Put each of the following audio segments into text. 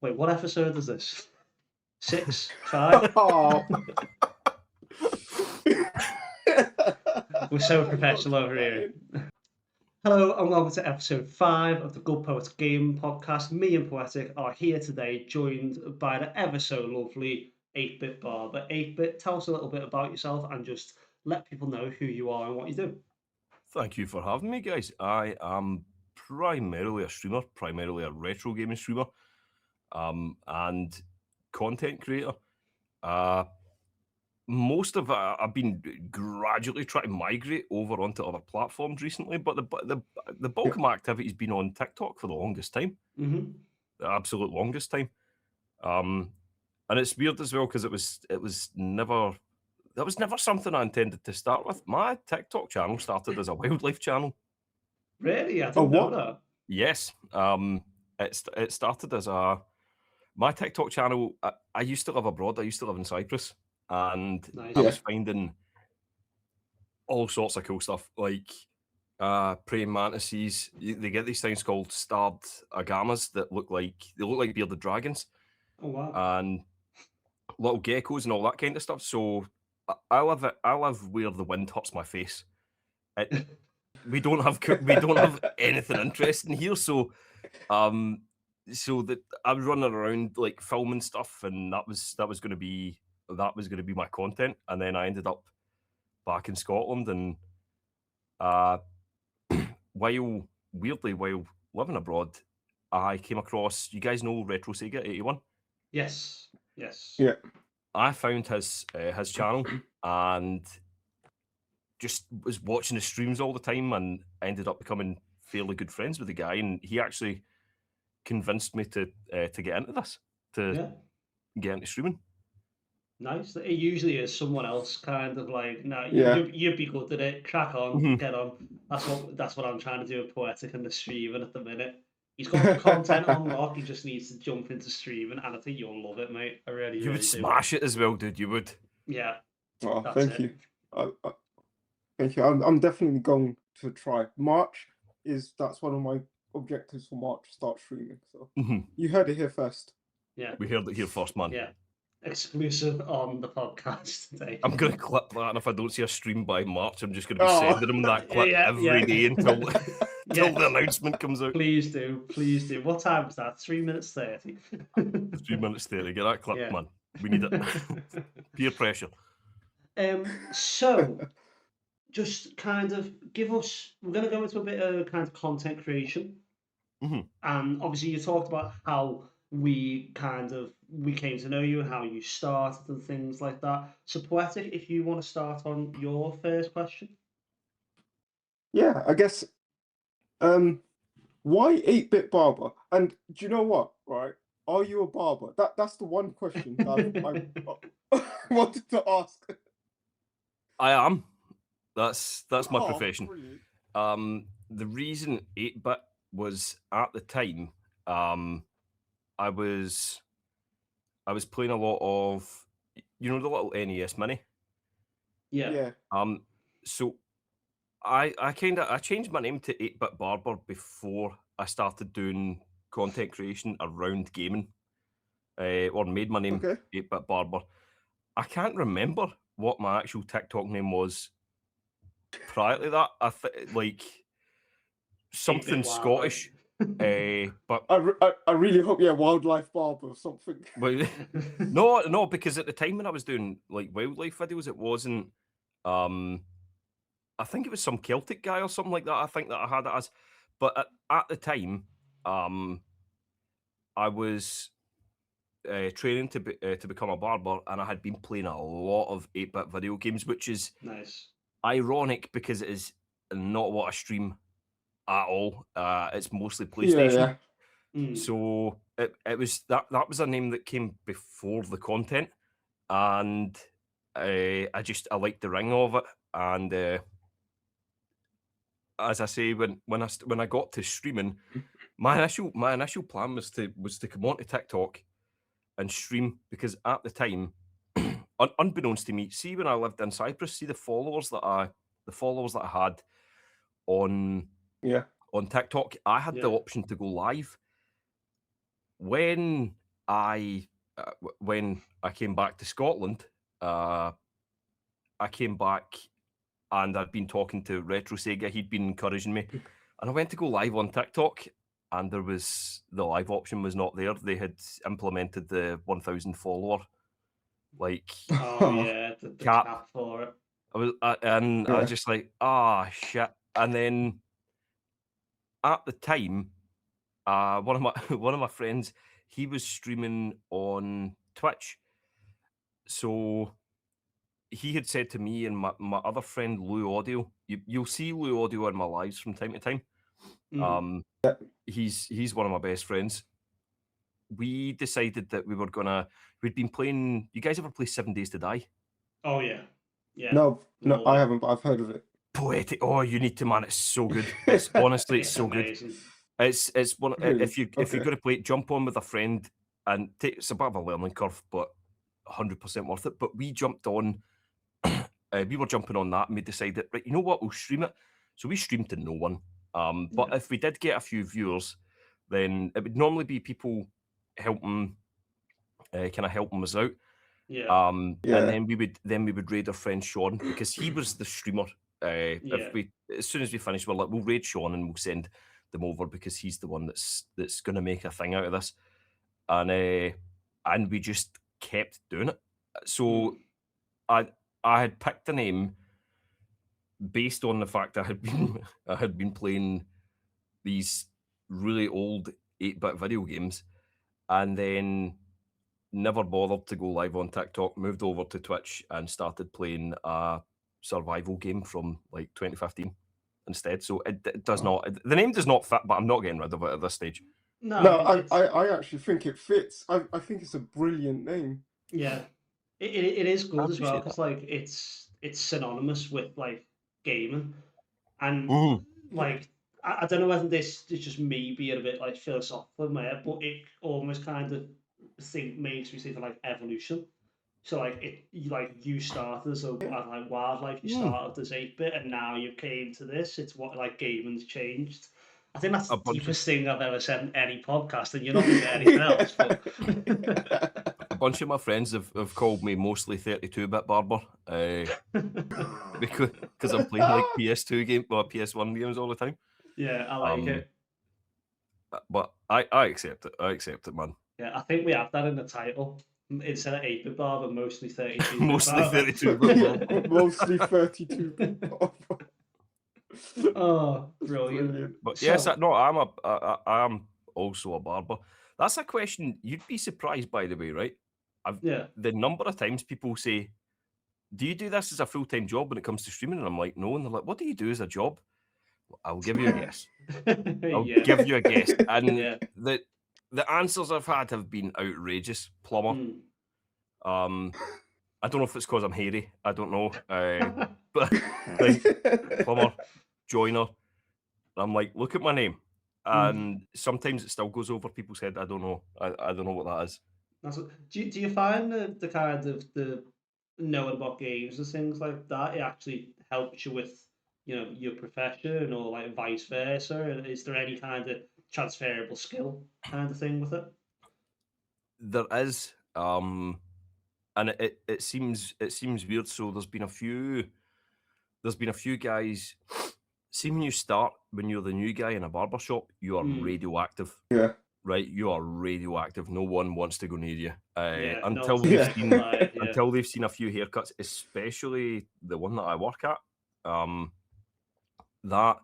Wait, what episode is this? 6? 5? Oh. We're so professional over here. Hello and welcome to episode 5 of the Good Poets Game podcast. Me and Poetic are here today, joined by the ever so lovely 8-Bit Barber. 8-Bit, tell us a little bit about yourself and just let people know who you are and what you do. Thank you for having me, guys. I am primarily a streamer, primarily a retro gaming streamer, and content creator. Most of I've been gradually trying to migrate over onto other platforms recently, but the bulk of my activity has been on TikTok for the longest time, the absolute longest time. And it's weird as well because it was never something I intended to start with. My TikTok channel started as a wildlife channel. Really? I didn't know that. Yes. It started as my TikTok channel. I used to live abroad. I used to live in Cyprus, and Nice. I was finding all sorts of cool stuff like praying mantises. They get these things called starred agamas that look like bearded dragons. Oh wow. And little geckos and all that kind of stuff. So I live where the wind hurts my face. We don't have anything interesting here, so that I was running around like filming stuff, and that was going to be my content. And then I ended up back in Scotland, and while living abroad, I came across, you guys know Retro Sega 81? Yes. Yeah. I found his channel and just was watching the streams all the time, and ended up becoming fairly good friends with the guy. And he actually convinced me to get into this, get into streaming. Nice. It usually is someone else kind of like, no, Yeah. you'd be good at it. Crack on, get on. That's what I'm trying to do with Poetic and the streaming at the minute. He's got the content on lock. He just needs to jump into streaming, and I think you'll love it, mate. I really, You would do. smash it as well, dude. You would. Yeah. Oh, That's thank it. you. Thank you. I'm definitely going to try. March that's one of my objectives for March. Start streaming. So you heard it here first. Yeah. We heard it here first, man. Yeah. Exclusive on the podcast today. I'm going to clip that, and if I don't see a stream by March, I'm just going to be sending him that clip every day until the announcement comes out. Please do. What time is that? 3 minutes 30. 3 minutes 30. Get that clip, man. We need it. Peer pressure. So, just kind of give us. We're going to go into a bit of kind of content creation, and obviously you talked about how we came to know you and how you started and things like that. So, Poetic, if you want to start on your first question. Yeah, I guess. Why 8-Bit Barber? And do you know what? Right? Are you a barber? That's the one question I wanted to ask. I am. That's my profession. Brilliant. The reason 8-Bit was at the time, I was playing a lot of, the little NES Mini. Yeah. So I changed my name to 8-Bit Barber before I started doing content creation around gaming, or made my name 8-Bit Barber. I can't remember what my actual TikTok name was prior to that. I like something Scottish. But I really hope wildlife barber or something. But no, because at the time when I was doing like wildlife videos, it wasn't. I think it was some Celtic guy or something like that. I think that I had it as, but at the time, I was training to become a barber, and I had been playing a lot of 8-Bit video games, which is nice. Ironic because it is not what I stream at all. It's mostly PlayStation. So it was that was a name that came before the content, and I liked the ring of it. And as I say, when I got to streaming, my initial plan was to come onto TikTok and stream, because at the time, unbeknownst to me, see when I lived in Cyprus, see the followers that I had on TikTok, I had the option to go live. When when I came back to Scotland, I came back and I'd been talking to Retro Sega. He'd been encouraging me, and I went to go live on TikTok, and the live option was not there. They had implemented the 1,000 follower the cap for it. I was just like, shit. And then at the time, one of my friends, he was streaming on Twitch. So he had said to me and my other friend Lou Audio, you'll see Lou Audio in my lives from time to time. He's one of my best friends. We decided that we'd been playing. You guys ever play 7 Days to Die? Oh yeah. No, I haven't, but I've heard of it. Poetic. Oh, you need to, man. It's so good. It's honestly, it's so amazing. Good. It's one. Really? If you're going to play it, jump on with a friend, and it's a bit of a learning curve, but 100% worth it. But we jumped on. We were jumping on that, and we decided, right, you know what, we'll stream it. So we streamed to no one. But if we did get a few viewers, then it would normally be people helping, kind of helping us out. And then we would raid our friend Sean, because he was the streamer. As soon as we finish, we're like, we'll raid Sean and we'll send them over, because he's the one that's going to make a thing out of this. And we just kept doing it. So I had picked the name based on the fact I had been playing these really old 8-bit video games, and then never bothered to go live on TikTok, moved over to Twitch and started playing a survival game from like 2015 instead. So it does not, the name does not fit, but I'm not getting rid of it at this stage. No, I actually think it fits. I think it's a brilliant name. Yeah, it is good as well, because like it's synonymous with like gaming, and like I don't know whether this is just me being a bit like philosophical in my head, but it almost kind of makes me think of like evolution. So like you started as like wildlife, you started as 8-bit, and now you came to this. It's what like gaming's changed. I think that's the deepest thing I've ever said in any podcast, and you're not going to get anything else. But... A bunch of my friends have called me mostly 32-bit barber, because I'm playing like PS2 games or PS1 games all the time. Yeah, I like it. But I accept it. I accept it, man. Yeah, I think we have that in the title. Instead of 8-bit barber, mostly 32-bit mostly 32-bit barber. Mostly 32-bit barber. Oh, brilliant. But yes, I am also a barber. That's a question you'd be surprised, by the way, right? The number of times people say, do you do this as a full-time job when it comes to streaming? And I'm like, no. And they're like, what do you do as a job? I'll give you a guess. I'll give you a guess. And the answers I've had have been outrageous. Plumber. I don't know if it's because I'm hairy. I don't know. But like, plumber, joiner. I'm like, look at my name. And sometimes it still goes over people's head. I don't know. I don't know what that is. Do you find the kind of the knowing about games and things like that, it actually helps you with, you know, your profession, or like vice versa? And is there any kind of transferable skill kind of thing with it? There is, and it seems weird. So there's been a few guys. See, when you start, when you're the new guy in a barber shop, you are radioactive. Yeah. Right, you are radioactive. No one wants to go near you until they've seen a few haircuts, especially the one that I work at. That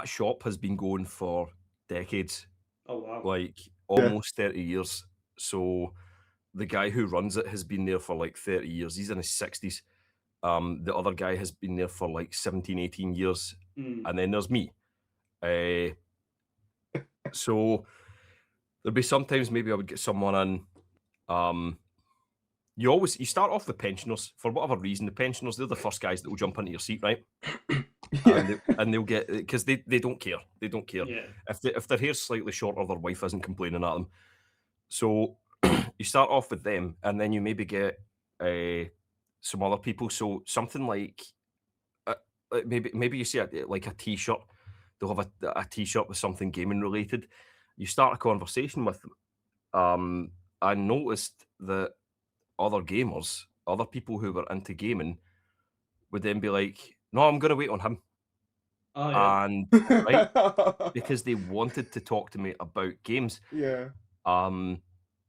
shop has been going for decades. Oh wow! Like almost 30 years. So the guy who runs it has been there for like 30 years. He's in his 60s. The other guy has been there for like 17, 18 years. And then there's me. So there'd be sometimes maybe I would get someone in. You start off with pensioners for whatever reason. The pensioners, they're the first guys that will jump into your seat, right? And they'll get, because they don't care. They don't care. Yeah. If their hair's slightly shorter, their wife isn't complaining at them. So you start off with them, and then you maybe get some other people. So something like maybe you see like a t-shirt. They'll have a t-shirt with something gaming related. You start a conversation with them, I noticed that other gamers, other people who were into gaming, would then be like, "No, I'm going to wait on him." Oh yeah. And right, because they wanted to talk to me about games. Yeah.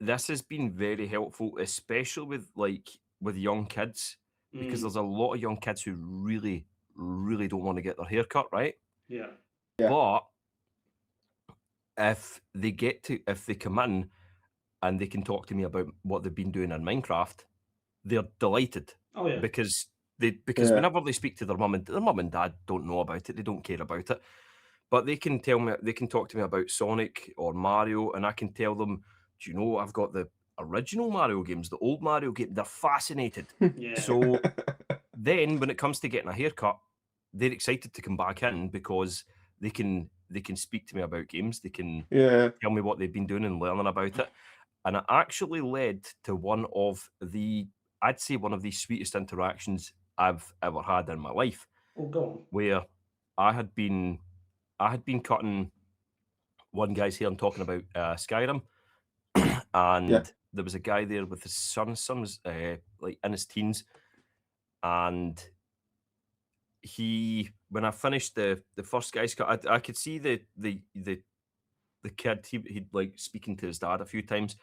This has been very helpful, especially with young kids, because there's a lot of young kids who really, really don't want to get their hair cut, right? Yeah. But if they come in and they can talk to me about what they've been doing in Minecraft, they're delighted. Oh yeah. Because Yeah. whenever they speak to their mum and dad don't know about it, they don't care about it. But they can talk to me about Sonic or Mario, and I can tell them, do you know, I've got the original Mario games, the old Mario game. They're fascinated. Yeah. So then when it comes to getting a haircut, they're excited to come back in because they can speak to me about games. They can tell me what they've been doing and learning about it. And it actually led to one of the sweetest interactions I've ever had in my life. Oh, go on. Where I had been cutting one guy's hair and talking about Skyrim, and there was a guy there with his son. His son was like in his teens, and when I finished the first guy's cut, I could see the kid. He'd like speaking to his dad a few times,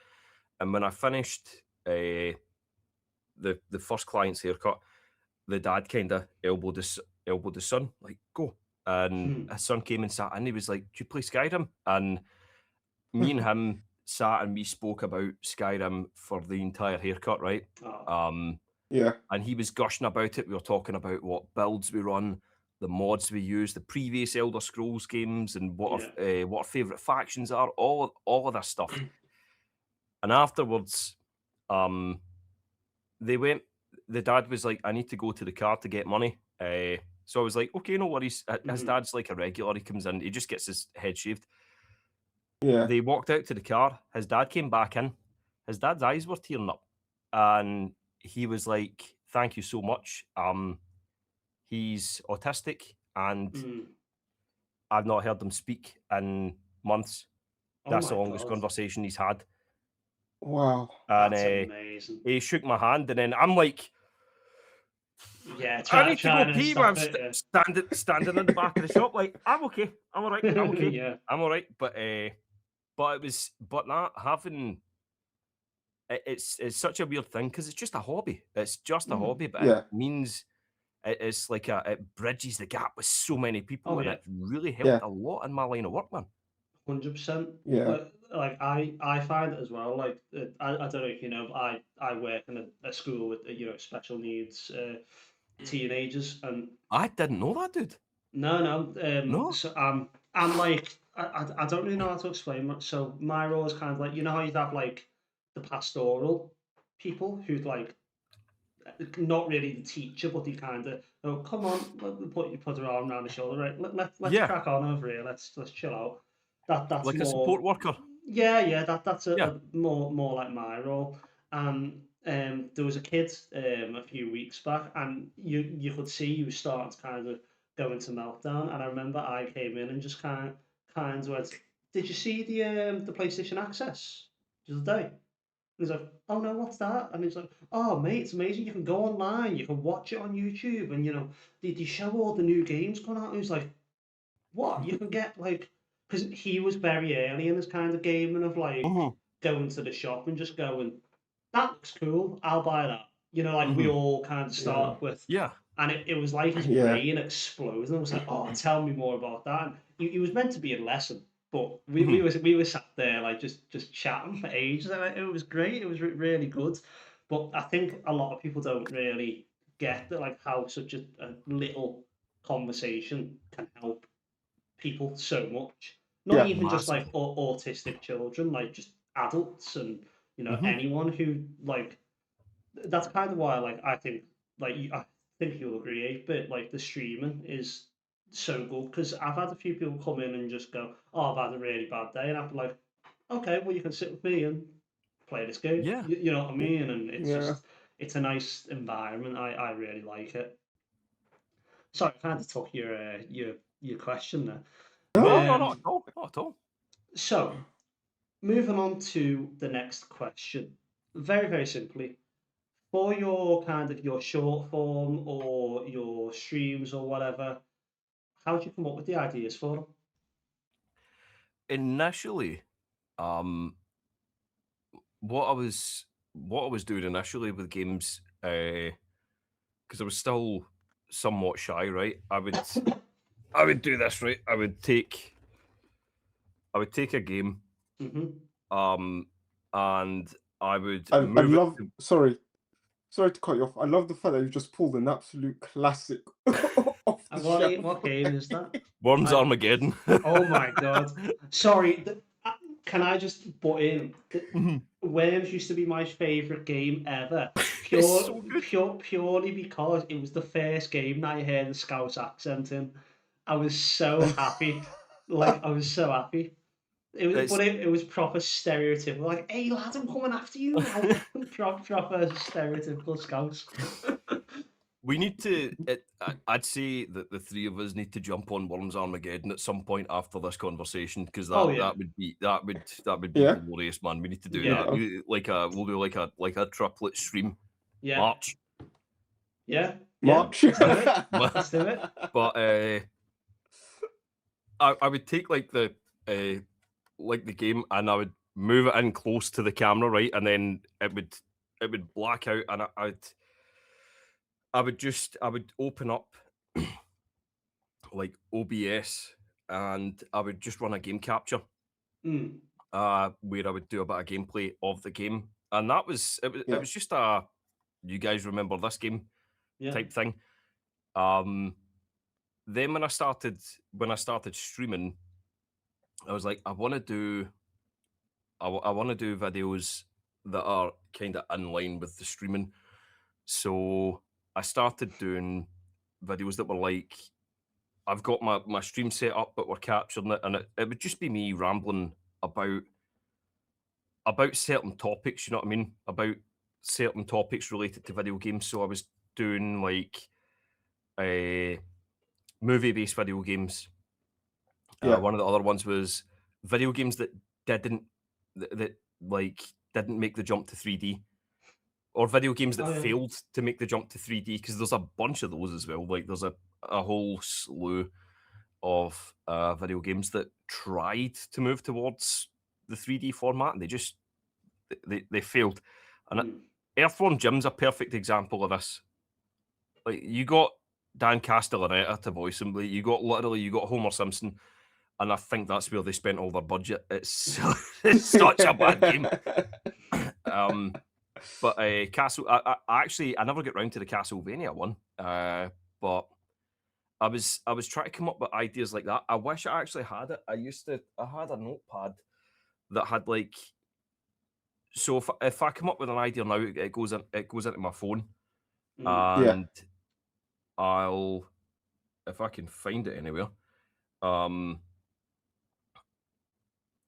and when I finished the first client's haircut, the dad kind of elbowed his son, like, go. And his son came and sat in. He was like, do you play Skyrim? And me and him sat and we spoke about Skyrim for the entire haircut, right? And he was gushing about it. We were talking about what builds we run, the mods we use, the previous Elder Scrolls games, and what our favourite factions are, all of this stuff. And afterwards, the dad was like, I need to go to the car to get money. So I was like, okay, no worries. His dad's like a regular. He comes in, he just gets his head shaved. They walked out to the car. His dad came back in. His dad's eyes were tearing up. And he was like, thank you so much. He's autistic and I've not heard him speak in months. That's the longest conversation he's had. Wow. And that's amazing. He shook my hand and then I'm like, yeah, I need to go pee. I'm standing in the back of the shop like, I'm okay. I'm all right. I'm okay. Yeah. I'm all right. But not having... It's such a weird thing because it's just a hobby. It's just a hobby, but it means it's like it bridges the gap with so many people, and it really helped a lot in my line of work, man. 100%. Yeah. Like I find it as well. Like I don't know if you know, but I work in a school with special needs teenagers, and I didn't know that, dude. No. So I'm like I don't really know how to explain much. So my role is kind of like, how you'd have like the pastoral people who'd like not really the teacher, but they kind of, oh, come on, put her arm around the shoulder, right? Let's crack on over here. Let's chill out. That's like more, a support worker. Yeah. That's a more like my role. And there was a kid a few weeks back, and you could see he was starting to kind of go into meltdown. And I remember I came in and just kind of went, "Did you see the PlayStation Access the other day?" He's like, "Oh no, what's that?" And he's like, "Oh mate, it's amazing. You can go online, you can watch it on YouTube, and they show all the new games coming out." And he's like, "What? You can get like," because he was very early in his kind of gaming of like going to the shop and just going, "That looks cool. I'll buy that." Like we all kind of start with, and it was like his brain exploded. And I was like, "Oh, tell me more about that." And he was meant to be a lesson. But we were sat there like just chatting for ages, and it was great. It was really good. But I think a lot of people don't really get that, like how such a little conversation can help people so much. Not even just like autistic children, like just adults and anyone who like. That's kind of why like I think I think you'll agree, but like the streaming is so good because I've had a few people come in and just go, "Oh, I've had a really bad day," and I'm like, "Okay, well you can sit with me and play this game." Yeah. You know what I mean? And it's a nice environment. I really like it. Sorry, I kind of took your question there. No, not at all. Not at all. So moving on to the next question. Very, very simply, for your kind of your short form or your streams or whatever, how did you come up with the ideas for them? Initially, what I was doing initially with games, because I was still somewhat shy, right? I would do this, right? I would take a game, and I would move love. it. Sorry to cut you off. I love the fact that you just pulled an absolute classic off the shelf. What game is that? Worms Armageddon. Oh my god! Sorry, can I just butt in? Worms used to be my favourite game ever, purely because it was the first game that I heard the Scouse accent in. I was so happy, I was so happy. It was proper stereotypical, like, "Hey lad, I'm coming after you now." proper stereotypical Scouse. We need to. I'd say that the three of us need to jump on Worms Armageddon at some point after this conversation, because that would be glorious, man. We need to do that. We'll do like a triplet stream. Yeah. March. Yeah. March. Let's do it. But I would take like the game, and I would move it in close to the camera, right, and then it would black out, and I would open up like OBS, and I would just run a game capture, where I would do a bit of gameplay of the game, and it was just a "you guys remember this game" type thing. Then when I started streaming, I was like, I want to do videos that are kind of in line with the streaming, so I started doing videos that were like, I've got my stream set up, but we're capturing it, and it would just be me rambling about certain topics, you know what I mean? About certain topics related to video games. So I was doing like movie-based video games. One of the other ones was video games that didn't make the jump to 3D. Or video games that failed to make the jump to 3D, because there's a bunch of those as well. Like there's a whole slew of video games that tried to move towards the 3D format, and they failed. And Earthworm Jim's a perfect example of this. Like, you got Dan Castellaneta to voice him. Like, you got Homer Simpson, and I think that's where they spent all their budget. It's such a bad game. But Castle, I never get round to the Castlevania one. But I was trying to come up with ideas like that. I wish I actually had it. I had a notepad that had like. So if I come up with an idea now, it goes into my phone, and I'll, if I can find it anywhere.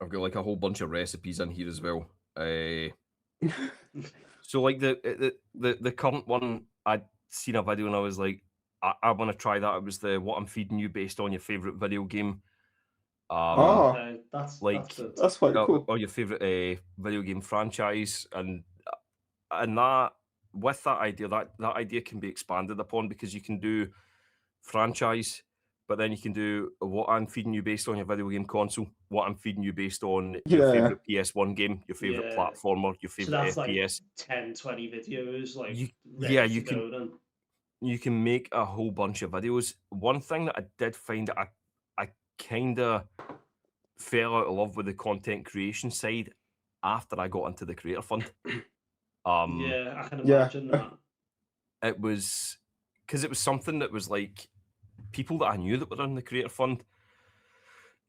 I've got like a whole bunch of recipes in here as well. So like the current one, I'd seen a video and I was like, I want to try that. It was the "what I'm feeding you" based on your favorite video game. That's quite cool. Or your favorite video game franchise, and that, with that idea, that idea can be expanded upon, because you can do franchise, but then you can do "what I'm feeding you" based on your video game console, "what I'm feeding you" based on your favorite PS1 game, your favorite platformer, your favorite FPS. Like 10, 20 videos. Like you can make a whole bunch of videos. One thing that I did find that I kind of fell out of love with the content creation side after I got into the Creator Fund. I can imagine that. It was because it was something that was like, people that I knew that were in the Creator Fund,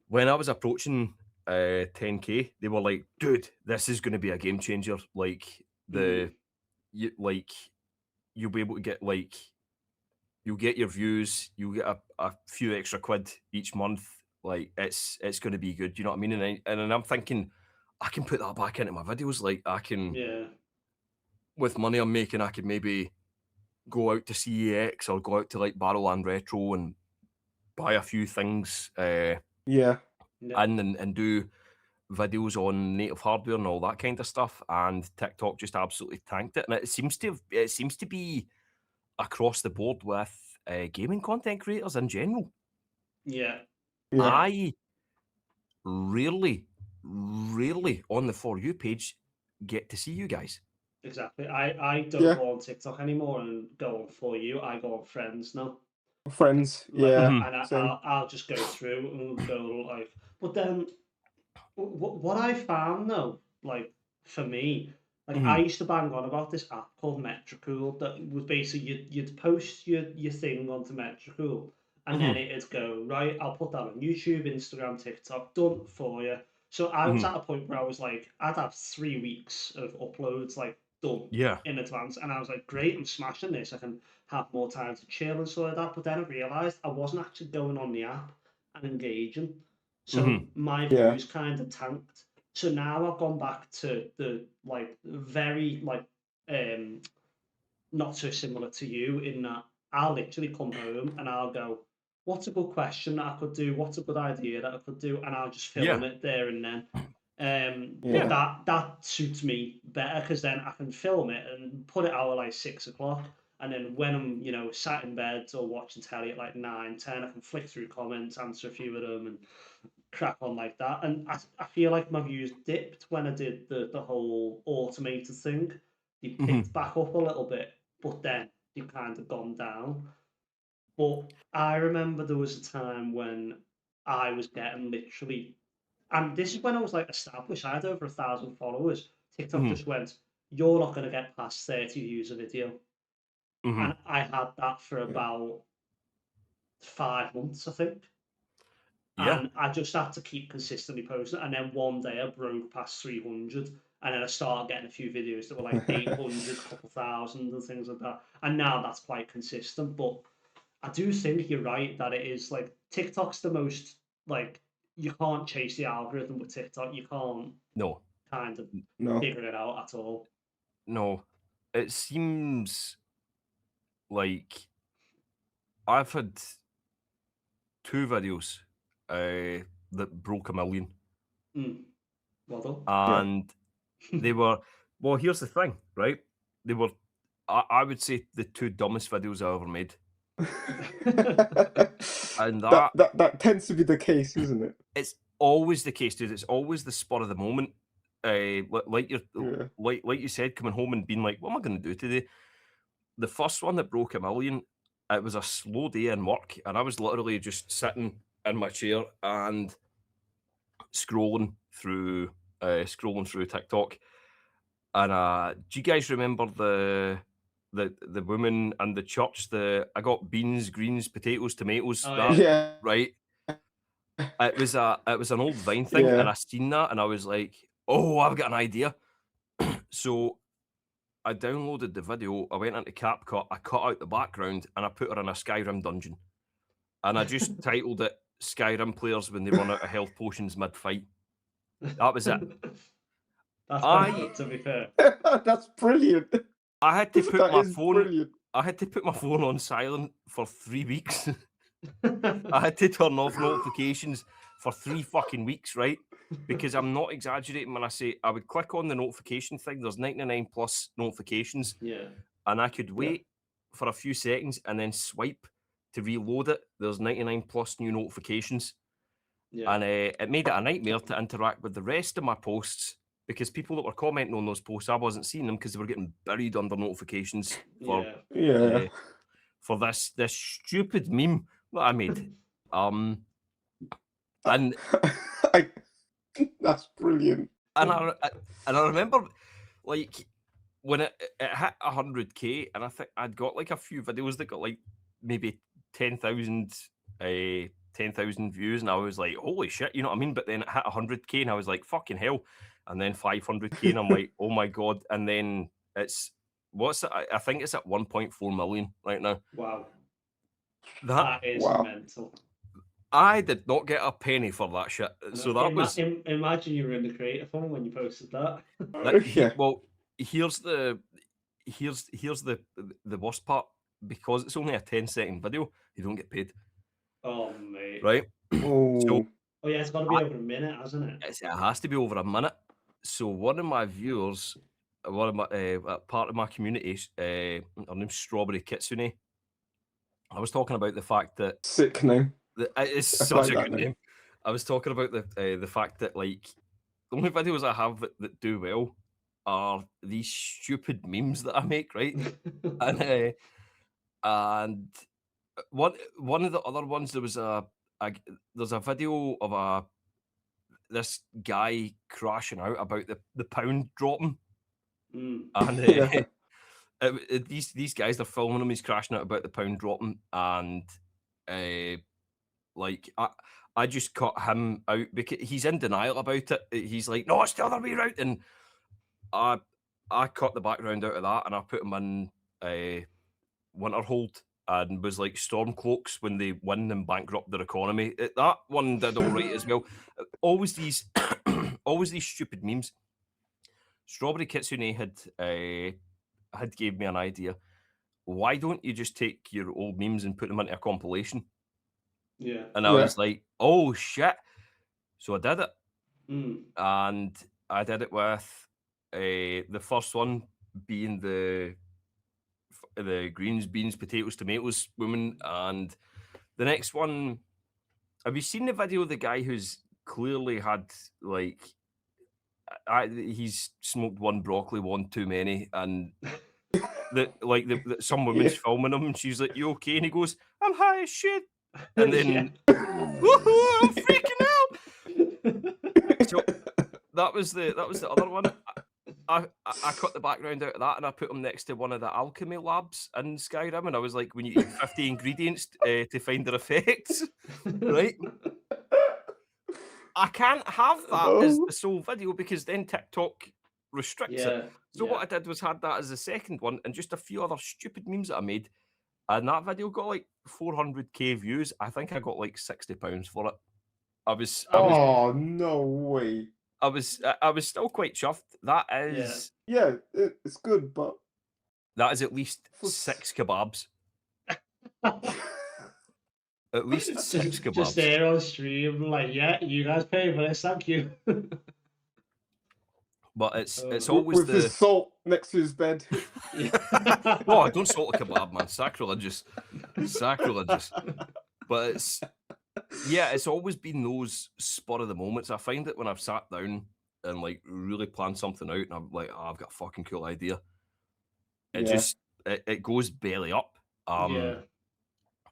when I was approaching 10K, they were like, "Dude, this is going to be a game changer. Like you'll be able to get you'll get your views, you'll get a few extra quid each month. Like it's going to be good." You know what I mean? And I'm thinking, I can put that back into my videos. Like I can, with money I'm making, I could maybe go out to CEX or go out to like Barrowland Retro and buy a few things. And do videos on native hardware and all that kind of stuff, and TikTok just absolutely tanked it. And it seems to be across the board with gaming content creators in general. Yeah. I rarely on the For You page get to see you guys. Exactly. I don't go on TikTok anymore and go on For You. I go on Friends now. Friends, Like, yeah. and I'll just go through and go like. But then, what I found though, like for me, like I used to bang on about this app called Metricool that was basically you'd post your thing onto Metricool, and then it'd go, right, I'll put that on YouTube, Instagram, TikTok, done for you. So I was at a point where I was like, I'd have 3 weeks of uploads like done in advance, and I was like, great, I'm smashing this. I can have more time to chill and stuff like that. But then I realised I wasn't actually going on the app and engaging. So my views kind of tanked. So now I've gone back to the like very like not so similar to you in that I'll literally come home and I'll go, what's a good question that I could do? What's a good idea that I could do? And I'll just film it there and then. But that suits me better because then I can film it and put it out at like 6 o'clock. And then when I'm, sat in bed or watching telly at like 9, 10, I can flick through comments, answer a few of them and crack on like that. And I feel like my views dipped when I did the whole automated thing. They picked back up a little bit, but then they've kind of gone down. But I remember there was a time when I was getting literally, and this is when I was like established. I had over 1,000 followers. TikTok just went, "You're not going to get past 30 views a video," and I had that for about 5 months, I think. And I just had to keep consistently posting. And then one day I broke past 300. And then I started getting a few videos that were like 800, a couple thousand and things like that. And now that's quite consistent. But I do think you're right that it is like TikTok's the most, like, you can't chase the algorithm with TikTok. You can't kind of figure it out at all. No. It seems like I've had 2 videos that broke 1 million. Well done. And they were, well, here's the thing, right? They were, I would say, the 2 dumbest videos I ever made. And that tends to be the case, isn't it? It's always the case, dude. It's always the spur of the moment. Like you said, coming home and being like, what am I going to do today? The first one that broke 1 million, it was a slow day in work, and I was literally just sitting in my chair and scrolling through TikTok. And do you guys remember the woman and the church? I got beans, greens, potatoes, tomatoes. Right. It was an old Vine thing, and I seen that, and I was like, "Oh, I've got an idea." So I downloaded the video. I went into CapCut. I cut out the background, and I put her in a Skyrim dungeon, and I just titled it "Skyrim players when they run out of health potions mid-fight." That was it. That's pretty good, to be fair. That's brilliant. I had to put my phone. Brilliant. I had to put my phone on silent for 3 weeks. I had to turn off notifications for 3 fucking weeks, right? Because I'm not exaggerating when I say I would click on the notification thing. There's 99 plus notifications. And I could wait for a few seconds and then swipe to reload it. There's 99 plus new notifications. And it made it a nightmare to interact with the rest of my posts because people that were commenting on those posts, I wasn't seeing them because they were getting buried under notifications for this stupid meme that I made. And that's brilliant. And I remember, like, when it hit 100K, and I think I'd got like a few videos that got like maybe 10,000 views, and I was like, holy shit, you know what I mean? But then it hit 100K, and I was like, fucking hell. And then 500K, and I'm like, oh my god. And then it's I think it's at 1.4 million right now. Wow. That is mental. I did not get a penny for that shit. So that was. Imagine you were in the creative fund when you posted that. Well, here's the worst part. Because it's only a 10-second video, you don't get paid. Oh mate. Right. Oh. So Oh yeah, it's got to be over a minute, hasn't it? It has to be over a minute. So one of my viewers, one of my part of my community, her name's Strawberry Kitsune. I was talking about the fact that sick name. It's such a good name. I was talking about the fact that like the only videos I have that do well are these stupid memes that I make, right? and one of the other ones, there's a video of this guy crashing out about the pound dropping, and these guys are filming him. He's crashing out about the pound dropping, and like I just cut him out because he's in denial about it. He's like, no, it's the other way around, and I cut the background out of that, and I put him in Winterhold, and was like Stormcloaks when they win and bankrupt their economy. That one did all right as well. Always these stupid memes. Strawberry Kitsune had gave me an idea. Why don't you just take your old memes and put them into a compilation? Yeah. And I was like, oh shit. So I did it. And I did it with the first one being the greens, beans, potatoes, tomatoes woman, and the next one. Have you seen the video of the guy who's clearly had like he's smoked one broccoli, one too many, and some woman's filming him, and she's like, "You okay?" And he goes, "I'm high as shit," and then woohoo, I'm freaking out. So that was the other one. I cut the background out of that, and I put him next to one of the alchemy labs in Skyrim, and I was like, when you eat 50 ingredients to find their effects, right? I can't have that as the sole video because then TikTok restricts it. So what I did was had that as the second one, and just a few other stupid memes that I made, and that video got like 400k views. I think I got like £60 for it. I was no way. I was still quite chuffed. That is it's good, but that is at least 6 kebabs. At least 6 kebabs. Just there on stream, like, yeah, you guys pay for this, thank you. But it's always with his salt next to his bed. Oh, don't salt a kebab, man. Sacrilegious. But it's always been those spur of the moments. I find that when I've sat down and like really planned something out, and I'm like, I've got a fucking cool idea. It goes belly up.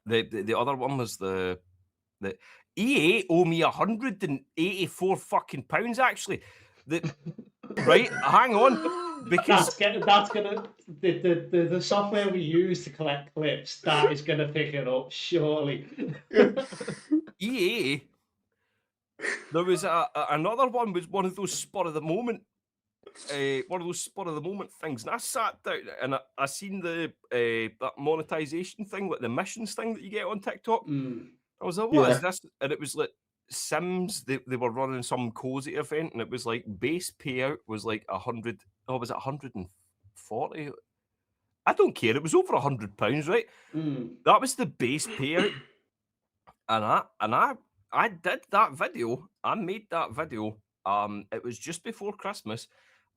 The other one was the EA owe me £184 fucking actually. Right, hang on, because that's gonna the software we use to collect clips, that is gonna pick it up surely. EA. There was another one, was one of those spur of the moment things, and I sat down and I seen the that monetization thing, like the missions thing that you get on TikTok. I was like, what is this? And it was like Sims. They were running some cozy event, and it was like base payout was like 100. Oh, was it 140? I don't care. It was over £100, right? That was the base payout, and I did that video. I made that video. It was just before Christmas.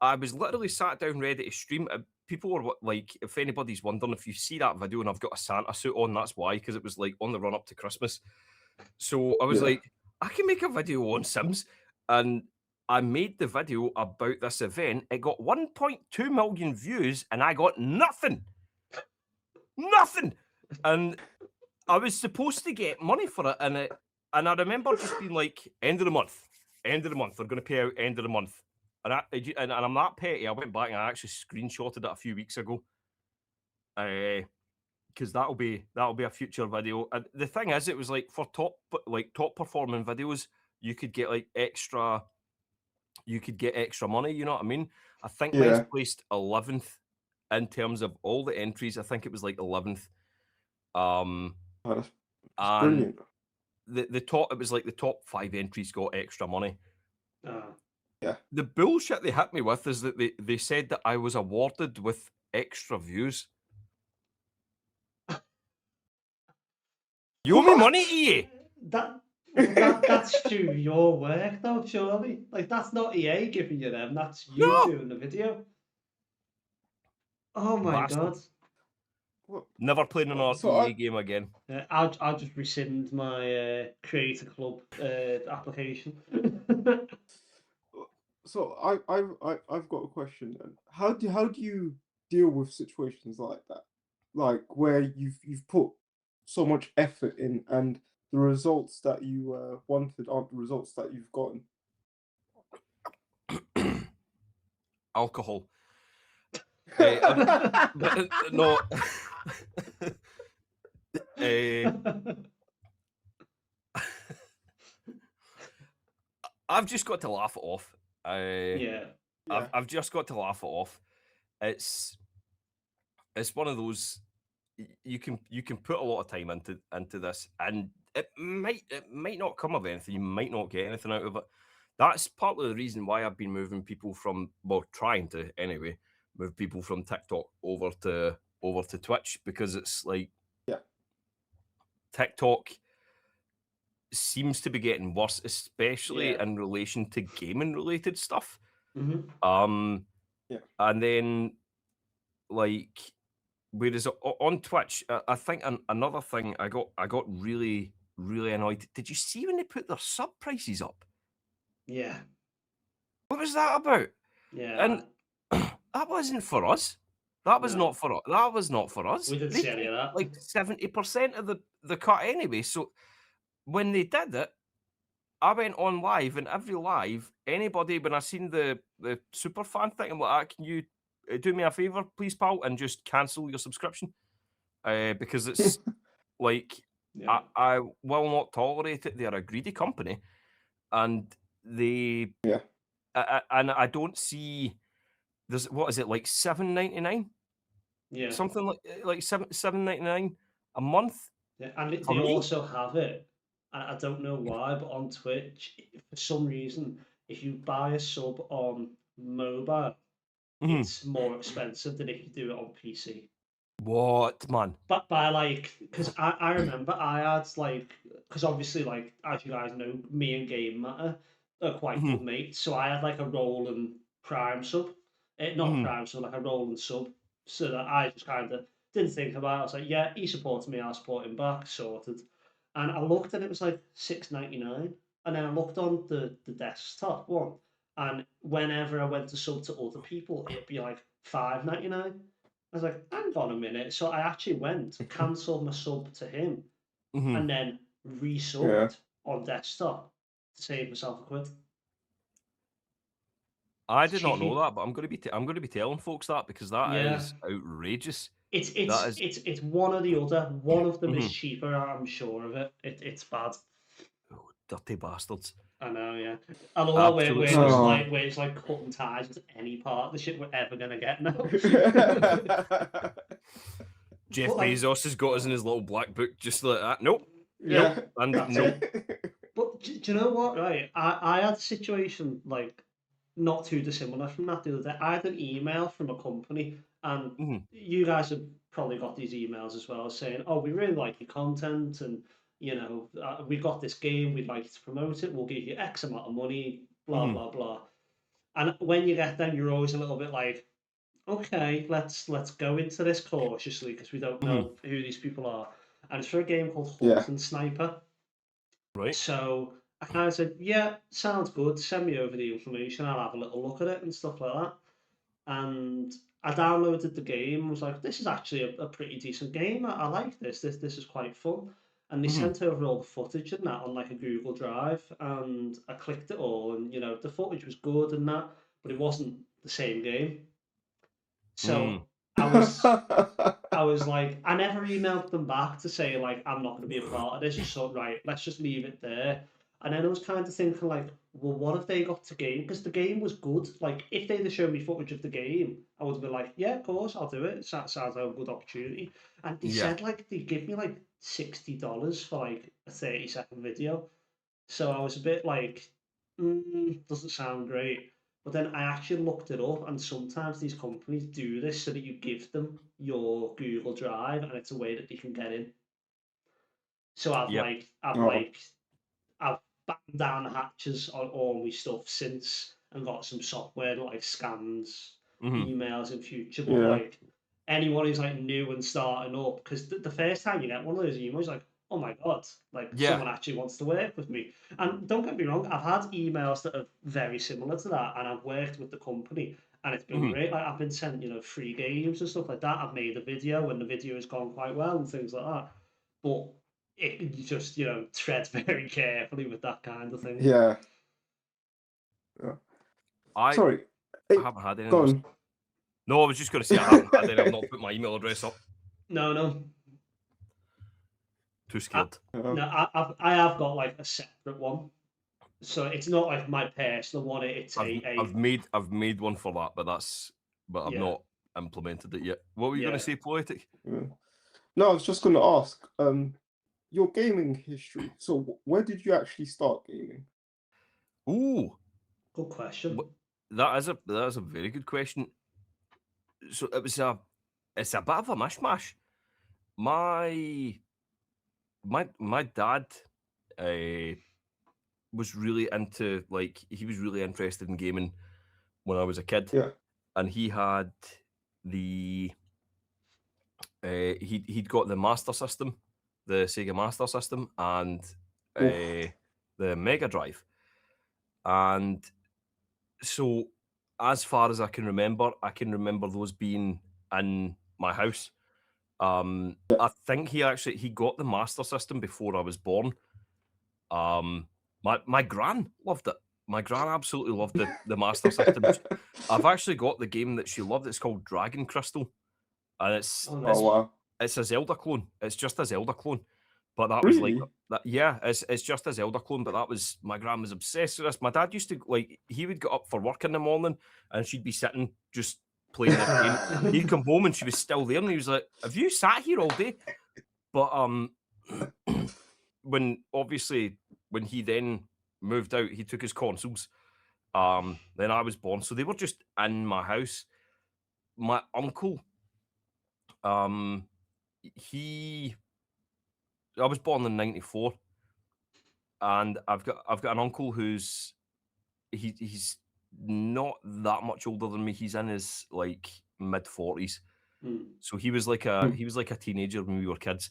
I was literally sat down ready to stream. People were like, if anybody's wondering, if you see that video and I've got a Santa suit on, that's why, because it was like on the run up to Christmas. So I was like, I can make a video on Sims, and I made the video about this event. It got 1.2 million views, and I got nothing. And I was supposed to get money for it, and I remember just being like, end of the month, they're going to pay out end of the month. And I'm that petty. I went back and I actually screenshotted it a few weeks ago, because that'll be a future video. And the thing is, it was like for top performing videos, you could get like extra. You could get extra money. You know what I mean? I think mine's placed 11th in terms of all the entries. I think it was like 11th. That's and brilliant. The top, it was like the top 5 entries got extra money. Yeah. The bullshit they hit me with is that they said that I was awarded with extra views. You owe me money, EA. That's through your work, though, surely. Like, that's not EA giving you them. That's you doing the video. Oh my god. Never playing an EA game again. I'll just rescind my Creator Club application. So I've got a question then. How do you deal with situations like that, like where you've put so much effort in and the results that you wanted aren't the results that you've gotten? Alcohol. No. I've just got to laugh it off. I've just got to laugh it off. It's one of those, you can put a lot of time into this, and it might not come of anything. You might not get anything out of it. That's partly the reason why I've been moving people from, well, trying to anyway, move people from TikTok over to Twitch, because it's like, TikTok seems to be getting worse, especially in relation to gaming related stuff. And then, like, whereas on Twitch, I think another thing I got really annoyed. Did you see when they put their sub prices up? Yeah. What was that about? Yeah. And that wasn't for us. That was not for us. That was not for us. We didn't see any of that. Like 70% of the cut anyway. So when they did it, I went on live, and every live, anybody, when I seen the super fan thing, I'm like, can you do me a favor, please, pal, and just cancel your subscription? Because it's like, I will not tolerate it. They're a greedy company, and they and I don't see, there's, what is it, like $7.99? Something like $7.99 a month. Yeah, and they also have it. I don't know why, but on Twitch, for some reason, if you buy a sub on mobile, it's more expensive than if you do it on PC. What, man? But by like, because I remember I had like, because obviously, like, as you guys know, me and Game Matter are quite good mates, so I had like a rolling Prime sub, not a Prime sub, like a rolling sub, so that I just kind of didn't think about it. I was like, yeah, he supports me, I'll support him back, sorted. And I looked and it was like $6.99, and then I looked on the desktop one, and whenever I went to sub to other people, it'd be like $5.99. I was like, hang on a minute. So I actually went, cancelled my sub to him, and then resubbed on desktop to save myself a quid. I did not know that, but I'm going to be telling folks that, because that is outrageous. It's one or the other. One of them is cheaper, I'm sure of it. It's bad. Oh, dirty bastards. I know, yeah. I love that where it's like cutting ties with any part of the shit we're ever gonna get now. Jeff Bezos has got us in his little black book, just like that. Nope. Yeah. Nope. And nope. But do you know what? Right, I had a situation like not too dissimilar from that the other day. I had an email from a company, and you guys have probably got these emails as well, saying, "Oh, we really like your content, and you know, we got this game, we'd like you to promote it. We'll give you X amount of money, blah blah blah." And when you get them, you're always a little bit like, "Okay, let's go into this cautiously because we don't know who these people are." And it's for a game called Hunt and Sniper. Right. So I kind of said, yeah, sounds good. Send me over the information. I'll have a little look at it and stuff like that. And I downloaded the game. Was like, this is actually a pretty decent game. I like this. This is quite fun. And they sent over all the footage and that on like a Google Drive. And I clicked it all, and you know the footage was good and that, but it wasn't the same game. So I was like, I never emailed them back to say like, I'm not going to be a part of this. Just thought, right, let's just leave it there. And then I was kind of thinking like, well, what have they got to gain? Because the game was good. Like, if they'd have shown me footage of the game, I would have been like, yeah, of course, I'll do it. Sounds like a good opportunity. And they said like they give me like $60 for like a 30-second video. So I was a bit like, doesn't sound great. But then I actually looked it up, and sometimes these companies do this so that you give them your Google Drive, and it's a way that they can get in. So I've I've battened down the hatches on all my stuff since and got some software that like scans emails in future. But like anyone who's like new and starting up, because the first time you get one of those emails, like, oh my god, like someone actually wants to work with me. And don't get me wrong, I've had emails that are very similar to that, and I've worked with the company, and it's been great. Like I've been sent, free games and stuff like that. I've made a video, and the video has gone quite well and things like that. But you just, tread very carefully with that kind of thing. Yeah. Sorry. I haven't had any. Go on. No, I was just going to say I haven't had any. I've not put my email address up. No. Too scared. No, I have got like a separate one. So it's not like my personal one. It's I've made one for that, but I've not implemented it yet. What were you going to say, Poetic? No, I was just going to ask, your gaming history. So where did you actually start gaming? Ooh, good question. That is a very good question. So it's a bit of a mishmash. My dad was really into, like, he was really interested in gaming when I was a kid. Yeah. And he had he'd got the Master System, the Sega Master System, and the Mega Drive. And so as far as I can remember those being in my house. I think he got the Master System before I was born. My gran loved it. My gran absolutely loved the Master System. I've actually got the game that she loved. It's called Dragon Crystal, and it's a Zelda clone. It's just a Zelda clone, but that was like that. Yeah, it's just a Zelda clone. But that was, my gran was obsessed with this. My dad used to, like, he would get up for work in the morning, and she'd be sitting just playing this game. He'd come home and she was still there, and he was like, "Have you sat here all day?" But when he then moved out, he took his consoles. Then I was born, so they were just in my house. My uncle, I was born in '94, and I've got an uncle who's he's not that much older than me. He's in his like mid-40s. So he was like a teenager when we were kids.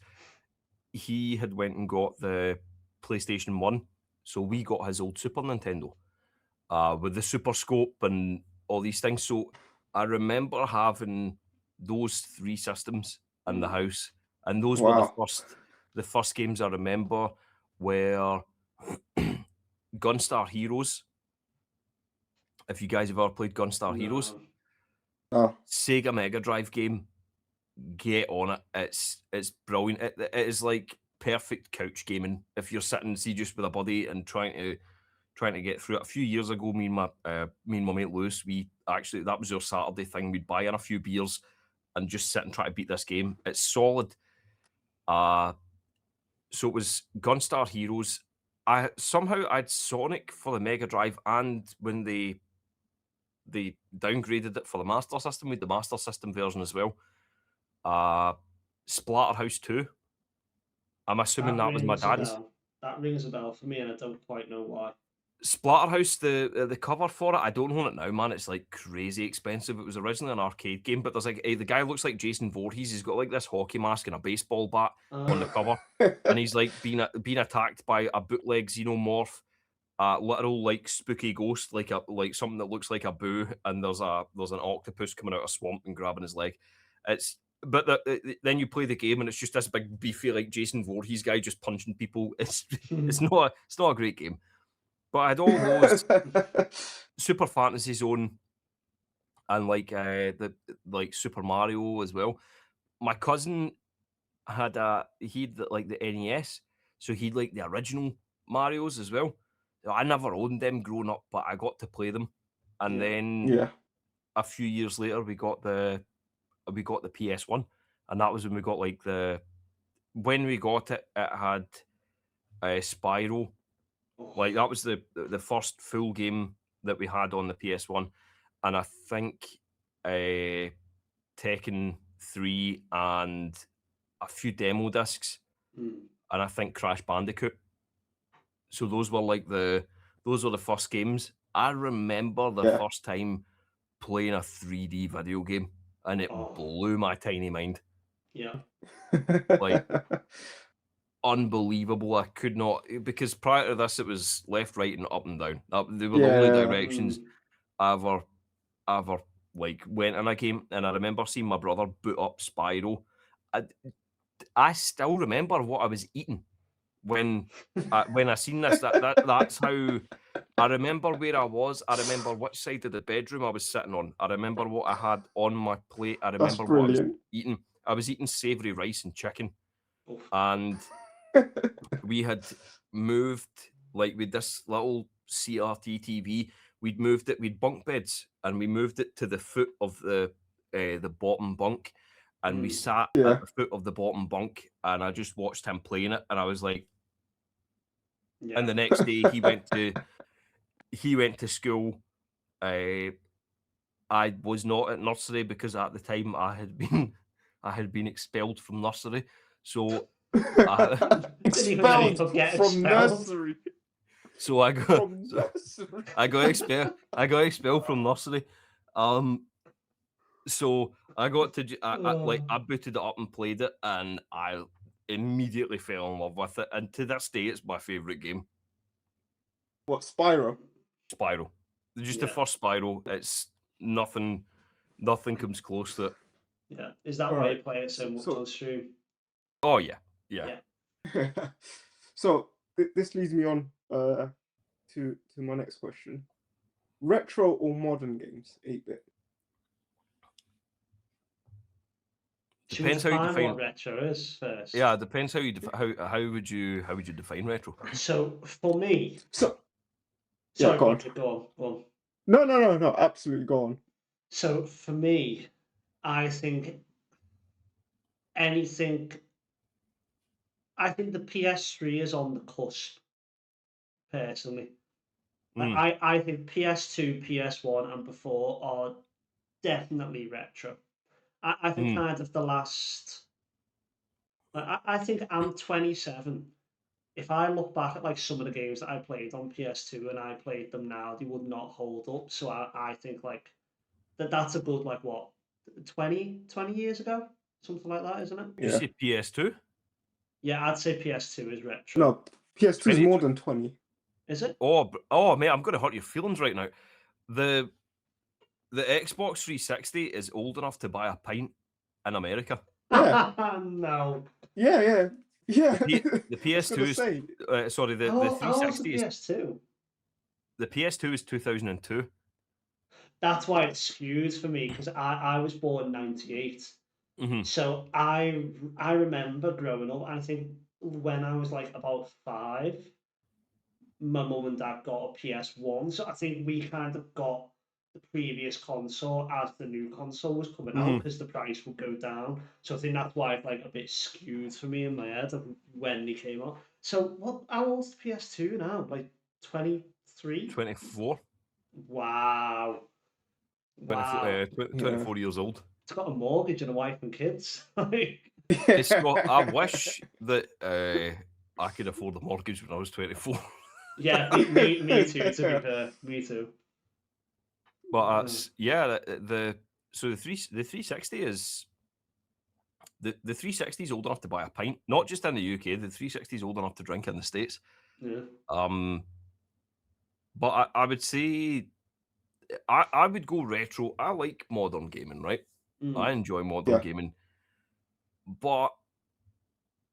He had went and got the PlayStation 1, so we got his old Super Nintendo with the Super Scope and all these things. So I remember having those 3 systems in the house, and those were the first games I remember were Gunstar Heroes. If you guys have ever played Gunstar Heroes, Sega Mega Drive game, get on it. It's brilliant. It is like perfect couch gaming if you're sitting, just with a buddy and trying to get through it. A few years ago, me and my mate Lewis, that was our Saturday thing. We'd buy in a few beers and just sit and try to beat this game. It's solid. So it was Gunstar Heroes. I had Sonic for the Mega Drive, and when they downgraded it for the Master System, with the Master System version as well. Splatterhouse 2. I'm assuming that was my dad's. That rings a bell for me, and I don't quite know why. Splatterhouse, the cover for it, I don't own it now, man. It's like crazy expensive. It was originally an arcade game, but there's like the guy looks like Jason Voorhees. He's got like this hockey mask and a baseball bat on the cover, and he's like being attacked by a bootleg xenomorph, literal like spooky ghost, like something that looks like a boo, and there's an octopus coming out of a swamp and grabbing his leg. But then you play the game and it's just this big beefy like Jason Voorhees guy just punching people. It's not a great game. But I had all those Super Fantasy Zone and like Super Mario as well. My cousin had like the NES, so he'd like the original Marios as well. I never owned them growing up, but I got to play them. And then a few years later, we got the PS1, and that was when we got like when we got it had Spyro. Like that was the first full game that we had on the PS1, and I think Tekken 3 and a few demo discs, and I think Crash Bandicoot. So those were the first games. I remember the first time playing a 3D video game, and it blew my tiny mind. Yeah. Like, unbelievable. I could not, because prior to this, it was left, right, and up and down. They were the only directions I ever like went in a game. And I remember seeing my brother boot up Spyro. I still remember what I was eating when I seen this. That's how I remember where I was. I remember which side of the bedroom I was sitting on. I remember what I had on my plate. I remember what I was eating. I was eating savoury rice and chicken. And we had moved, like, with this little CRT TV. We'd moved it. We'd bunk beds, and we moved it to the foot of the bottom bunk, and we sat at the foot of the bottom bunk, and I just watched him playing it, and I was like, and the next day he went to school. I was not at nursery because at the time I had been expelled from nursery. So expelled from nursery. So I got expelled from nursery. So I got to I booted it up and played it, and I immediately fell in love with it. And to this day, it's my favorite game. What, Spyro? Spyro. Just the first Spyro. It's nothing comes close to it. Yeah. Is that why you play it so much on stream? Oh yeah. So this leads me on to my next question. Retro or modern games, 8-bit? Depends how you define what retro is first. Yeah, depends how you how would you define retro? So for me, sorry, go on. No, absolutely, go on. So for me, I think the PS3 is on the cusp, personally. I think PS2, PS1, and before are definitely retro. I think kind of the last. I think I'm 27. If I look back at like some of the games that I played on PS2 and I played them now, they would not hold up. So I think like that's a good like what 20 years ago, something like that, isn't it? You say PS2? Yeah, I'd say PS2 is retro. No, PS2 is more than 20. Is it? Oh, mate, I'm going to hurt your feelings right now. The Xbox 360 is old enough to buy a pint in America. Yeah. No. Yeah. The PS2 is sorry, the 360 is PS2. The PS2 is 2002. That's why it's skewed for me, because I was born 98. So I remember growing up, and I think when I was like about 5, my mum and dad got a PS1. So I think we kind of got the previous console as the new console was coming out, because the price would go down. So I think that's why it's like a bit skewed for me in my head of when they came out. So how old's the PS2 now? Like 23? 24. Wow. 24 years old. It's got a mortgage and a wife and kids. It's got, I wish that I could afford the mortgage when I was 24. Yeah, me too, to be fair. Me too. But the 360 is the 360 is old enough to buy a pint, not just in the UK. The 360 is old enough to drink in the States. Yeah. But I would say I would go retro. I like modern gaming, right? I enjoy modern gaming, but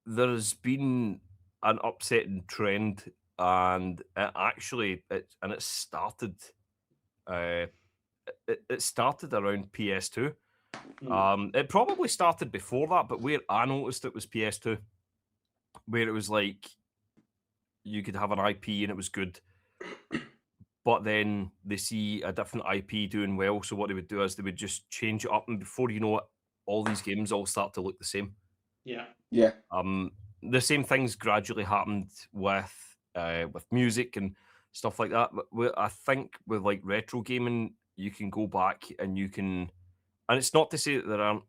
there's been an upsetting trend, and it started. It started around PS2. It probably started before that, but where I noticed it was PS2, where it was like you could have an IP and it was good, but then they see a different IP doing well, so what they would do is they would just change it up, and before you know it, all these games all start to look the same. Yeah. The same things gradually happened with music and stuff like that. But I think with like retro gaming, you can go back and and it's not to say that there aren't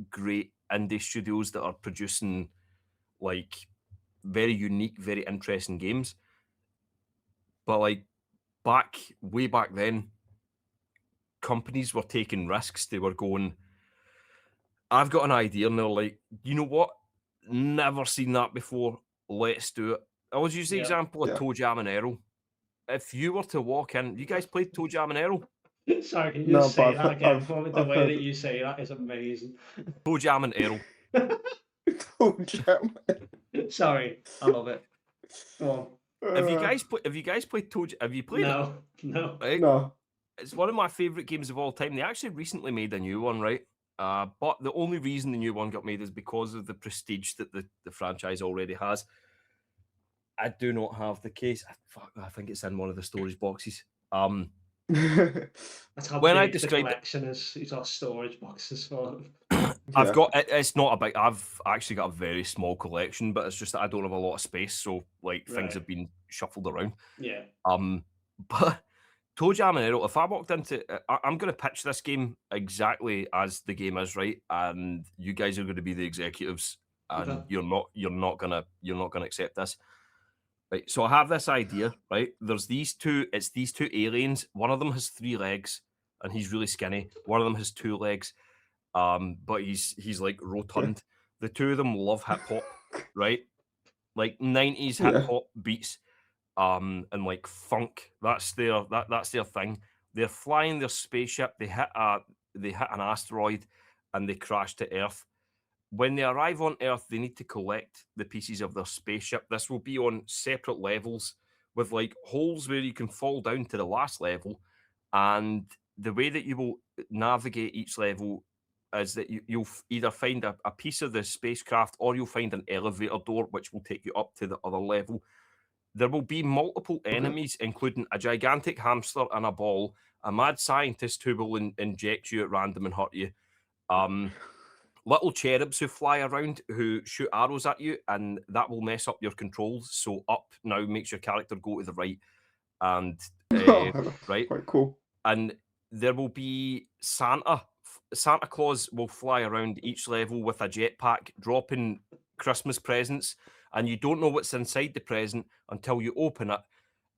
great indie studios that are producing like very unique, very interesting games. But like way back then, companies were taking risks. They were going, I've got an idea, and they're like, you know what? Never seen that before. Let's do it. I always use the example of Toe Jam and Earl. If you were to walk in, you guys played Toe Jam and Earl? Sorry, can you just say that again for me? The way that you say that is amazing. Toe Jam and Earl. Toe Jam. Sorry, I love it. Go on. Have you guys played Toe Jam? Have you played it? No. Right? No. It's one of my favorite games of all time. They actually recently made a new one, right? But the only reason the new one got made is because of the prestige that the franchise already has. I do not have the case. I think it's in one of the storage boxes. That's how when big I described the collection is. It's our storage boxes for them. I've got it's not a big. I've actually got a very small collection, but it's just that I don't have a lot of space, so like things have been shuffled around. Yeah. But Toe Jam and Earl, if I walked into, I'm going to pitch this game exactly as the game is, right? And you guys are going to be the executives, and you're not gonna accept this. Right, so I have this idea, right? There's these two aliens. One of them has 3 legs, and he's really skinny. One of them has 2 legs, but he's like rotund. The two of them love hip hop, right? Like 90s hip hop beats, and like funk. That's their thing. They're flying their spaceship. They hit an asteroid, and they crash to Earth. When they arrive on Earth, they need to collect the pieces of their spaceship. This will be on separate levels with like holes where you can fall down to the last level. And the way that you will navigate each level is that you'll either find a piece of the spacecraft, or you'll find an elevator door which will take you up to the other level. There will be multiple enemies, including a gigantic hamster and a ball, a mad scientist who will inject you at random and hurt you. Little cherubs who fly around who shoot arrows at you, and that will mess up your controls. So up now makes your character go to the right, and right, quite cool. And there will be Santa Claus will fly around each level with a jetpack, dropping Christmas presents, and you don't know what's inside the present until you open it.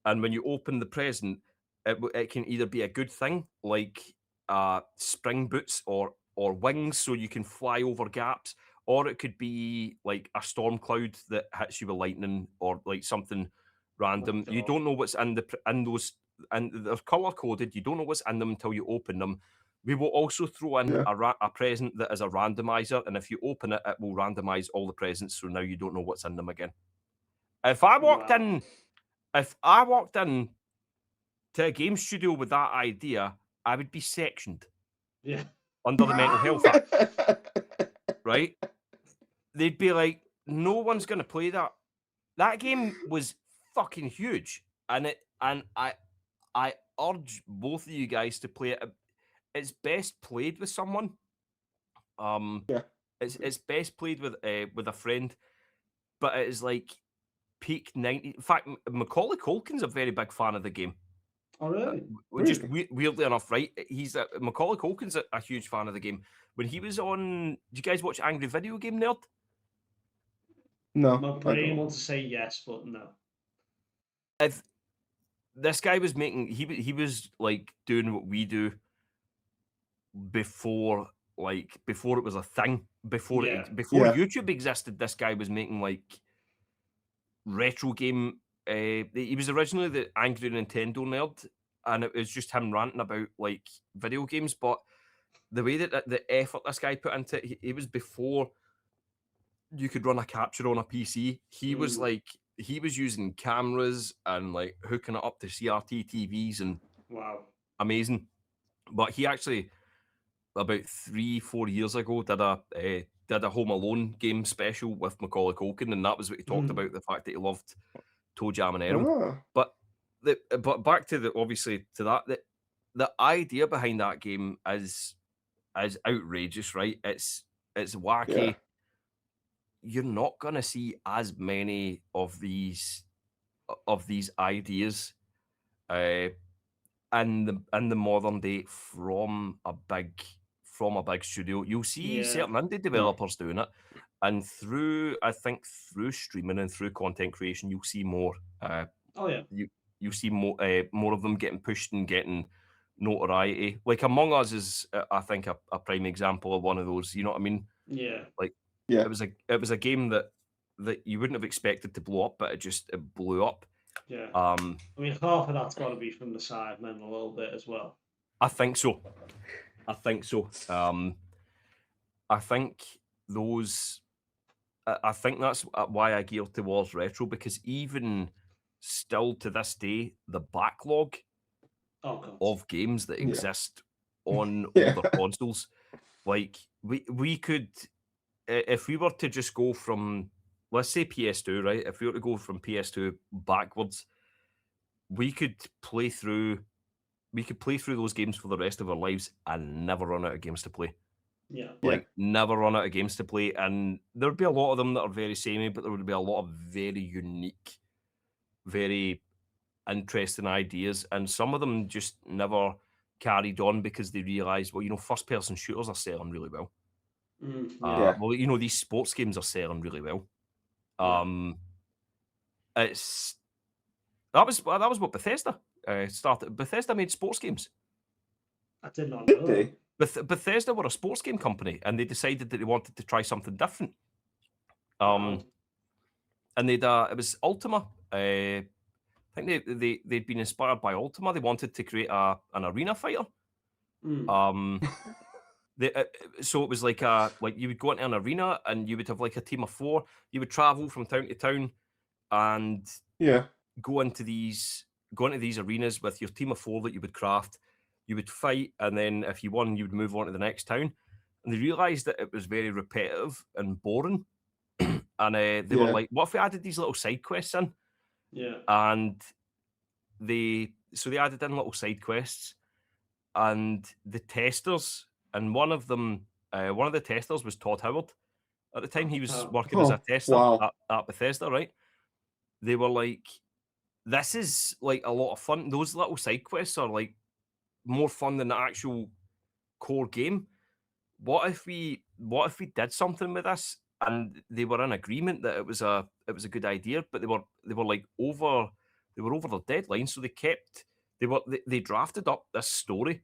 And when you open the present, it can either be a good thing, like spring boots or wings, so you can fly over gaps, or it could be like a storm cloud that hits you with lightning, or like something random. You don't know what's in those, and they're color coded. You don't know what's in them until you open them. We will also throw in a present that is a randomizer, and if you open it, it will randomize all the presents. So now you don't know what's in them again. If I walked in to a game studio with that idea, I would be sectioned. Yeah. Under the Mental Health Act, right? They'd be like, no one's going to play that. That game was fucking huge, and I urge both of you guys to play it. It's best played with someone. It's best played with a friend, but it is like peak 90s. In fact, Macaulay Culkin's a very big fan of the game. Oh, really? Just weirdly enough, right? Macaulay Culkin's a huge fan of the game. When he was on, did you guys watch Angry Video Game Nerd? No. My brain wants to say yes, but no. If this guy was making, he was like doing what we do before it was a thing. Before YouTube existed, this guy was making like retro game. He was originally the Angry Nintendo Nerd, and it was just him ranting about like video games. But the way that the effort this guy put into it, he was before you could run a capture on a PC. He was like, he was using cameras and like hooking it up to CRT TVs, and amazing. But he actually, about 3-4 years ago, did a Home Alone game special with Macaulay Culkin, and that was what he talked about, the fact that he loved Toe Jam and Earl. But back to the idea behind that game is outrageous, right? It's wacky. You're not gonna see as many of these ideas in the modern day from a big studio. You'll see certain indie developers doing it, and through streaming and through content creation, you'll see more. see more of them getting pushed and getting notoriety. Like Among Us is, I think, a prime example of one of those. You know what I mean? Yeah. Like Yeah. it was a game that you wouldn't have expected to blow up, but it blew up. Yeah. I mean, half of that's got to be from the Sidemen a little bit as well. I think so. I think so. I think those. I think that's why I gear towards retro, because even still to this day, the backlog of games that exist on older consoles, like we could, if we were to just go from, let's say PS2, right? If we were to go from PS2 backwards, we could play through those games for the rest of our lives and never run out of games to play. Yeah. Like, never run out of games to play. And there'd be a lot of them that are very samey, but there would be a lot of very unique, very interesting ideas. And some of them just never carried on because they realised, well, first-person shooters are selling really well. Well, these sports games are selling really well. That was what Bethesda started. Bethesda made sports games. I did not know that. Bethesda were a sports game company, and they decided that they wanted to try something different. And it was Ultima. I think they'd been inspired by Ultima. They wanted to create an arena fighter. So it was like you would go into an arena and you would have like a team of 4. You would travel from town to town and go into these arenas with your team of 4 that you would craft. You would fight, and then if you won, you would move on to the next town. And they realised that it was very repetitive and boring. And they were like, "What if we added these little side quests in?" Yeah. And they added in little side quests, and the testers, and one of the testers was Todd Howard. At the time, he was working as a tester at Bethesda, right? They were like, "This is like a lot of fun. Those little side quests are like more fun than the actual core game. What if we did something with this?" And they were in agreement that it was a good idea, but they were like over their deadline, so they drafted up this story,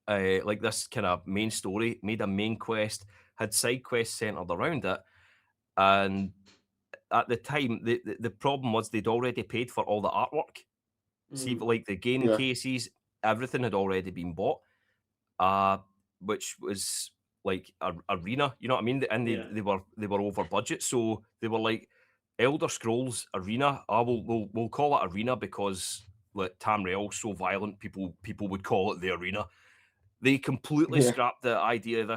like this kind of main story, made a main quest, had side quests centered around it, and at the time the problem was they'd already paid for all the artwork. See, like the game cases, everything had already been bought, which was like Arena, you know what I mean? And they were over budget, so they were like, Elder Scrolls Arena. We'll call it Arena because like Tamriel's so violent, people would call it the Arena. They completely scrapped the idea of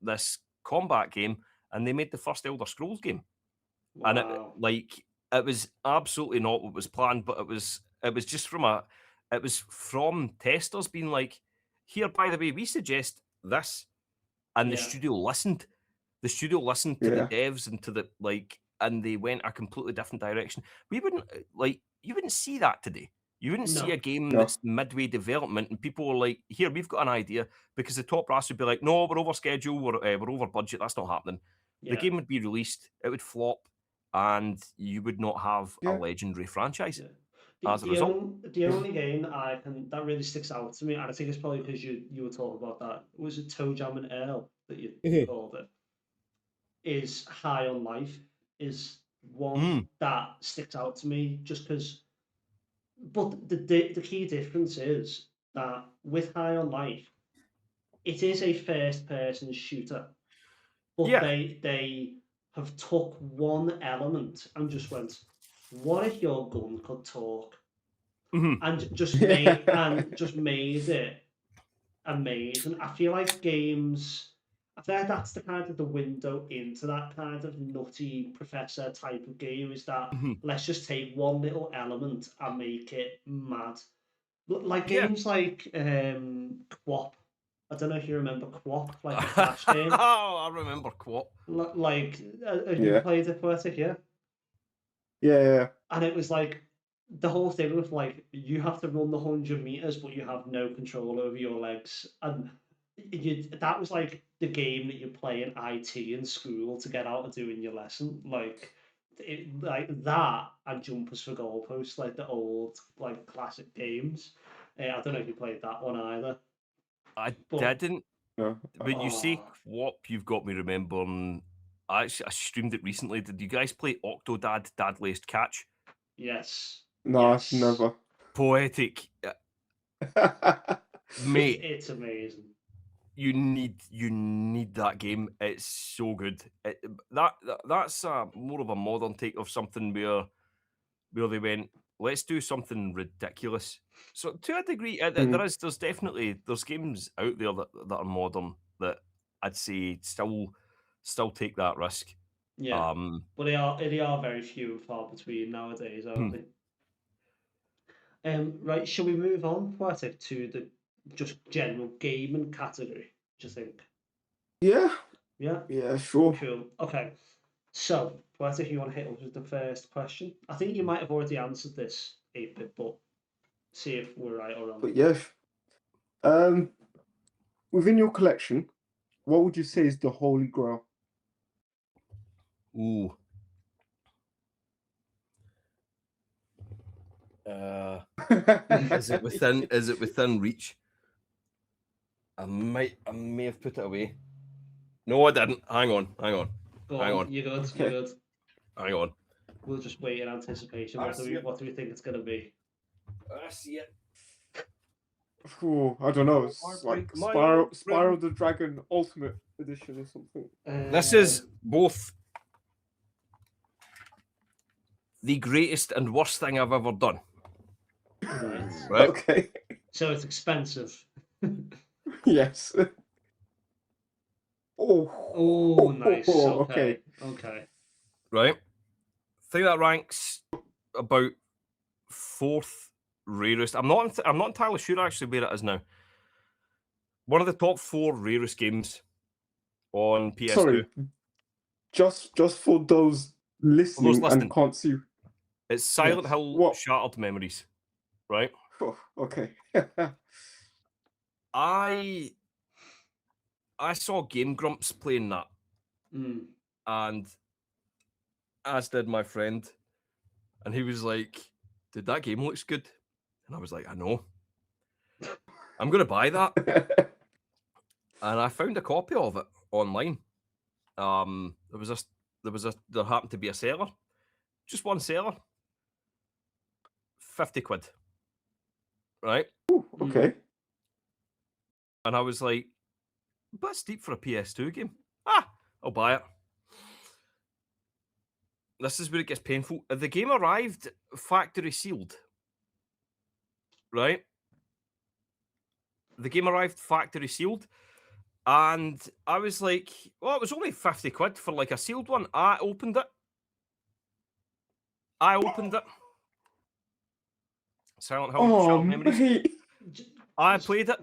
this combat game, and they made the first Elder Scrolls game. Wow. And it was absolutely not what was planned, but it was just from testers being like, "Here, by the way, we suggest this," and the studio listened. The studio listened to the devs and to the and they went a completely different direction. You wouldn't see that today. You wouldn't see a game that's midway development and people were like, "Here, we've got an idea," because the top brass would be like, "No, we're over schedule, we're over budget. That's not happening." The game would be released, it would flop, and you would not have a legendary franchise as a result. The only game that really sticks out to me, and I think it's probably because you were talking about that, was it Toe Jam and Earl that you called it, is High on Life, is one that sticks out to me just because. But the key difference is that with High on Life, it is a first-person shooter, but they have took one element and just went, "What if your gun could talk?" And just made it amazing. I feel like that's the kind of the window into that kind of nutty professor type of game, is that let's just take one little element and make it mad. Like games like Quap. I don't know if you remember Quap, like the Flash game. Oh, I remember Quap. Have you played it, Poetic? Yeah. And it was like the whole thing with like you have to run the 100 meters, but you have no control over your legs, and that was like the game that you play in IT in school to get out of doing your lesson. Like like that and Jumpers for Goalposts, like the old like classic games. I don't know if you played that one either. I But, didn't. No. When you say Quap, you've got me remembering. I streamed it recently. Did you guys play Octodad Dad Laced Catch? Yes. No, yes. never. Poetic, mate. It's amazing. You need that game. It's so good. That's more of a modern take of something where they went, let's do something ridiculous. So to a degree, there's definitely games out there that are modern that I'd say still take that risk. Yeah, but they are very few and far between nowadays, aren't they? Right, shall we move on, Poetic, to the just general gaming category? Do you think? Yeah. Yeah. Yeah, sure. Cool. Okay. So, Poetic, you want to hit us with the first question? I think you might have already answered this 8-bit, but see if we're right or wrong. But yeah. Within your collection, what would you say is the holy grail? Ooh. Is it within reach? I may have put it away. No, I didn't. Hang on. Go on. You're good. You're good. Hang on. We'll just wait in anticipation. What do we think it's going to be? I see it. Ooh, I don't know. It's like Spyro the Dragon Ultimate Edition or something. This is both the greatest and worst thing I've ever done. Right? Okay. So it's expensive. Yes. Oh, nice. Okay. Right. I think that ranks about 4th rarest. I'm not entirely sure actually where it is now. One of the top 4 rarest games on PS2. Sorry. Just for those listening and can't see. It's Silent Hill Shattered Memories. Right? Oh, okay. I saw Game Grumps playing that. And as did my friend. And he was like, dude, that game looks good. And I was like, I know. I'm going to buy that. And I found a copy of it online. There happened to be a seller. Just one seller. 50 quid. Right? Ooh, okay. And I was like, but steep for a PS2 game. I'll buy it. This is where it gets painful. The game arrived factory sealed. Right? The game arrived factory sealed. And I was like, well, it was only 50 quid for like a sealed one. I opened it. Silent Hill Shattered Memories. I played it.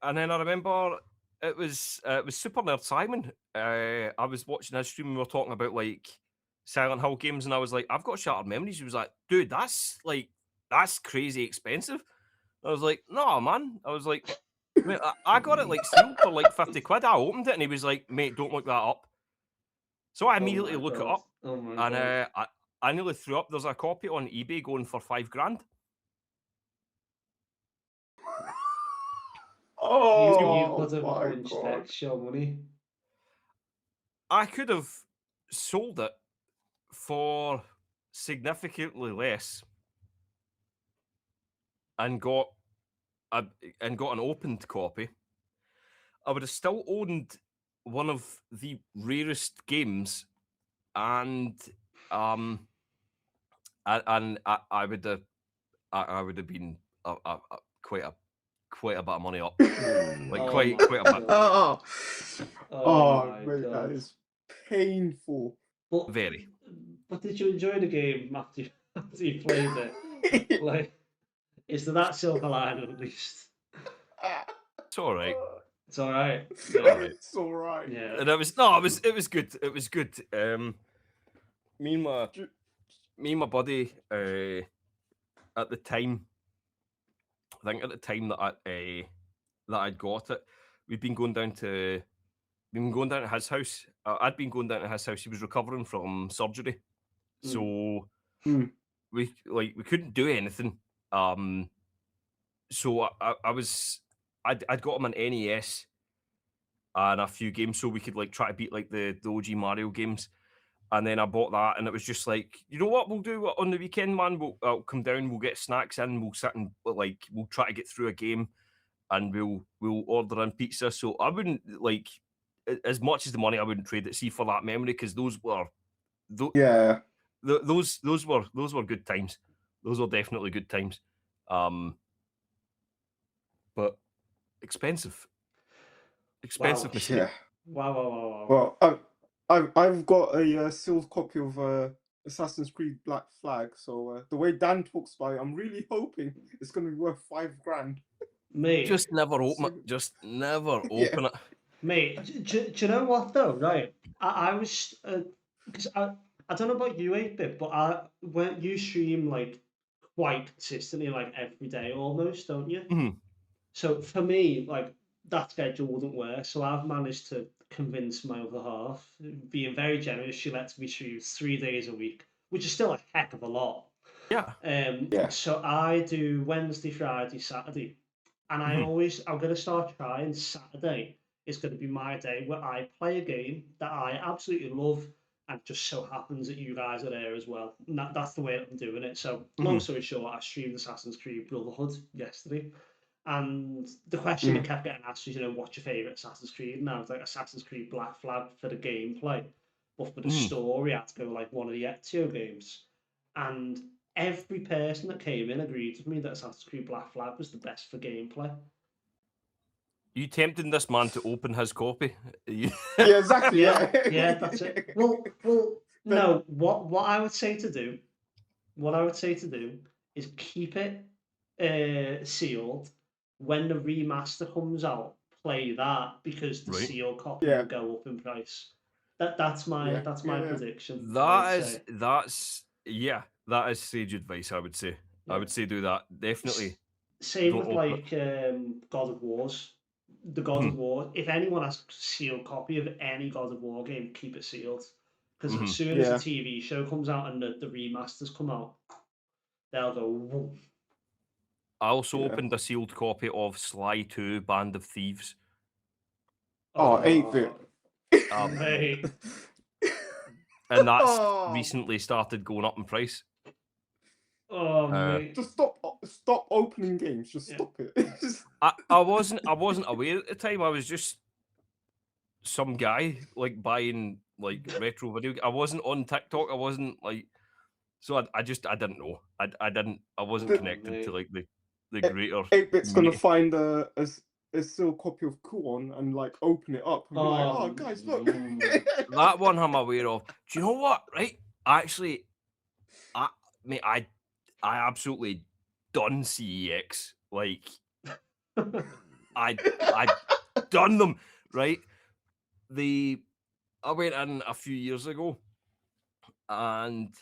And then I remember it was Super Nerd Simon. I was watching his stream and we were talking about like Silent Hill games, and I was like, I've got Shattered Memories. He was like, dude, that's crazy expensive. I was like, no, man. I was like, mate, I got it like sealed for like 50 quid. I opened it and he was like, mate, don't look that up. So I immediately look it up. And I nearly threw up. There's a copy on eBay going for $5,000. You could have punched extra money. I could have sold it for significantly less and got an opened copy. I would have still owned one of the rarest games, and I would have been quite a bit of money up, like quite a bit. Mate, that is painful. But, very. But did you enjoy the game after you played it? Like, is there that silver lining at least? It's all right. It's all right. It's all right. Yeah. And it was good. It was good. Me and my buddy at the time. I think at the time that I'd got it, we'd been going down to his house. I'd been going down to his house. He was recovering from surgery, So we couldn't do anything. So I'd got him an NES and a few games so we could like try to beat like the OG Mario games. And then I bought that, and it was just like, you know what we'll do on the weekend, man? I'll come down, we'll get snacks in, we'll sit and like we'll try to get through a game, and we'll order in pizza. So I wouldn't like as much as the money I wouldn't trade it for that memory, because those were those were good times. Those were definitely good times. But expensive mistake. Yeah. Wow. Well, I've got a sealed copy of Assassin's Creed Black Flag, so the way Dan talks about it, I'm really hoping it's going to be worth $5,000. Mate, just never open it. Just never open it. Mate, do you know what though? Right, I was because I don't know about you, 8-bit, but when you stream like quite consistently, like every day almost, don't you? Mm-hmm. So for me, like that schedule wouldn't work. So I've managed to convince my other half, being very generous. She lets me stream 3 days a week, which is still a heck of a lot. Yeah. So I do Wednesday, Friday, Saturday, and I'm going to start trying Saturday. It's going to be my day where I play a game that I absolutely love, and it just so happens that you guys are there as well. And that's the way that I'm doing it. So long story short, I streamed Assassin's Creed Brotherhood yesterday. And the question that kept getting asked was, what's your favourite Assassin's Creed? And I was like, Assassin's Creed Black Flag for the gameplay. But for the story, I had to go like one of the Ezio games. And every person that came in agreed with me that Assassin's Creed Black Flag was the best for gameplay. You tempting this man to open his copy? Yeah, exactly. Yeah, that's it. Well, no. What I would say to do is keep it sealed. When the remaster comes out, play that, because the sealed copy will go up in price. That's my prediction. That is sage advice, I would say. I would say do that. Definitely. Same with like God of Wars. The God of War. If anyone has a sealed copy of any God of War game, keep it sealed. Because as soon as the TV show comes out and the remasters come out, they'll go. Whoa. I also opened a sealed copy of Sly 2 Band of Thieves. Oh, 8-bit. Mate. And that's recently started going up in price. Oh, mate. Just stop opening games. Just stop it. I wasn't aware at the time. I was just some guy like buying like retro video. I wasn't on TikTok. I wasn't like, so I didn't know. I wasn't connected to like the greater. 8-bit's gonna find a sealed copy of Kuon and like open it up and be like, "Oh, guys, look." That one I'm aware of. Do you know what? Right? Actually, I absolutely done CEX. Like, I done them. Right? I went in a few years ago, and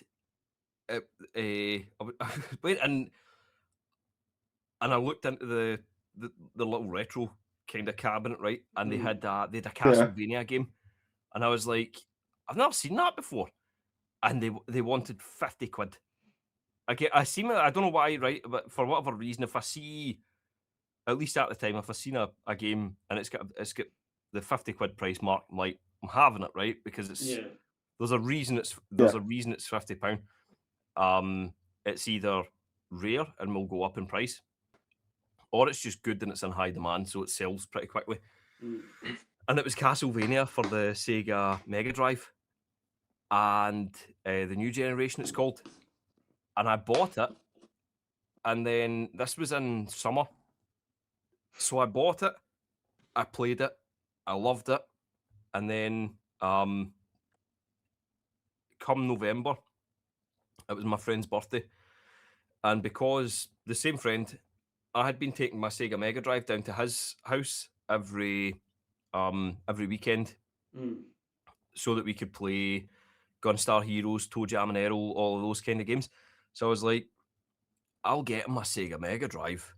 I went in, and I looked into the little retro kind of cabinet, right? And they had a Castlevania game, and I was like, I've never seen that before, and they wanted £50. I don't know why, right? But for whatever reason, if I see, at least at the time, if I seen a game and it's got the £50 price mark, I'm like, I'm having it, right? Because there's a reason it's £50. It's either rare and will go up in price, or it's just good and it's in high demand, so it sells pretty quickly. And it was Castlevania for the Sega Mega Drive, and the new generation it's called. And I bought it, and then this was in summer, so I bought it, I played it, I loved it, and then come November, it was my friend's birthday, and because the same friend, I had been taking my Sega Mega Drive down to his house every weekend, so that we could play Gunstar Heroes, Toe Jam and Earl, all of those kind of games. So I was like, I'll get him my Sega Mega Drive,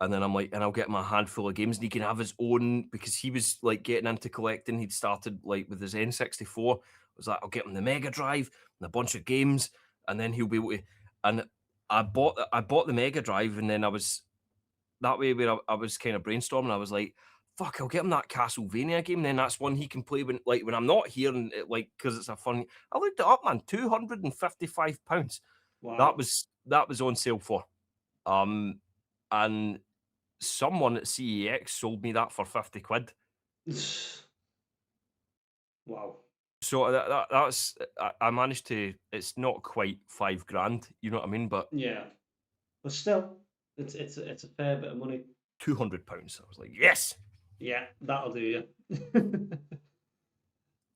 and then I'm like, and I'll get him a handful of games, and he can have his own, because he was like getting into collecting. He'd started like with his N64. was like, I'll get him the Mega Drive and a bunch of games, and then he'll be able to. And I bought the Mega Drive, and then I was that way where I was kind of brainstorming. I was like, fuck, I'll get him that Castlevania game. Then that's one he can play when I'm not here, and because it's a fun. I looked it up, man. £255. Wow. That was on sale for, and someone at CEX sold me that for £50. Wow. So that's I managed to. It's not quite £5,000, you know what I mean? But yeah, but still, it's a fair bit of money. £200. I was like, yes. Yeah, that'll do you.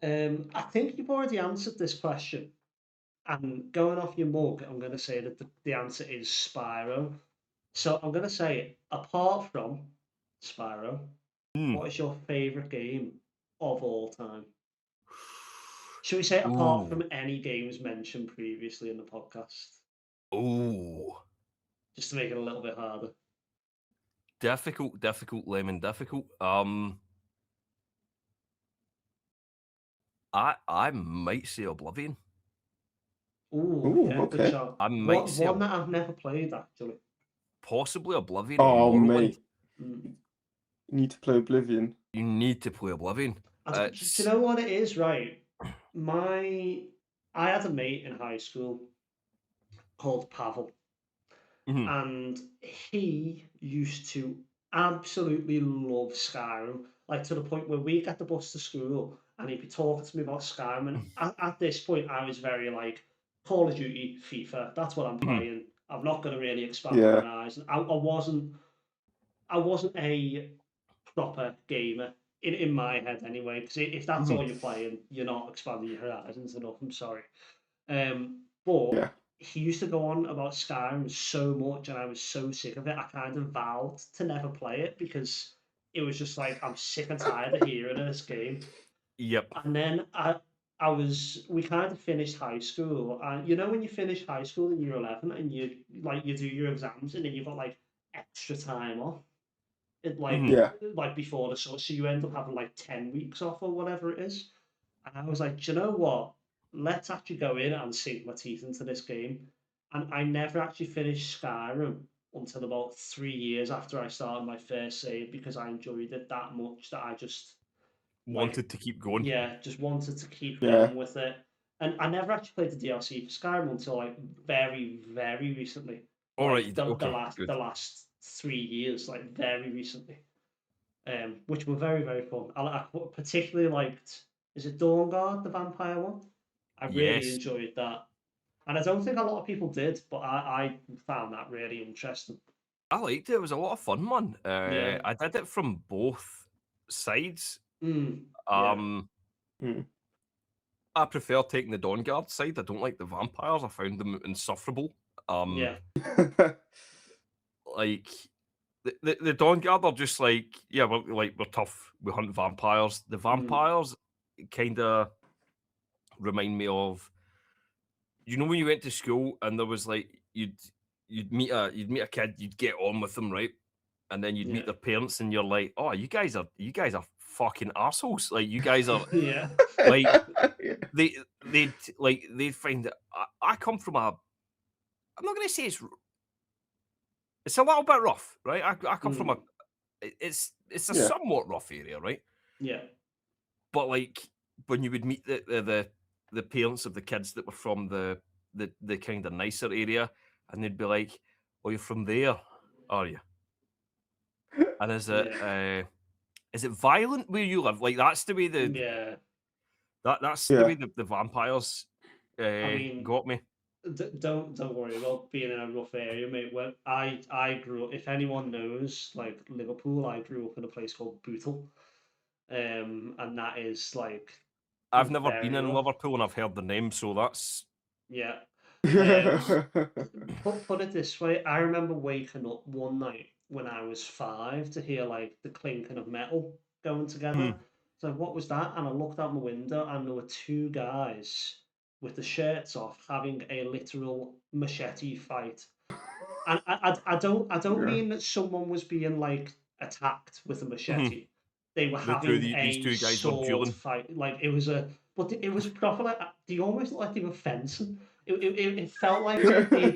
I think you've already answered this question. And going off your mug, I'm going to say that the answer is Spyro. So I'm going to say, apart from Spyro, what is your favourite game of all time? Should we say apart from any games mentioned previously in the podcast? Oh. Just to make it a little bit harder. Difficult, lemon, difficult. I might say Oblivion. Ooh, yeah, okay. good shot. I might say one that I've never played, actually. Possibly Oblivion. Oh, or mate. Mm. You need to play Oblivion. You need to play Oblivion. Do you know what it is, right? I had a mate in high school called Pavel. And he used to absolutely love Skyrim, like to the point where we get the bus to school and he'd be talking to me about Skyrim. And at this point, I was very like, Call of Duty, FIFA, that's what I'm playing. I'm not going to really expand my horizon. I wasn't a proper gamer in my head anyway, because if that's all you're playing, you're not expanding your horizons enough. I'm sorry. But he used to go on about Skyrim so much, and I was so sick of it. I kind of vowed to never play it because it was just like, I'm sick and tired of hearing this game. Yep. And then we kind of finished high school, and you know when you finish high school in year 11 and you do your exams and then you've got like extra time off, like before the summer, so you end up having like 10 weeks off or whatever it is. And I was like, do you know what? Let's actually go in and sink my teeth into this game. And I never actually finished Skyrim until about 3 years after I started my first save, because I enjoyed it that much that I just wanted to keep going. Yeah, just wanted to keep going with it. And I never actually played the DLC for Skyrim until like very, very recently. All like right, the last 3 years, like very recently. Which were very, very fun. I particularly liked, is it Dawnguard, the vampire one? I really enjoyed that. And I don't think a lot of people did, but I found that really interesting. I liked it. It was a lot of fun, man. I did it from both sides. I prefer taking the Dawnguard side. I don't like the vampires. I found them insufferable. Like the Dawnguard are just like, we're tough. We hunt vampires. The vampires kind of remind me of, you know, when you went to school and there was like you'd meet a kid, you'd get on with them, right? And then you'd meet their parents, and you're like, oh, you guys are fucking assholes. Like, you guys are like they find that I come from I'm not going to say it's a little bit rough, right? I come from it's a somewhat rough area, right? Yeah. But like when you would meet the parents of the kids that were from the kind of nicer area, and they'd be like, "Oh, you're from there, are you?" And is it violent where you live? Like, that's the way that's the way the vampires got me. Don't worry about being in a rough area, mate. When I grew up, if anyone knows, like Liverpool, I grew up in a place called Bootle, and that is like, I've never been in Liverpool, and I've heard the name, so that's put it this way. I remember waking up one night when I was 5 to hear like the clinking of metal going together. So what was that? And I looked out my window, and there were 2 guys with the shirts off having a literal machete fight. And I don't mean that someone was being like attacked with a machete. They were having these two guys were sword dueling. fight. Like, it was a but it was proper like they almost looked like they were fencing. It felt like they'd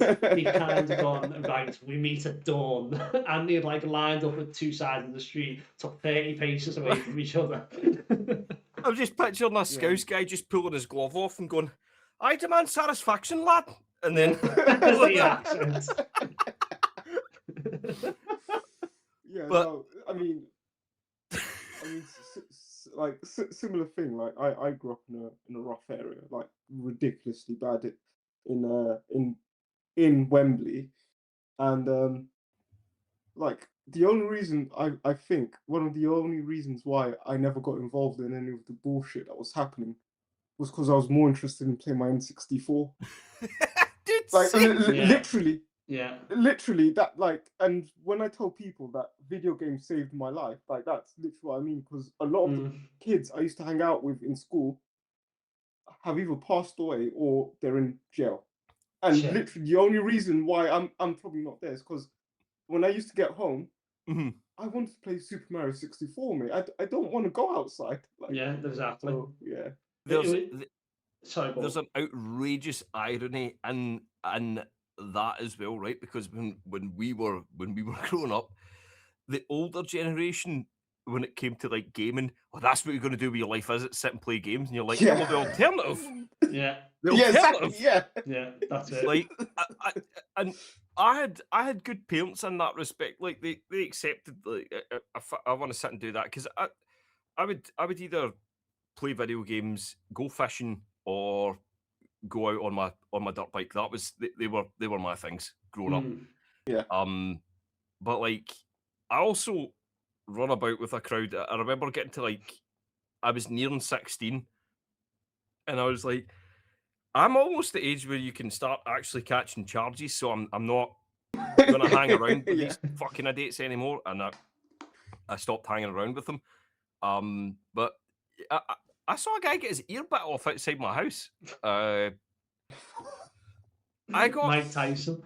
kind of gone, right, we meet at dawn, and they'd like lined up at two sides of the street, took 30 paces away from each other. I'm just picturing a Scouse guy just pulling his glove off and going, "I demand satisfaction, lad," and then the accent. Yeah, but no, I mean, like similar thing. Like I grew up in a rough area, like ridiculously bad in Wembley, and like the only reason I think one of the only reasons why I never got involved in any of the bullshit that was happening was because I was more interested in playing my N64. Dude, Like Yeah. literally. Yeah. Literally that, like, and when I tell people that video games saved my life, like that's literally what I mean, because a lot of the kids I used to hang out with in school have either passed away or they're in jail. And literally the only reason why I'm probably not there is because when I used to get home, I wanted to play Super Mario 64, mate. I don't want to go outside. Like, yeah, exactly. So, yeah. There's an outrageous irony in that as well, right? Because when we were growing up, the older generation, when it came to like gaming, well, that's what you're going to do with your life, is it? Sit and play games, and you're like, yeah, well, the alternative, yeah, the alternative, exactly, yeah, that's it. Like, I had good parents in that respect. Like they accepted, like, if I want to sit and do that, because I would either play video games, go fishing, or go out on my dirt bike. That was they were my things growing up. Yeah. But like I also run about with a crowd. I remember getting to like I was nearing 16, and I was like, I'm almost the age where you can start actually catching charges. So I'm not gonna hang around with these fucking idiots anymore. And I stopped hanging around with them. But I saw a guy get his ear bit off outside my house. I got Mike Tyson,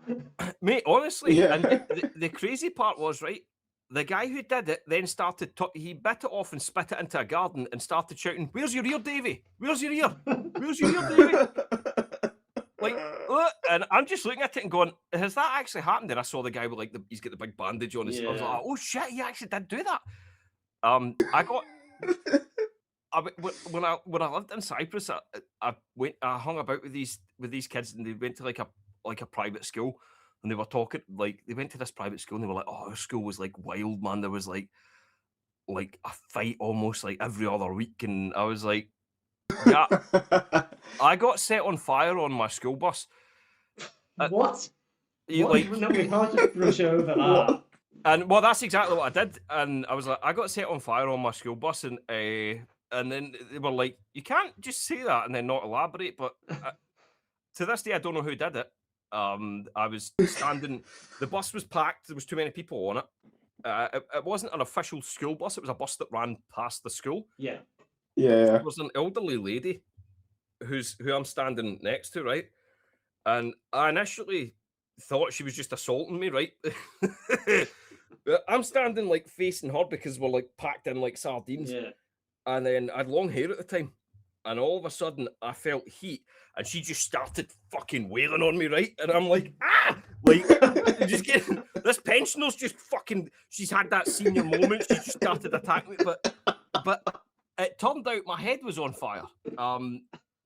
mate. Honestly, and the crazy part was, right, the guy who did it then started. He bit it off and spit it into a garden and started shouting, "Where's your ear, Davy? Where's your ear? Where's your ear, Davy?" Like, and I'm just looking at it and going, "Has that actually happened?" And I saw the guy with like he's got the big bandage on his. I was like, "Oh shit, he actually did do that." I got. When I lived in Cyprus, I hung about with these kids, and they went to like a private school, and they were talking like they went to this private school, and they were like, "Oh, our school was like wild, man. There was like a fight almost like every other week," and I was like, "Yeah." I got set on fire on my school bus. What? You like no, we can't just brush over that. And well, that's exactly what I did, and I was like, I got set on fire on my school bus, and then they were like, "You can't just say that and then not elaborate." But to this day, I don't know who did it. I was standing. The bus was packed. There was too many people on it. It wasn't an official school bus. It was a bus that ran past the school. Yeah. There was an elderly lady who I'm standing next to, right? And I initially thought she was just assaulting me, right? I'm standing like facing her because we're like packed in like sardines. Yeah. And then I had long hair at the time. And all of a sudden I felt heat and she just started fucking wailing on me, right? And I'm like, ah! Like, just getting, this pensioner's just fucking, she's had that senior moment. She just started attacking me. But it turned out my head was on fire.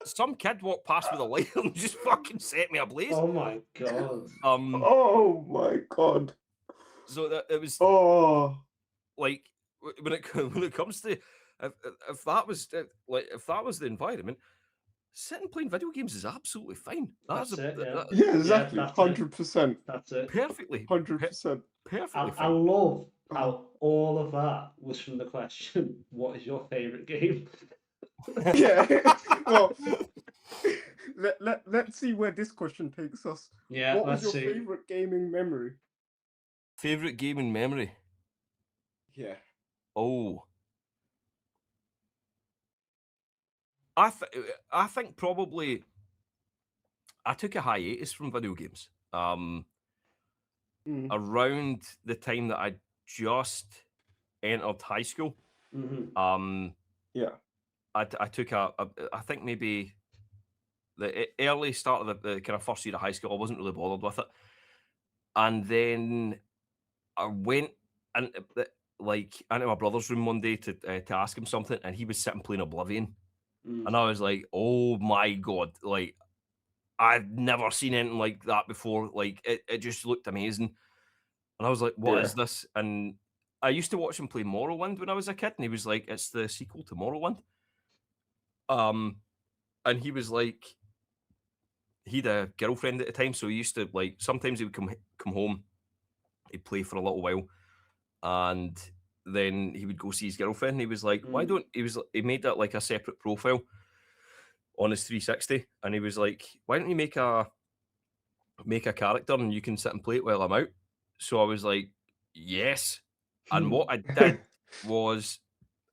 Some kid walked past with a light and just fucking set me ablaze. Oh my god. Oh my god. So that it was like when it comes to if that was the environment, sitting playing video games is absolutely fine. That's exactly 100%. That's it. Perfectly. 100%. Perfectly. I love how all of that was from the question, what is your favorite game? Yeah. Well, let's see where this question takes us. Yeah. What was your favorite gaming memory? Favorite gaming memory? Yeah. Oh. I think probably I took a hiatus from video games. Around the time that I just entered high school. Mm-hmm. Yeah. I took I think maybe the early start of the kind of first year of high school, I wasn't really bothered with it. And then I went and like into my brother's room one day to ask him something, and he was sitting playing Oblivion, and I was like, "Oh my god!" Like I've never seen anything like that before. Like it just looked amazing, and I was like, "What is this?" And I used to watch him play Morrowind when I was a kid, and he was like, "It's the sequel to Morrowind." And he was like, he'd a girlfriend at the time, so he used to like sometimes he would come home, he'd play for a little while, and then he would go see his girlfriend. And he was like, "Why don't he made that like a separate profile on his 360?" And he was like, "Why don't you make a character and you can sit and play it while I'm out?" So I was like, "Yes." And what I did was,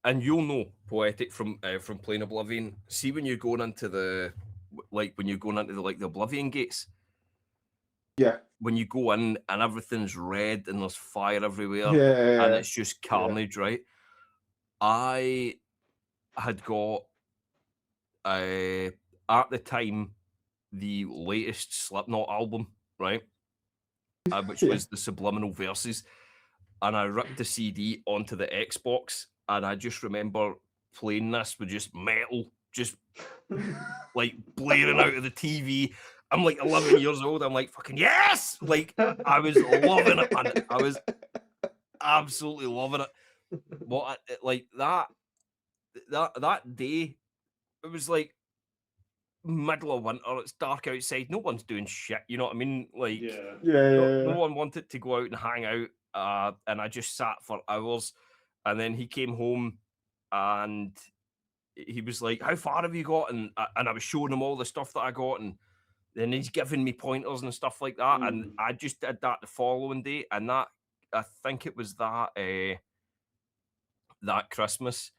and you'll know Poetic from playing Oblivion. See when you're going into the the Oblivion gates. Yeah. When you go in and everything's red and there's fire everywhere, Yeah. and it's just carnage, right? I had got at the time the latest Slipknot album, right? Which was the Subliminal Verses, and I ripped the CD onto the Xbox, and I just remember playing this with just metal, just like blaring out of the TV. I'm like 11 years old. I'm like, fucking yes! Like I was loving it, man. I was absolutely loving it. What like that day, it was like middle of winter. It's dark outside. No one's doing shit. You know what I mean? Like, no one wanted to go out and hang out. And I just sat for hours. And then he came home, and he was like, "How far have you got?" And I was showing him all the stuff that I got, and then he's giving me pointers and stuff like that. And I just did that the following day, and that I think it was that that Christmas.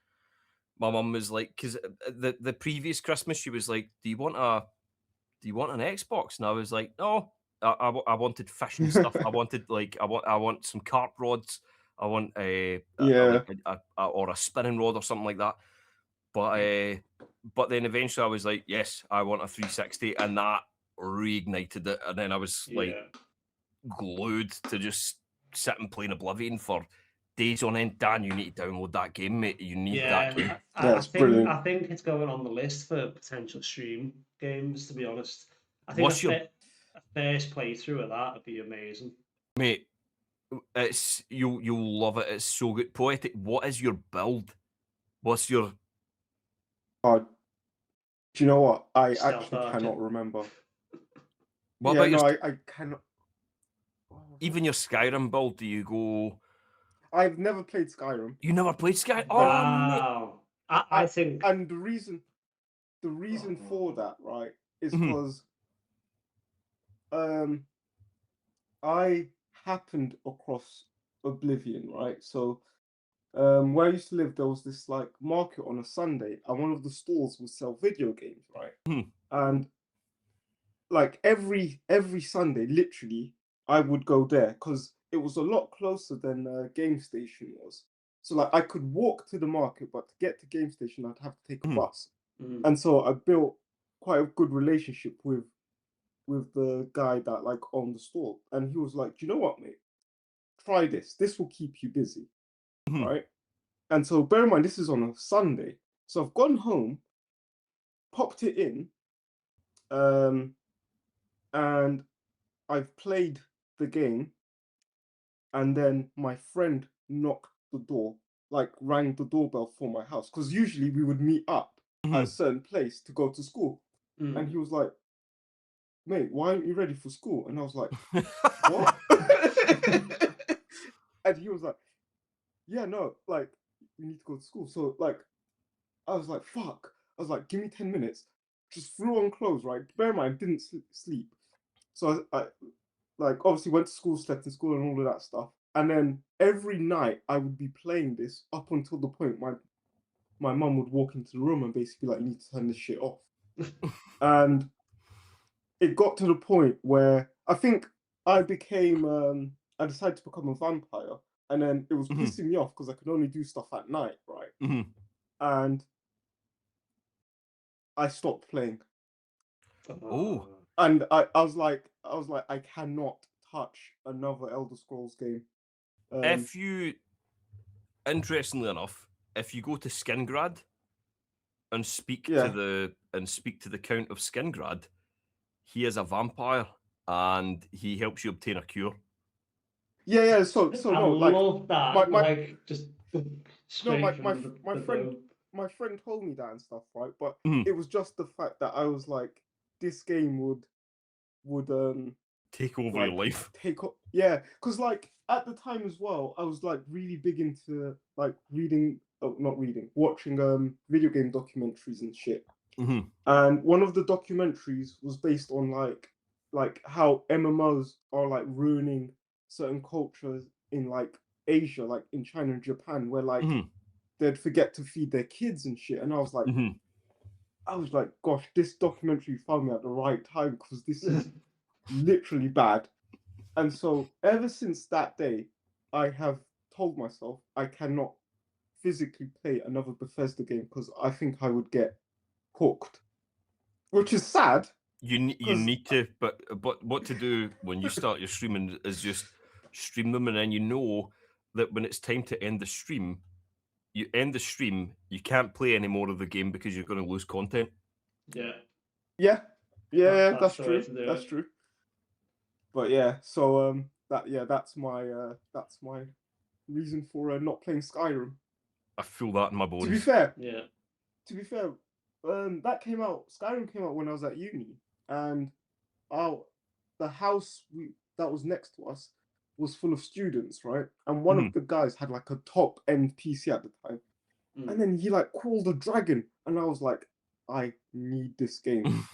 My mum was like, because the previous Christmas she was like, do you want an Xbox? And I was like, no, I wanted fishing stuff. I wanted I want some carp rods. I want or a spinning rod or something like that. But then eventually I was like, yes, I want a 360, and that reignited it. And then I was like glued to just sit and play in Oblivion for days on end. Dan, you need to download that game, mate. You need that game. I think it's going on the list for potential stream games, to be honest. I think a first playthrough of that would be amazing. Mate, it's you'll love it. It's so good. Poetic, what is your build? What's your do you know what? I actually cannot remember. What about your I cannot. Even your Skyrim build, do you go? I've never played Skyrim. You never played Skyrim? Oh, wow. I think, and the reason for that, right, is because I happened across Oblivion, right? So where I used to live, there was this like market on a Sunday, and one of the stalls would sell video games, right? And like every Sunday, literally, I would go there because it was a lot closer than Game Station was. So like I could walk to the market, but to get to Game Station, I'd have to take a bus. And so I built quite a good relationship with the guy that like owned the store, and he was like, "Do you know what, mate? Try this. This will keep you busy, right?" And so bear in mind, this is on a Sunday. So I've gone home, popped it in, and I've played the game, and then my friend knocked the door, like rang the doorbell for my house, because usually we would meet up at a certain place to go to school. And he was like, "Mate, why aren't you ready for school?" And I was like, "What?" And he was like, "Yeah, no, like we need to go to school." So like I was like, "Fuck." I was like, "Give me 10 minutes." Just threw on clothes, right? Bear in mind, didn't sleep. So I like obviously went to school, slept in school and all of that stuff. And then every night I would be playing this up until the point my mum would walk into the room and basically be like, "You need to turn this shit off." And it got to the point where I think I became I decided to become a vampire, and then it was pissing me off because I could only do stuff at night, right? And I stopped playing. Oh. And I was like, I cannot touch another Elder Scrolls game. If you, interestingly enough, if you go to Skingrad and speak to the Count of Skingrad, he is a vampire and he helps you obtain a cure. Yeah. So I no, love that. my just no, my friend told me that and stuff, right? But it was just the fact that I was like, this game would take over your life. Because like at the time as well, I was like really big into like watching video game documentaries and shit. And one of the documentaries was based on like how MMOs are like ruining certain cultures in like Asia, like in China and Japan, where like they'd forget to feed their kids and shit. And I was like, gosh, this documentary found me at the right time because this is literally bad. And so ever since that day, I have told myself I cannot physically play another Bethesda game because I think I would get hooked, which is sad. You need to, but what to do when you start your streaming is just stream them, and then you know that when it's time to end the stream, you end the stream, you can't play any more of the game because you're going to lose content. Yeah, that's true. That's true. But yeah, so that's my reason for not playing Skyrim. I feel that in my bones. To be fair, Skyrim came out when I was at uni, and the house that was next to us was full of students, right? And one of the guys had like a top end PC at the time, and then he like called a dragon, and I was like, I need this game.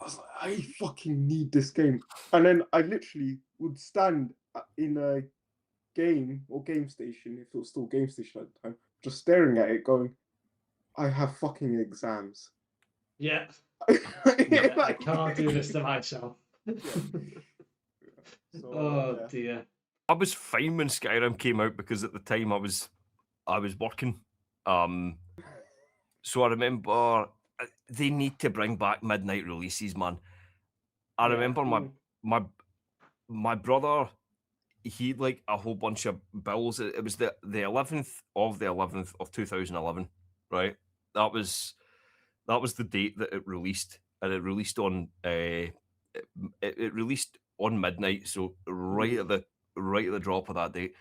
I was like, I fucking need this game. And then I literally would stand in a game station, if it was still game station at the time, just staring at it going, I have fucking exams. Yeah. I can't do this to myself. So, dear. I was fine when Skyrim came out because at the time I was working. So I remember they need to bring back midnight releases, man. I remember my brother, he had like a whole bunch of bills. It was the 11th of the 11th of 2011, right? That was the date that it released, and it released on it released on midnight. So right at the drop of that date,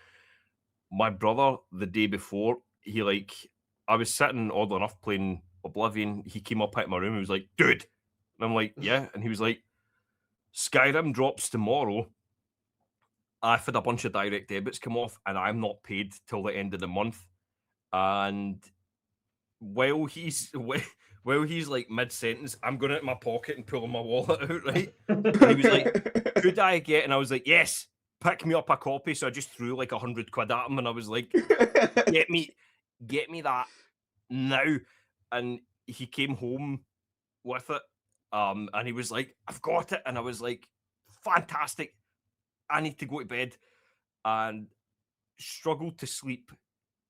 my brother the day before, I was sitting oddly enough playing Oblivion. He came up at my room. He was like, "Dude," and I'm like, "Yeah," and he was like, "Skyrim drops tomorrow. I've had a bunch of direct debits come off, and I'm not paid till the end of the month." And while he's like mid-sentence, I'm going out my pocket and pulling my wallet out, right? And he was like, "Could I get?" And I was like, "Yes, pick me up a copy." So I just threw like 100 quid at him, and I was like, get me that now. And he came home with it, and he was like, "I've got it." And I was like, "Fantastic, I need to go to bed," and struggled to sleep.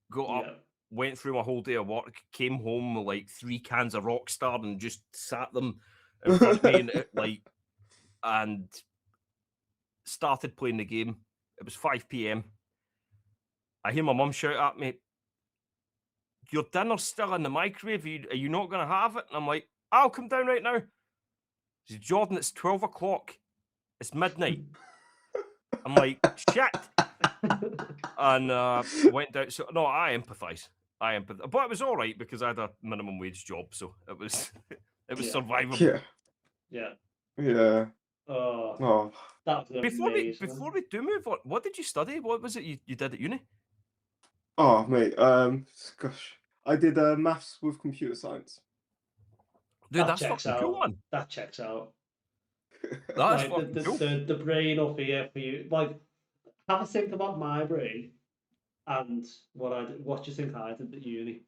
Got up, went through my whole day of work, came home with like 3 cans of Rockstar and just sat them in front of me and started playing the game. It was 5 p.m. I hear my mum shout at me, "Your dinner's still in the microwave. Are you not going to have it?" And I'm like, "I'll come down right now." She said, "Jordan, it's 12 o'clock. It's midnight." I'm like, "Shit." And went down. So no, I empathise. But it was all right because I had a minimum wage job, so it was survivable. Yeah. Oh. That was amazing. Before we do move on, what did you study? What was it you did at uni? Oh mate, gosh, I did maths with computer science. Dude, that's fucking cool, man. That checks out. That's fucking cool. The brain up here for you. Like, have a think about my brain and what I did. What do you think I did at uni?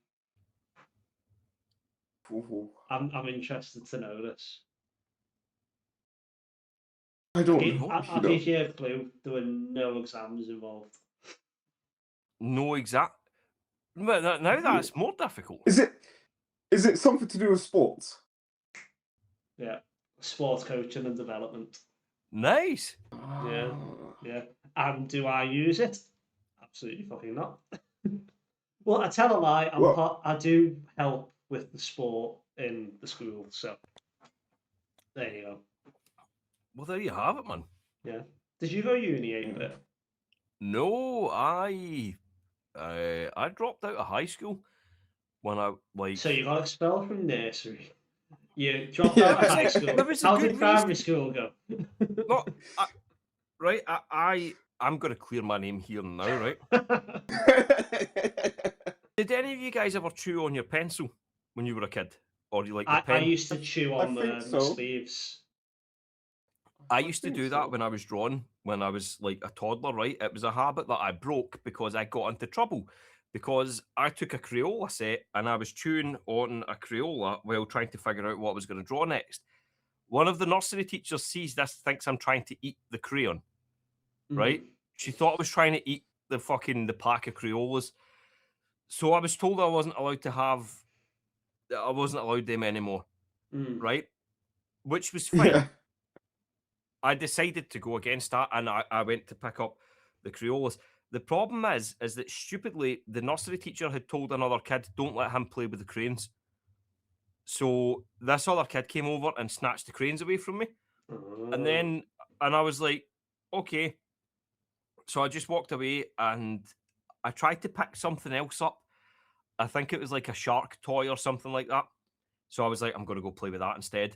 I'm interested to know this. I don't know. I'll give you a clue. There were no exams involved. No exam. Now that's more difficult. Is Is it something to do with sports? Yeah, sports coaching and development. Nice. Yeah. And do I use it? Absolutely fucking not. Well, I tell a lie. I do help with the sport in the school, so there you go. Well, there you have it, man. Yeah. Did you go uni, 8-bit? No, I dropped out of high school when I So you got expelled from nursery. You dropped out of high school. There was a How good did primary reason. school go? No, right. I'm going to clear my name here and now, right? Did any of you guys ever chew on your pencil when you were a kid, or you like the pen? I used to chew on the sleeves. I used to do that when I was drawing, when I was like a toddler, right? It was a habit that I broke because I got into trouble. Because I took a Crayola set and I was chewing on a Crayola while trying to figure out what I was going to draw next. One of the nursery teachers sees this, thinks I'm trying to eat the crayon, right? She thought I was trying to eat the pack of Crayolas. So I was told I wasn't allowed them anymore, right? Which was fine. Yeah. I decided to go against that, and I went to pick up the Crayolas. The problem is that stupidly, the nursery teacher had told another kid, don't let him play with the crayons. So this other kid came over and snatched the crayons away from me. And I was like, okay. So I just walked away and I tried to pick something else up. I think it was like a shark toy or something like that. So I was like, I'm going to go play with that instead.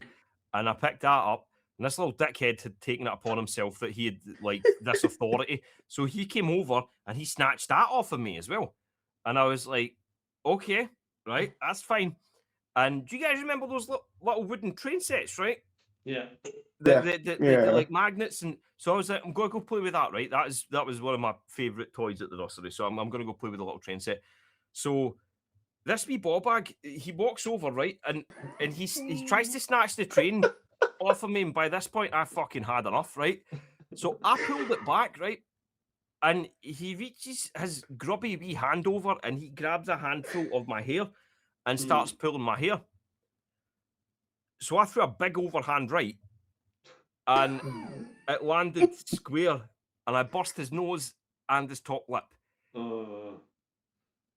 And I picked that up. And this little dickhead had taken it upon himself that he had like this authority. So he came over and he snatched that off of me as well. And I was like, okay, right, that's fine. And do you guys remember those little wooden train sets, right? Yeah. The like magnets. And so I was like, I'm going to go play with that, right? That was one of my favourite toys at the nursery. So I'm going to go play with the little train set. So this wee ball bag, he walks over, right? And he tries to snatch the train off of me. And by this point, I fucking had enough, right? So I pulled it back, right? And he reaches his grubby wee hand over and he grabs a handful of my hair and starts pulling my hair. So I threw a big overhand right and it landed square and I burst his nose and his top lip.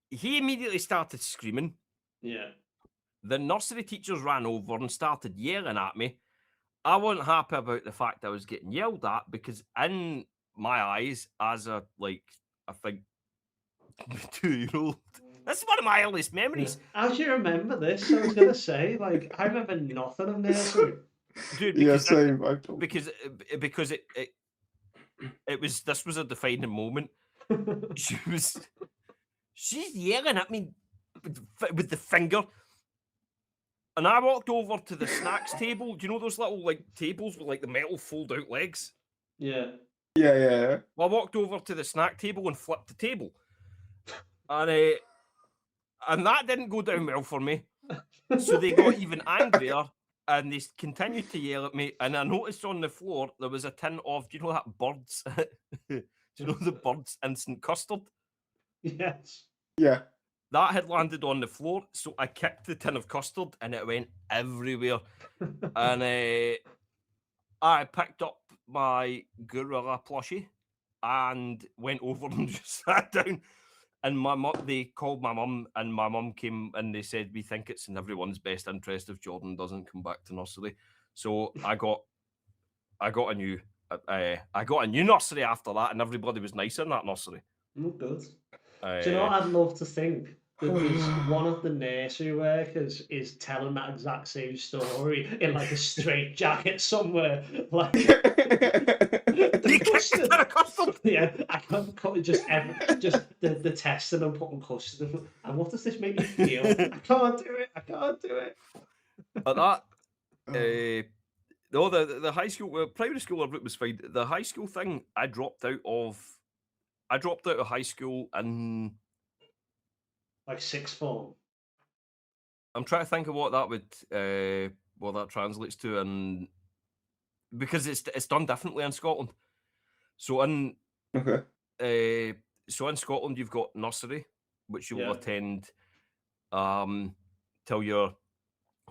He immediately started screaming. Yeah. The nursery teachers ran over and started yelling at me. I wasn't happy about the fact I was getting yelled at because in my eyes, as a, like, I think, 2-year-old, this is one of my earliest memories. How do you remember this? I was going to say, like, I remember nothing of nursery. Dude, because this was a defining moment. She's yelling at me with the finger. And I walked over to the snacks table. Do you know those little like tables with like the metal fold out legs? Yeah. Yeah. Well, I walked over to the snack table and flipped the table. And that didn't go down well for me. So they got even angrier and they continued to yell at me. And I noticed on the floor there was a tin of, do you know that Birds? Do you know the Birds instant custard? Yes. Yeah. That had landed on the floor, so I kicked the tin of custard and it went everywhere. And I picked up my gorilla plushie and went over and just sat down. And they called my mum, and my mum came and they said, we think it's in everyone's best interest if Jordan doesn't come back to nursery. So I got a new nursery after that, and everybody was nice in that nursery. Oh, good. Do you know what I'd love to think? That one of the nursery workers is telling that exact same story in like a straight jacket somewhere. Like you kicked a custard. Yeah, I can't just the testing and putting custard. And what does this make me feel? I can't do it. But that no, the high school, primary school was fine. The high school thing, I dropped out of high school in like sixth form. I'm trying to think of what that would what that translates to, and because it's done differently in Scotland. So in Scotland you've got nursery, which you will attend till you're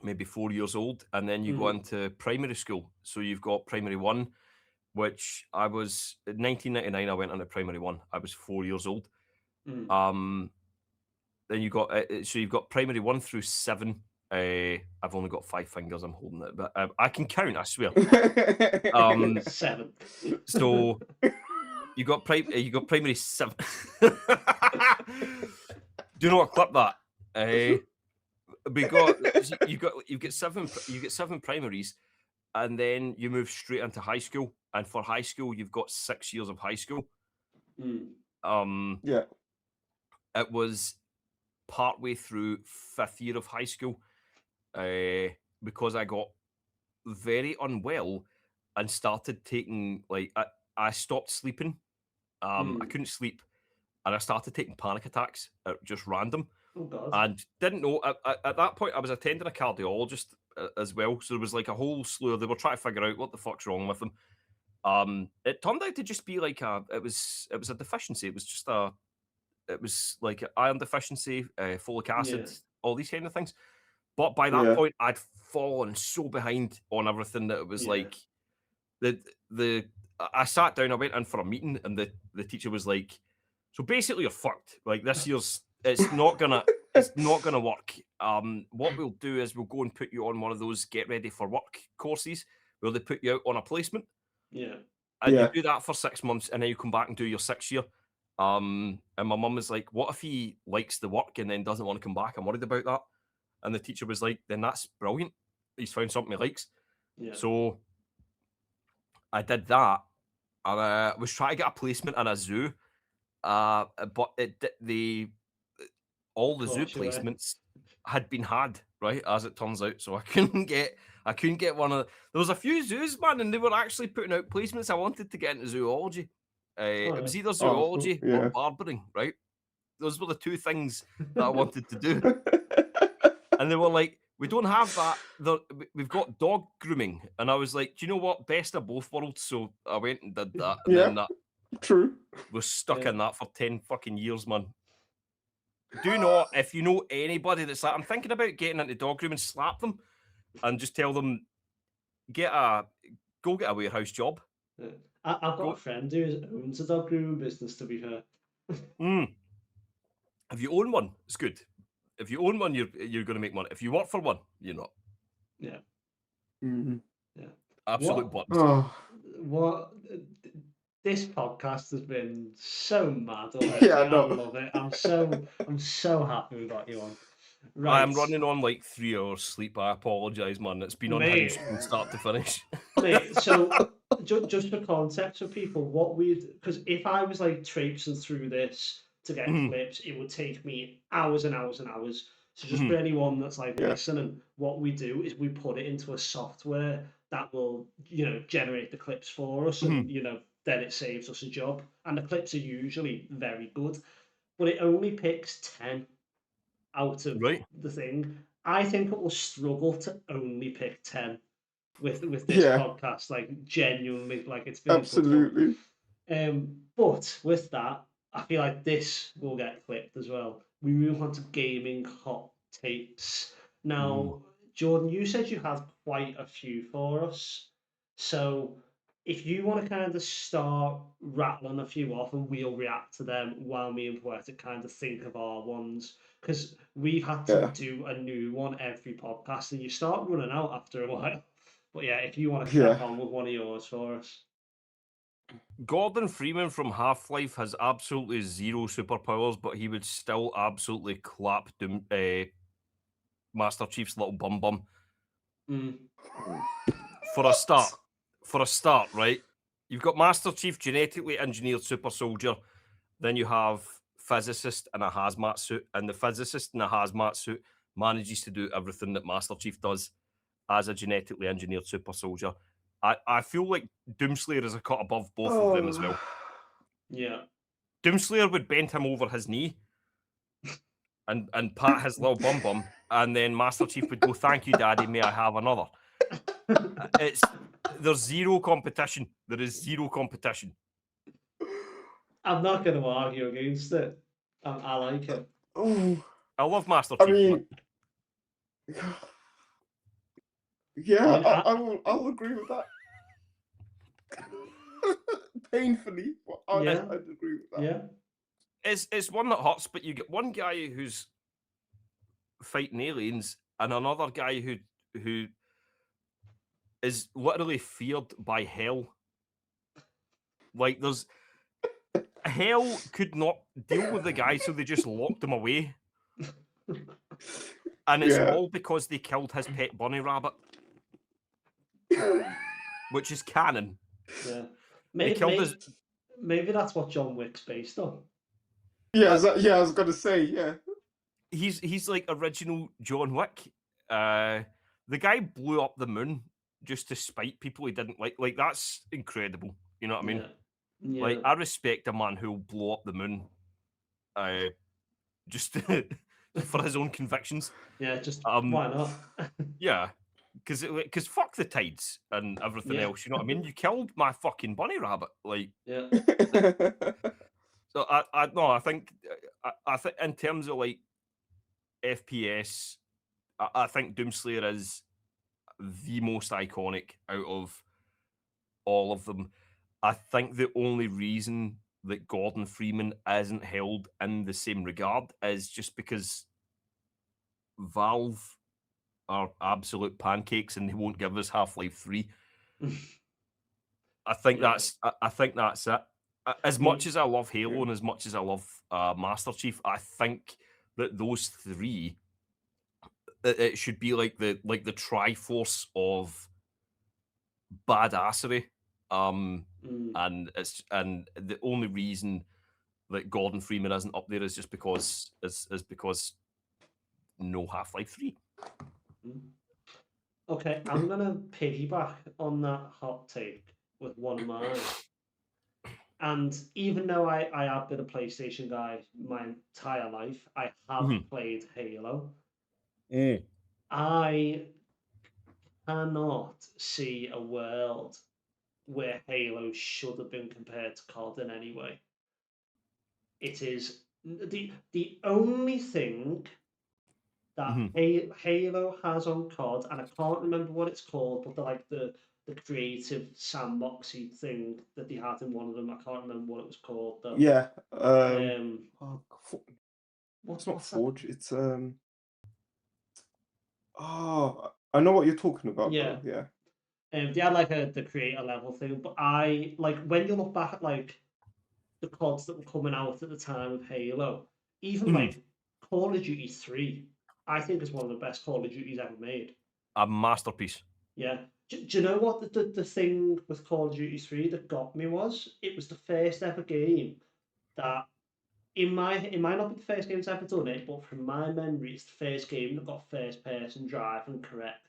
maybe 4 years old, and then you go into primary school. So you've got primary one, which I was in 1999. I went into primary one. I was 4 years old. Then you got so you've got primary 1 through 7. I've only got 5 fingers. I'm holding it, but I can count. I swear. 7. So you got primary 7. Do not clip that. We got you get 7 primaries, and then you move straight into high school. And for high school, you've got 6 years of high school. Yeah. It was partway through 5th year of high school, because I got very unwell and started taking, like, I stopped sleeping. I couldn't sleep, and I started taking panic attacks at just random. Oh God. And didn't know at that point I was attending a cardiologist as well, so there was like a whole slew. They were trying to figure out what the fuck's wrong with them. It turned out to just be like it was a deficiency. It was like iron deficiency, folic acid, all these kind of things. But by that point, I'd fallen so behind on everything that it was like I sat down, I went in for a meeting, and the teacher was like, "So basically, you're fucked. Like, this year's it's not gonna work. What we'll do is we'll go and put you on one of those get ready for work courses where they put you out on a placement. And you do that for 6 months, and then you come back and do your 6th year." And my mum was like, "What if he likes the work and then doesn't want to come back? I'm worried about that." And the teacher was like, "Then that's brilliant. He's found something he likes." So I did that, and I was trying to get a placement in a zoo, but all the zoo placements had been had, right, as it turns out. So I couldn't get one of. There was a few zoos, man, and they were actually putting out placements. I wanted to get into zoology. It was either zoology or barbering, right? Those were the 2 things that I wanted to do. And they were like, "We don't have that. We've got dog grooming." And I was like, "Do you know what? Best of both worlds." So I went and did that. And then that True. was stuck in that for 10 fucking years, man. Do not, if you know anybody that's like, "I'm thinking about getting into dog grooming," slap them and just tell them, go get a warehouse job. I've got a friend who owns a dog grooming business, to be fair. If you own one, it's good. If you own one, you're going to make money. If you work for one, you're not. Yeah. Yeah. Absolute buttons. Oh. What this podcast has been so mad already. I love it. I'm so happy we got you on. Right. I'm running on like 3 hours sleep. I apologise, man. It's been unhinged from start to finish. Mate, so just for context for people, because if I was like traipsing through this to get clips, it would take me hours and hours and hours. So just for anyone that's like listening, what we do is we put it into a software that will, generate the clips for us, and then it saves us a job. And the clips are usually very good, but it only picks 10 out of the thing. I think it will struggle to only pick 10 with this podcast. Like, genuinely, like, it's been absolutely. But with that, I feel like this will get clipped as well. We move on to gaming hot takes. Now, Jordan, you said you had quite a few for us. So if you want to kind of start rattling a few off, and we'll react to them while me and Poetic kind of think of our ones, because we've had to do a new one every podcast, and you start running out after a while. But yeah, if you want to crack on with one of yours for us. Gordon Freeman from Half-Life has absolutely 0 superpowers, but he would still absolutely clap Master Chief's little bum. For a start, right? You've got Master Chief, genetically engineered super soldier. Then you have physicist in a hazmat suit, and the physicist in a hazmat suit manages to do everything that Master Chief does as a genetically engineered super soldier. I feel like Doomslayer is a cut above both of them as well. Yeah. Doomslayer would bend him over his knee and pat his little bum, and then Master Chief would go, "Thank you, Daddy, may I have another?" There's 0 competition. There is 0 competition. I'm not going to argue against it. I like it. Oh, I love Master Chief. I mean, Yeah, I mean, I'll agree with that. Painfully, but I'd agree with that. Yeah. It's one that hurts, but you get one guy who's fighting aliens and another guy who is literally feared by hell. Like there's hell could not deal with the guy, so they just locked him away. And it's all because they killed his pet bunny rabbit. Which is canon. Yeah. Maybe that's what John Wick's based on. Yeah, I was gonna say, yeah. He's like original John Wick. The guy blew up the moon just to spite people he didn't like. Like that's incredible. You know what I mean? Yeah. Like I respect a man who'll blow up the moon, just for his own convictions. Yeah, just why not? Yeah, because fuck the tides and everything else. You know what I mean? You killed my fucking bunny rabbit. Like yeah. So I think in terms of like FPS, I think Doomslayer is the most iconic out of all of them. I think the only reason that Gordon Freeman isn't held in the same regard is just because Valve are absolute pancakes and they won't give us Half-Life 3. I think that's it. As much as I love Halo and as much as I love Master Chief, I think that those three it should be like the Triforce of badassery. And the only reason that Gordon Freeman isn't up there is just because because no Half-Life 3. Okay, I'm gonna piggyback on that hot take with one of mine. And even though I have been a PlayStation guy my entire life, I have played Halo. I cannot see a world where Halo should have been compared to COD in any way. It is the only thing that Halo has on COD, and I can't remember what it's called, but the creative sandboxy thing that they had in one of them. I can't remember what it was called though. Yeah. What's not Forge? It's I know what you're talking about. Yeah. Though. Yeah. They had like the creator level thing, but I like when you look back at like the CODs that were coming out at the time of Halo, even like Call of Duty 3, I think is one of the best Call of Duties ever made. A masterpiece. Yeah. Do you know what the thing with Call of Duty 3 that got me was? It was the first ever game that it might not be the first game that's ever done it, but from my memory, it's the first game that got first person driving correct.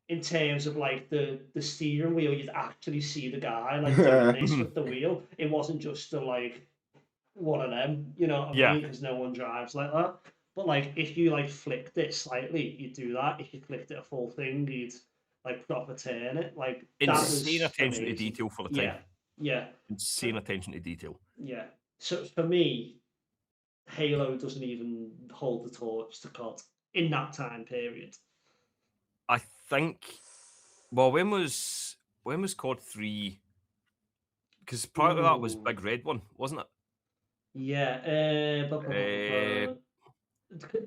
In terms of like the steering wheel, you'd actually see the guy like doing this with the wheel. It wasn't just like one of them, you know what I mean? Because no one drives like that. But like if you like flicked it slightly, you'd do that. If you flicked it a full thing, you'd like proper turn it. Like insane attention to detail for the time. Yeah. Insane attention to detail. Yeah. So for me, Halo doesn't even hold the torch to COD in that time period. I think. Well, when was COD 3? Because prior to that was Big Red One, wasn't it? Yeah.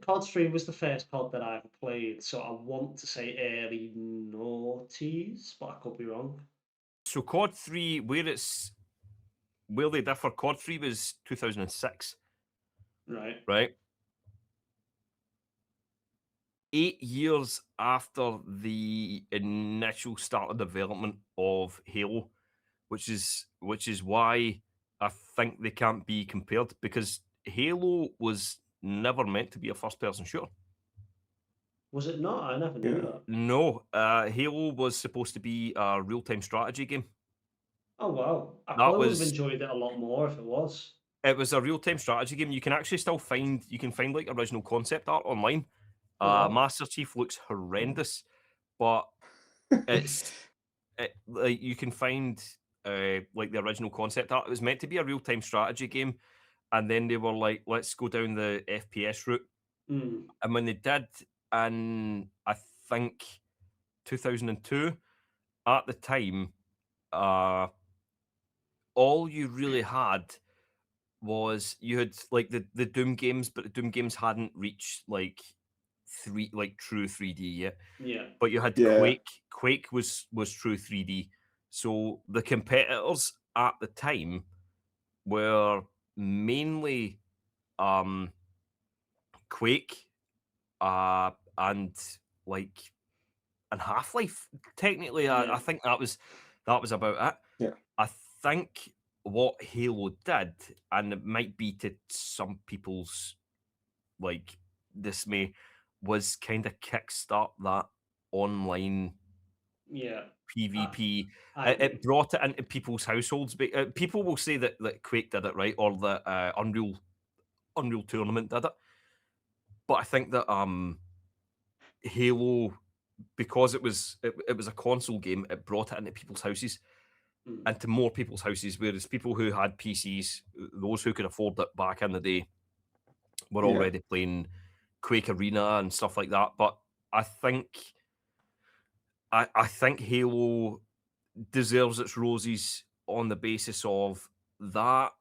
COD 3 was the first COD that I ever played, so I want to say early noughties, but I could be wrong. So COD 3, where they differ, COD 3 was 2006. Right. 8 years after the initial start of development of Halo, which is why I think they can't be compared, because Halo was never meant to be a first-person shooter. Was it not? I never knew that. No, Halo was supposed to be a real-time strategy game. Oh wow! I probably would have enjoyed it a lot more if it was. It was a real-time strategy game. You can actually still find like original concept art online. Master Chief looks horrendous, but like you can find like the original concept art. It was meant to be a real-time strategy game, and then they were like, let's go down the FPS route. And when they did, in, I think, 2002. At the time, all you really had was you had like the Doom games, but the Doom games hadn't reached like true 3D yet. Yeah. But you had Yeah. Quake. Quake was true 3D. So the competitors at the time were mainly Quake, and like and Half-Life. Technically, I Yeah. think that was about it. Yeah. I think what Halo did, and it might be to some people's like dismay, was kind of kickstart that online Yeah. PvP. I agree. It brought it into people's households. But people will say that Quake did it, right, or that Unreal Tournament did it. But I think that Halo, because it was a console game, it brought it into people's houses, Mm. into more people's houses. Whereas people who had PCs, those who could afford it back in the day, were Yeah. already playing Quake Arena and stuff like that. But I think Halo deserves its roses on the basis of that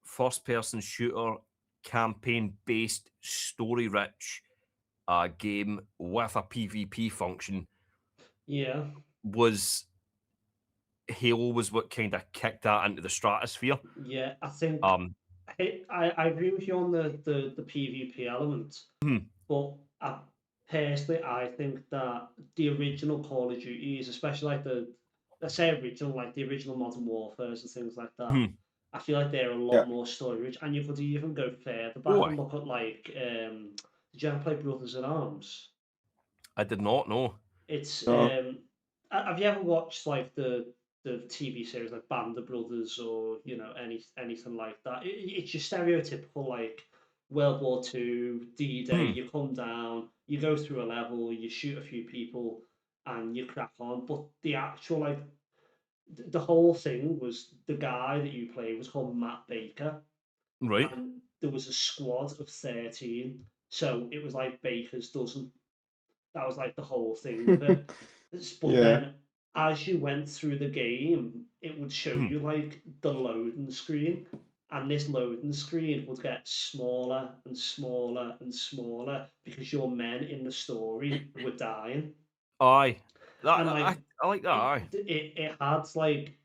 first-person shooter, campaign-based, story-rich game with a PvP function. Yeah. Halo was what kind of kicked that into the stratosphere. Yeah. I think Um, I agree with you on the PvP element, but personally, I think that the original Call of Duties, especially like let's say original, like the original Modern Warfares and things like that, I feel like they're a lot Yeah. more story rich. And you could even go further back Oh, and look at like, did you ever play Brothers in Arms? I did not know. It's No. have you ever watched like the TV series like Band of Brothers or anything like that? It's your stereotypical like World War Two D-Day. You come down, you go through a level, you shoot a few people, and you crack on. But the actual like the whole thing was the guy that you play was called Matt Baker, Right. and there was a squad of 13, so it was like Baker's dozen. That was like the whole thing with it. But Yeah. then as you went through the game, it would show you like the loading screen. And this loading screen would get smaller and smaller and smaller because your men in the story were dying. Aye. And like I like that. Aye. it had like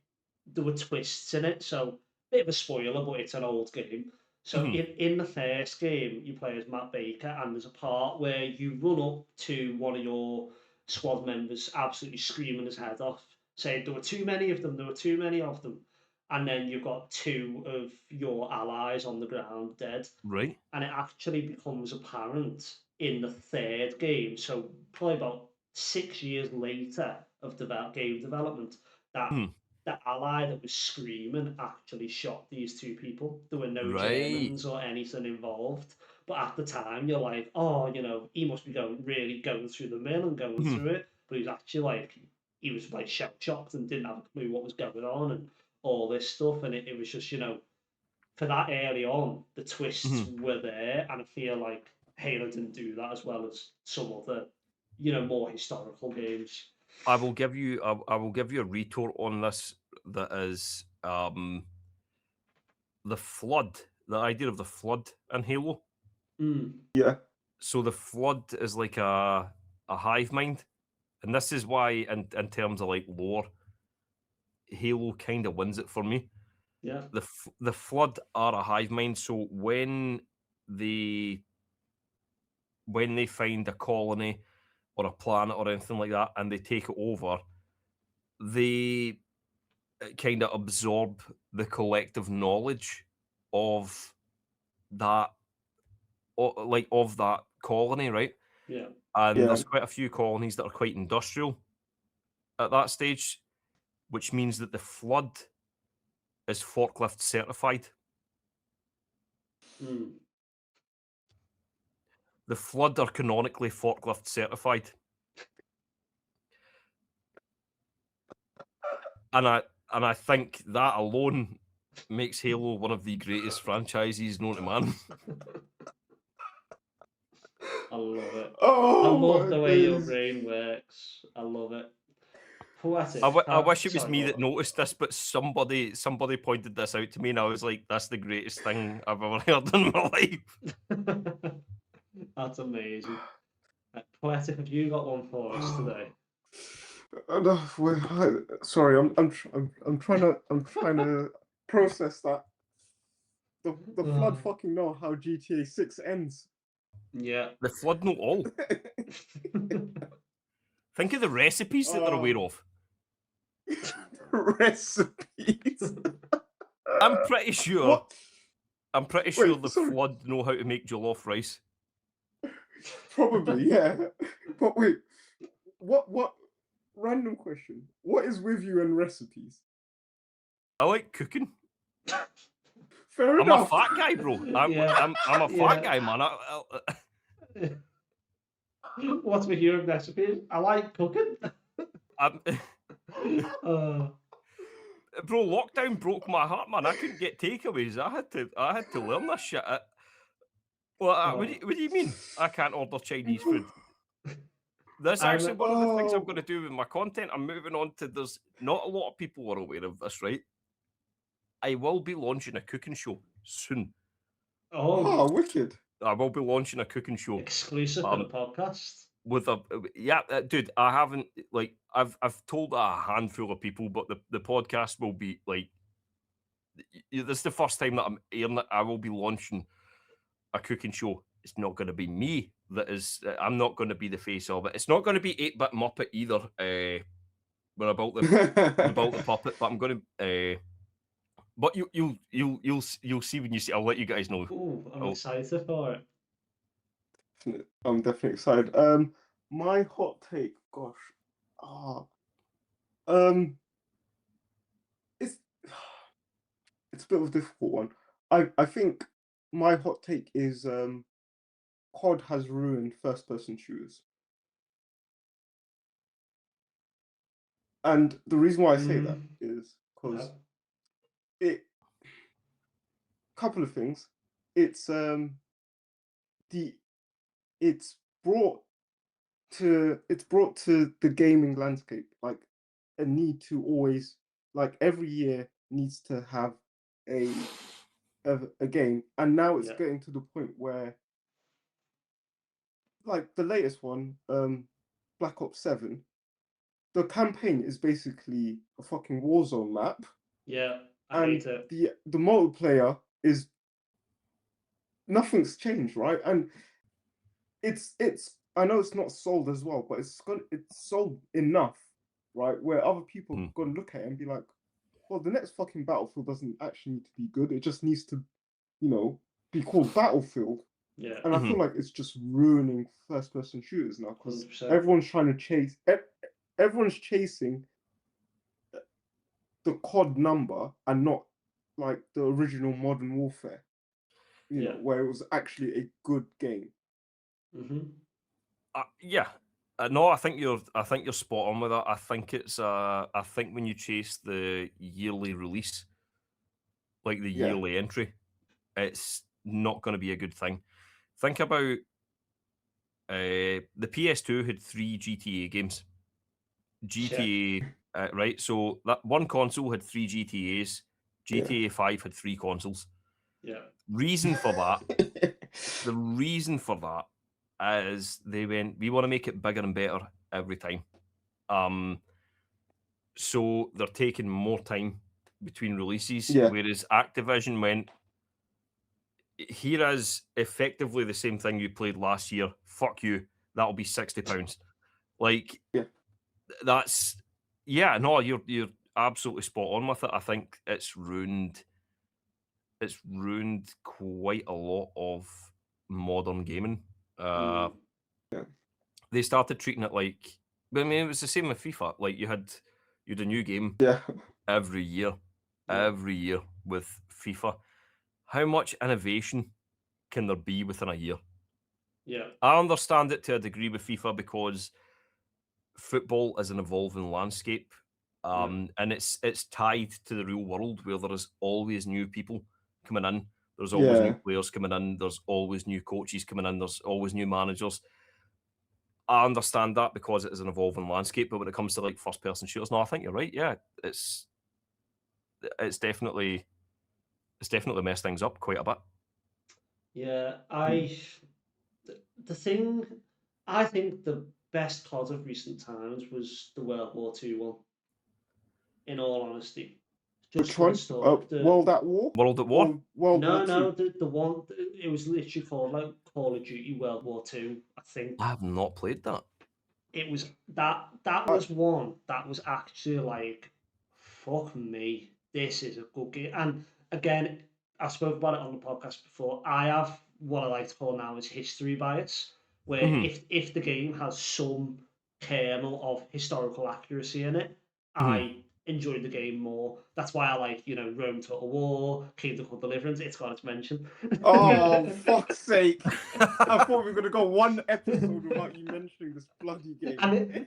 there were twists in it, so bit of a spoiler, but it's an old game. So in the first game, you play as Matt Baker, and there's a part where you run up to one of your squad members, absolutely screaming his head off, saying there were too many of them, there were too many of them, and then you've got two of your allies on the ground dead, Right. and it actually becomes apparent in the third game. So probably about 6 years later of game development, that the ally that was screaming actually shot these two people. There were no Right. Germans or anything involved. But at the time, you're like, oh, he must be really going through the mill and going through it. But he was actually like, he was like shell shocked and didn't have a clue what was going on and all this stuff. And it was just, for that early on, the twists were there. And I feel like Halo didn't do that as well as some other, more historical games. I will give you a retort on this that is the flood, the idea of the flood in Halo. Yeah. So the flood is like a hive mind, and this is why in terms of like lore, Halo kind of wins it for me. Yeah. The flood are a hive mind, so when they find a colony or a planet or anything like that and they take it over, they kind of absorb the collective knowledge of that, of that colony, right? Yeah. And Yeah. there's quite a few colonies that are quite industrial at that stage, which means that the flood is forklift certified. The flood are canonically forklift certified. And I think that alone makes Halo one of the greatest franchises known to man. I love it. Oh, I love the way your days. brain works. I love it. Poetic. I wish it was Sorry, me go that on. noticed this, but somebody pointed this out to me, and I was like, "That's the greatest thing I've ever heard in my life." That's amazing. Poetic, have you got one for us today? Sorry, I'm trying to process that. The flood fucking know how GTA 6 ends. Yeah. The flood know all. Think of the recipes that they're aware of. Recipes. I'm pretty sure. What? I'm pretty sure Wait, the sorry. flood know how to make jollof rice. Probably, yeah. But wait, what? Random question. What is with you and recipes? I like cooking. Fair I'm a enough. fat guy, bro. Yeah. I'm a fat guy, man. What's with your recipes? I like cooking. Bro, lockdown broke my heart, man. I couldn't get takeaways. I had to learn this shit. What do you mean? I can't order Chinese food. That's actually one of the things I'm going to do with my content. I'm moving on to. There's not a lot of people are aware of this, right? I will be launching a cooking show soon. Oh, wicked! I will be launching a cooking show exclusive for the podcast. With dude. I haven't I've told a handful of people, but the podcast will be like. This is the first time that I'm airing it. I will be launching a cooking show. It's not going to be me that is. I'm not going to be the face of it. It's not going to be 8-Bit Muppet either. When about the puppet, but I'm going to. But you'll see when you see. I'll let you guys know. Ooh, I'm excited for it. I'm definitely excited. My hot take, gosh, it's a bit of a difficult one. I think my hot take is COD has ruined first-person shooters. And the reason why I say that is because couple of things. It's brought to the gaming landscape like a need to always, like, every year needs to have a game, and now it's getting to the point where, like, the latest one, Black Ops 7, the campaign is basically a fucking Warzone map. Yeah, I hate it. The multiplayer is nothing's changed, right? And it's I know it's not sold as well, but it's sold enough, right? Where other people are gonna look at it and be like, well, the next fucking Battlefield doesn't actually need to be good. It just needs to, be called Battlefield. Yeah. And I feel like it's just ruining first-person shooters now because everyone's chasing the COD number and not like the original Modern Warfare, you know, where it was actually a good game. No, I think you're spot on with that. I think it's I think when you chase the yearly release, like the yearly entry, it's not going to be a good thing. Think about the PS2 had 3 GTA games. GTA, right? So that one console had 3 GTAs. GTA 5 had 3 consoles. Yeah. Reason for that. The reason for that is they went, we want to make it bigger and better every time. So they're taking more time between releases, whereas Activision went, here is effectively the same thing you played last year. Fuck you. That'll be £60. Like, that's, no, you're absolutely spot on with it. I think it's ruined quite a lot of modern gaming. They started treating it like, I mean, it was the same with FIFA. Like, you had a new game every year with FIFA. How much innovation can there be within a year? Yeah, I understand it to a degree with FIFA because football is an evolving landscape, and it's tied to the real world where there is always new people coming in There's always new players coming in. There's always new coaches coming in. There's always new managers. I understand that because it is an evolving landscape, but when it comes to like first-person shooters, no, I think you're right. Yeah, it's definitely messed things up quite a bit. Yeah, I think the best COD of recent times was the World War II one. In all honesty, which one? World at War. World at War. No, the one. It was literally called like Call of Duty World War II. I think. I have not played that. It was that was one that was actually like, fuck me, this is a good game. And again, I spoke about it on the podcast before. I have what I like to call now is history bias, where if the game has some kernel of historical accuracy in it, I enjoy the game more. That's why I like, Rome Total War, Kingdom Come Deliverance. It's got its mention. Oh, fuck's sake. I thought we were going to go one episode without you mentioning this bloody game.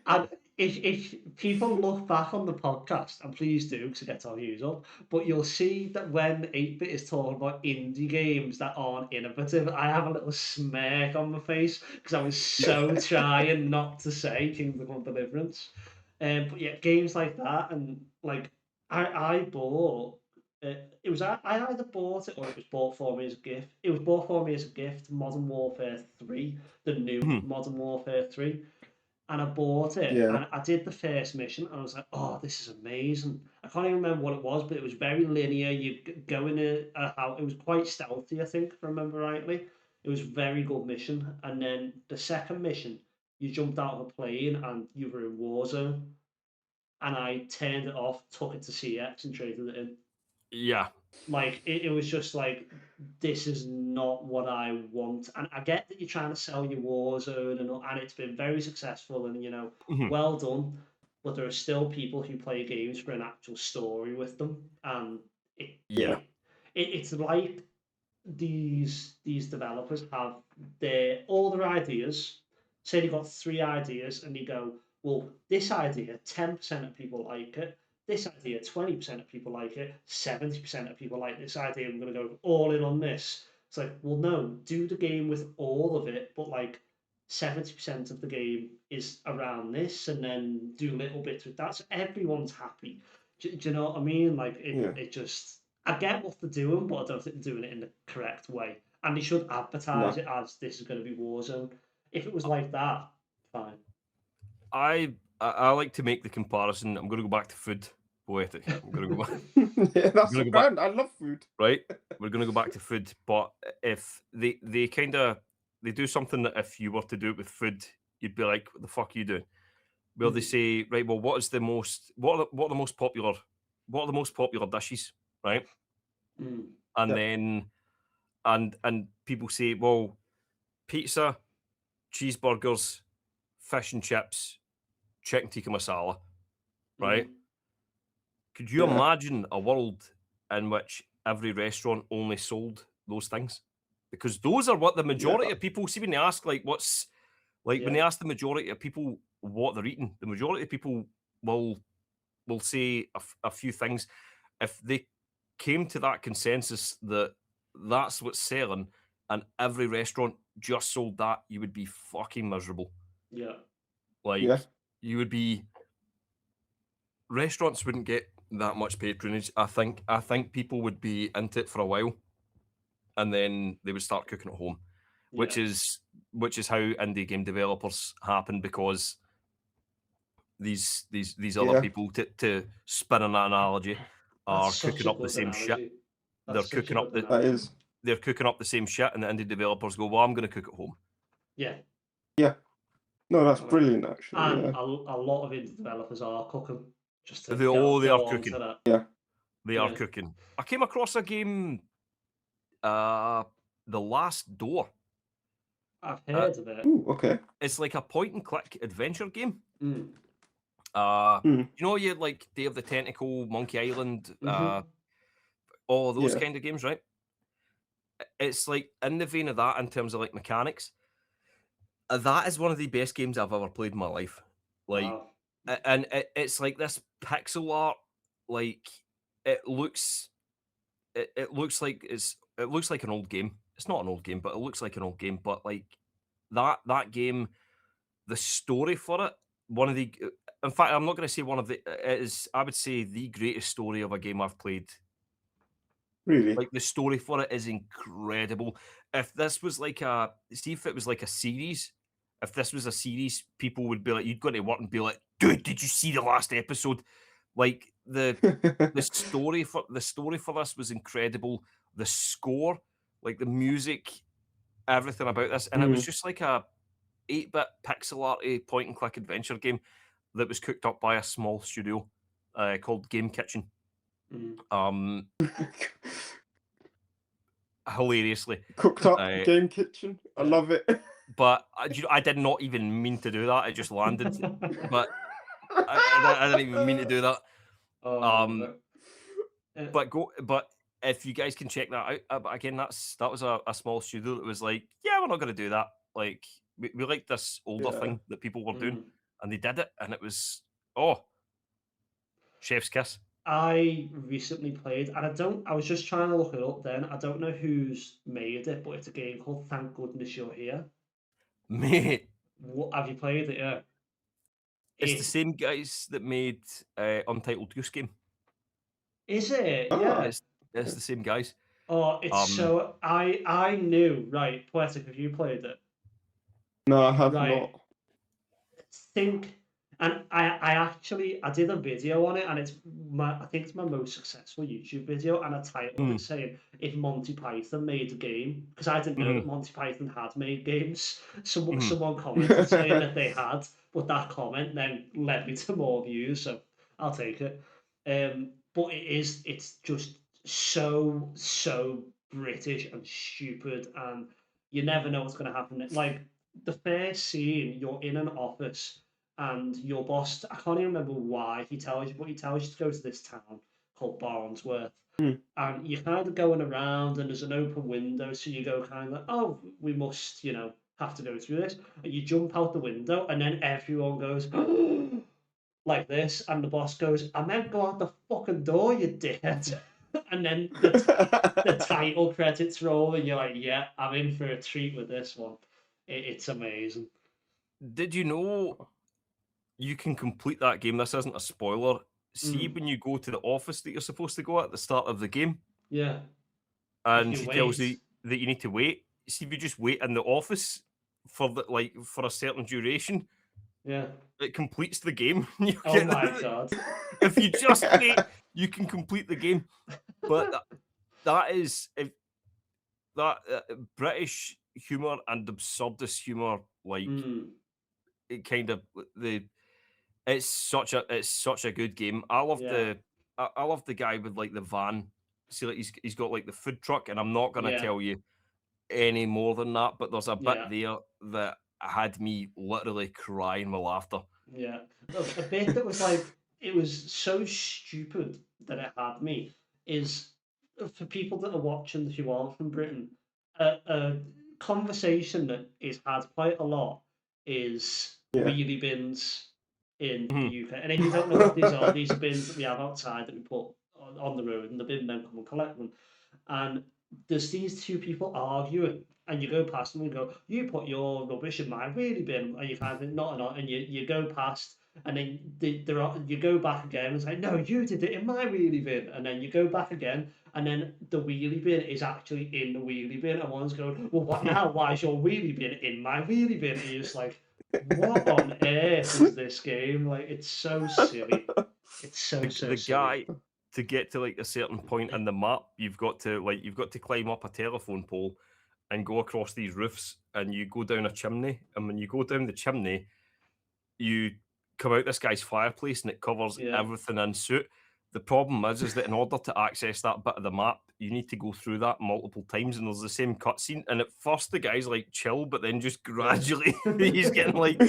And if people look back on the podcast, and please do, because it gets our views up, but you'll see that when 8-Bit is talking about indie games that aren't innovative, I have a little smirk on my face, because I was so trying not to say Kingdom Come Deliverance. But yeah, games like that, and like I bought it was I either bought it or it was bought for me as a gift. It was bought for me as a gift, Modern Warfare 3, the new Modern Warfare 3. And I bought it, and I did the first mission, and I was like, oh, this is amazing. I can't even remember what it was, but it was very linear. You go in it was quite stealthy, I think, if I remember rightly. It was a very good mission. And then the second mission, you jumped out of a plane and you were in Warzone. And I turned it off, took it to CX and traded it in. Yeah. Like, it was just like, this is not what I want. And I get that you're trying to sell your Warzone, and it's been very successful and, well done. But there are still people who play games for an actual story with them. And it's like these developers have all their ideas. Say they've got 3 ideas, and you go, well, this idea, 10% of people like it. This idea, 20% of people like it. 70% of people like this idea. I'm going to go all in on this. It's like, well, no, do the game with all of it, but like 70% of the game is around this, and then do little bits with that. So everyone's happy. Do you know what I mean? Like, it just... I get what they're doing, but I don't think they're doing it in the correct way. And they should advertise it as this is going to be Warzone. If it was like that, fine. I like to make the comparison. I'm going to go back to food, Poetic. I'm going to go back. That's a brand. I love food. Right? We're going to go back to food. But if they do something that if you were to do it with food, you'd be like, what the fuck are you doing? Where they say, right, well, what are the most popular dishes, right? And then and people say, well, pizza, cheeseburgers, fish and chips, chicken tikka masala, right? Could you imagine a world in which every restaurant only sold those things? Because those are what the majority of people see when they ask, like, when they ask the majority of people what they're eating, the majority of people will say a few things. If they came to that consensus that that's what's selling and every restaurant just sold that, you would be fucking miserable. Yeah. Like, you would be... Restaurants wouldn't get that much patronage. I think people would be into it for a while, and then they would start cooking at home, which is how indie game developers happen, because these other people, to spin on that analogy, are cooking up the same shit. They're cooking up the same shit, and the indie developers go, well, I'm going to cook at home. Yeah. No, that's brilliant, actually. And a lot of indie developers are cooking. They are cooking. They are Yeah. cooking. I came across a game, The Last Door. I've heard of it. Ooh, okay. It's like a point-and-click adventure game. Mm. You know, you like Day of the Tentacle, Monkey Island, all those kind of games, right? It's like in the vein of that in terms of like mechanics. That is one of the best games I've ever played in my life. Like, Wow. and it's like this pixel art. Like, it looks like it's it looks like an old game. It's not an old game, but it looks like an old game. But like that game, the story for it, one of the, in fact, I'm not going to say one of the, it is, I would say the greatest story of a game I've played. Really? Like the story for it is incredible. If this was like see if it was like a series, if this was a series, people would be like, you'd go to work and be like, dude, did you see the last episode? Like the story for this was incredible. The score, like the music, everything about this, and it was just like a 8-bit pixel arty point and click adventure game that was cooked up by a small studio called Game Kitchen. Hilariously Cooked up Game Kitchen. I love it. But I did not even mean to do that. It just landed. But I didn't even mean to do that. But if you guys can check that out, but again, that was a small studio that was like, yeah, we're not going to do that. Like we like this older thing that people were doing, and they did it, and it was chef's kiss. I recently played, and I was just trying to look it up then. I don't know who's made it, but it's a game called Thank Goodness You're Here. Mate. What, have you played it? Yeah. It's the same guys that made Untitled Goose Game. Is it? Oh, yeah. It's the same guys. Oh, it's so... I knew... Right, Poetic, have you played it? No, I have not. And I did a video on it, and I think it's my most successful YouTube video, and I titled it saying, if Monty Python made a game, because I didn't know that Monty Python had made games. Someone commented saying that they had, but that comment then led me to more views, so I'll take it. But it's just so British and stupid, and you never know what's going to happen. Like, the first scene, you're in an office, and your boss, I can't even remember why he tells you, but he tells you to go to this town called Barnsworth. And you're kind of going around, and there's an open window, so you go kind of like, oh, we must, have to go through this. And you jump out the window, and then everyone goes, like this, and the boss goes, I meant go out the fucking door, you dickhead. And then the title credits roll, and you're like, yeah, I'm in for a treat with this one. It's amazing. Did you know you can complete that game? This isn't a spoiler. See when you go to the office that you're supposed to go at the start of the game? Yeah. And he tells you that you need to wait. See, if you just wait in the office for a certain duration, it completes the game. Oh my god. If you just wait, you can complete the game. But that is British humor and absurdist humor, like it kind of it's such a good game. I love the guy with like the van. See, like he's got like the food truck, and I'm not gonna tell you any more than that, but there's a bit there that had me literally crying with laughter. Yeah, a bit that was like, it was so stupid that it had me, is for people that are watching who aren't from Britain, a conversation that is had quite a lot is wheelie bins in the UK. And if you don't know what these are bins that we have outside that we put on the road, and the bin men come and collect them. And there's these two people arguing, and you go past them and go, you put your rubbish in my wheelie bin, and you kind of think, not, and you go past, and then you go back again and it's like, no, you did it in my wheelie bin, and then you go back again, and then the wheelie bin is actually in the wheelie bin, and one's going, well, what now? Why is your wheelie bin in my wheelie bin? And you're just like, what on earth is this game? Like, it's so silly. It's so silly. Guy, to get to like a certain point in the map, you've got to climb up a telephone pole and go across these roofs, and you go down a chimney, and when you go down the chimney, you come out this guy's fireplace, and it covers everything in suit. The problem is that in order to access that bit of the map, you need to go through that multiple times, and there's the same cutscene. And at first, the guy's like chill, but then just gradually he's getting like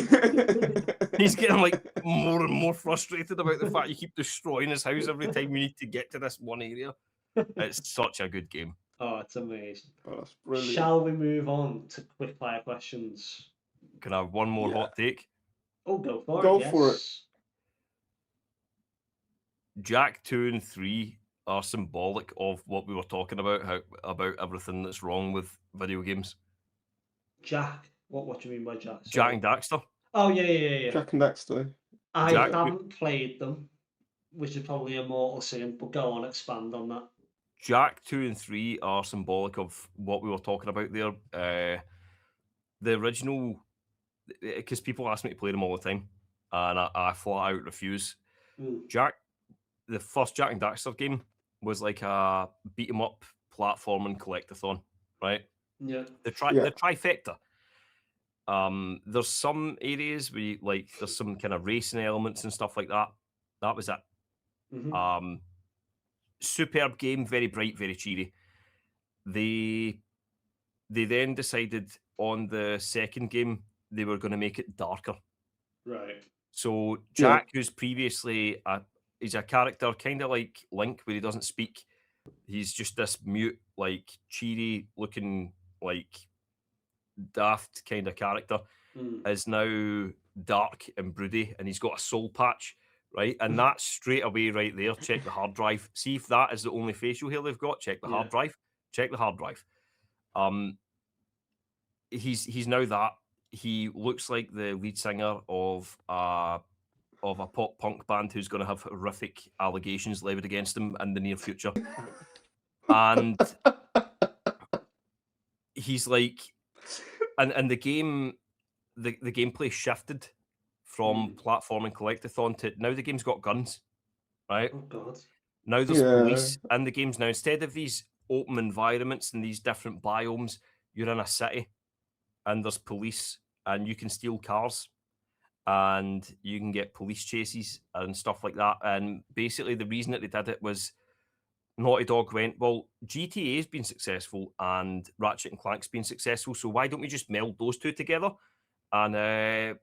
more and more frustrated about the fact you keep destroying his house every time you need to get to this one area. It's such a good game. Oh, it's amazing. Oh, that's brilliant. Shall we move on to quick fire questions? Can I have one more hot take? Oh, go for it. Go for it. Jack 2 and 3 are symbolic of what we were talking about, about everything that's wrong with video games. Jack? What do you mean by Jack? Jack and Daxter. Oh, yeah. Jack and Daxter. I Jack- haven't played them, which is probably a mortal sin, but go on, expand on that. Jack 2 and 3 are symbolic of what we were talking about there. The original, because people ask me to play them all the time, and I flat out refuse. Mm. The first Jack and Daxter game was like a beat 'em up platform and collectathon, right? Yeah. The trifecta. There's some areas where there's some kind of racing elements and stuff like that. That was it. Mm-hmm. Superb game, very bright, very cheery. They then decided on the second game they were going to make it darker. Right. So Jack, who's previously he's a character kind of like Link, where he doesn't speak. He's just this mute, like cheery looking, like daft kind of character. Is now dark and broody, and he's got a soul patch, right? And that's straight away right there. Check the hard drive. See if that is the only facial hair they've got. Check the hard drive. Check the hard drive. He's now that. He looks like the lead singer of a pop punk band who's going to have horrific allegations levied against him in the near future. And he's like, and the game, the gameplay shifted from platforming collectathon to now the game's got guns, right? Oh God. Now there's police in the games now. Instead of these open environments and these different biomes, you're in a city and there's police and you can steal cars and you can get police chases and stuff like that. And basically the reason that they did it was Naughty Dog went, well, GTA's been successful and Ratchet and Clank's been successful, so why don't we just meld those two together? And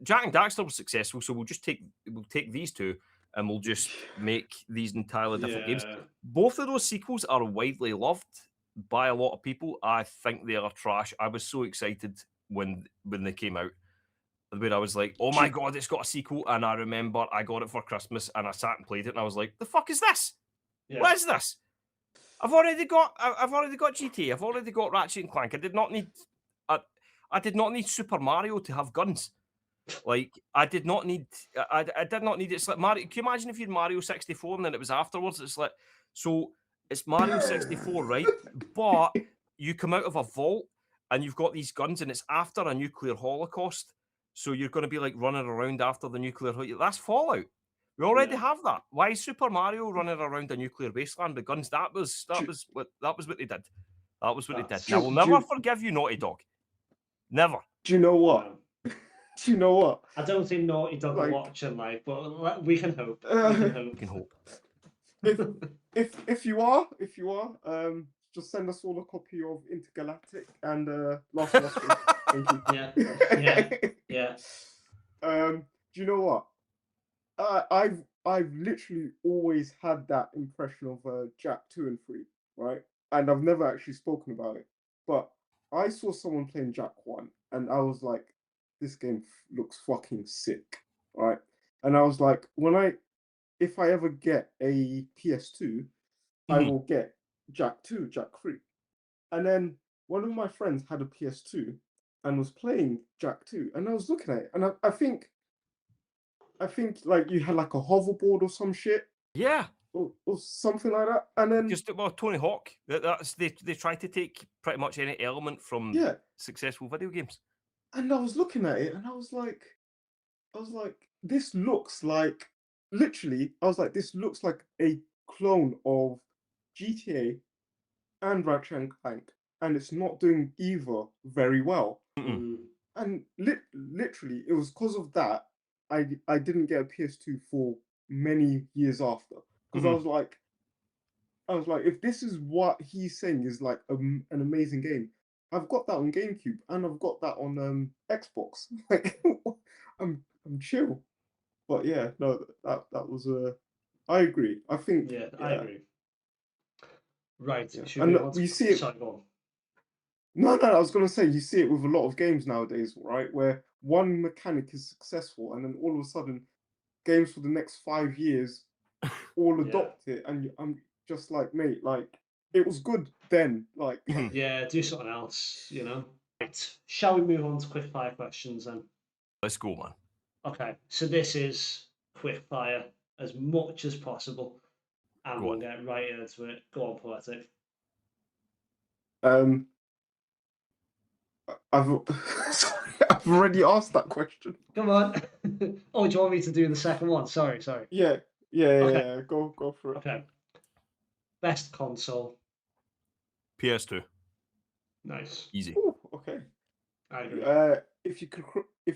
Jack and Daxter was successful, so we'll take these two and we'll just make these entirely different games. Both of those sequels are widely loved by a lot of people. I think they are trash. I was so excited when they came out, where I was like, oh my God, it's got a sequel. And I remember I got it for Christmas and I sat and played it and I was like, the fuck is this? Yeah. What is this? I've already got GTA. I've already got Ratchet and Clank. I did not need Super Mario to have guns. Like I did not need it. It's like Mario. Can you imagine if you had Mario 64 and then it was afterwards? It's like, so it's Mario 64, right? But you come out of a vault and you've got these guns and it's after a nuclear holocaust. So you're going to be like running around after the nuclear holocaust. That's Fallout. We already have that. Why is Super Mario running around a nuclear wasteland with guns? That was what they did. That was what they did. I will never forgive you, Naughty Dog. Never. Do you know what? Do you know what? I don't think Naughty Dog are watching live, but we can hope. We can hope. If you are, just send us all a copy of Intergalactic and Last of Us. Thank you. Yeah. Do you know what? I've literally always had that impression of Jack 2 and 3, right? And I've never actually spoken about it. But I saw someone playing Jack 1 and I was like, this game looks fucking sick, right? And I was like, if I ever get a PS2, I will get Jack 2, Jack 3. And then one of my friends had a PS2 and was playing Jack 2. And I was looking at it and I think like you had like a hoverboard or some shit. Yeah. Or something like that. And then just Tony Hawk. They try to take pretty much any element from successful video games. And I was looking at it and I was like, this looks like this looks like a clone of GTA and Ratchet and Clank, and it's not doing either very well. And literally, it was because of that I didn't get a PS2 for many years after, because I was like, if this is what he's saying is like an amazing game, I've got that on GameCube and I've got that on Xbox. Like, I'm chill. But yeah, no, that was I agree. I think. Yeah, I agree. Right. Yeah. And you see it. Sorry, go on. No, I was going to say you see it with a lot of games nowadays, right? Where one mechanic is successful, and then all of a sudden, games for the next 5 years all adopt it, and just like, mate, like it was good then. Like, Yeah, do something else, you know. Right. Shall we move on to quick fire questions then? Let's go, man. Okay, so this is quick fire as much as possible, and Go we'll on. get right into it. Go on, Poetic. Sorry, I've already asked that question. Come on. Oh, do you want me to do the second one? Sorry. Yeah. Okay. Go for it. Okay. Best console. PS2. Nice. Easy. Ooh, okay. I agree. If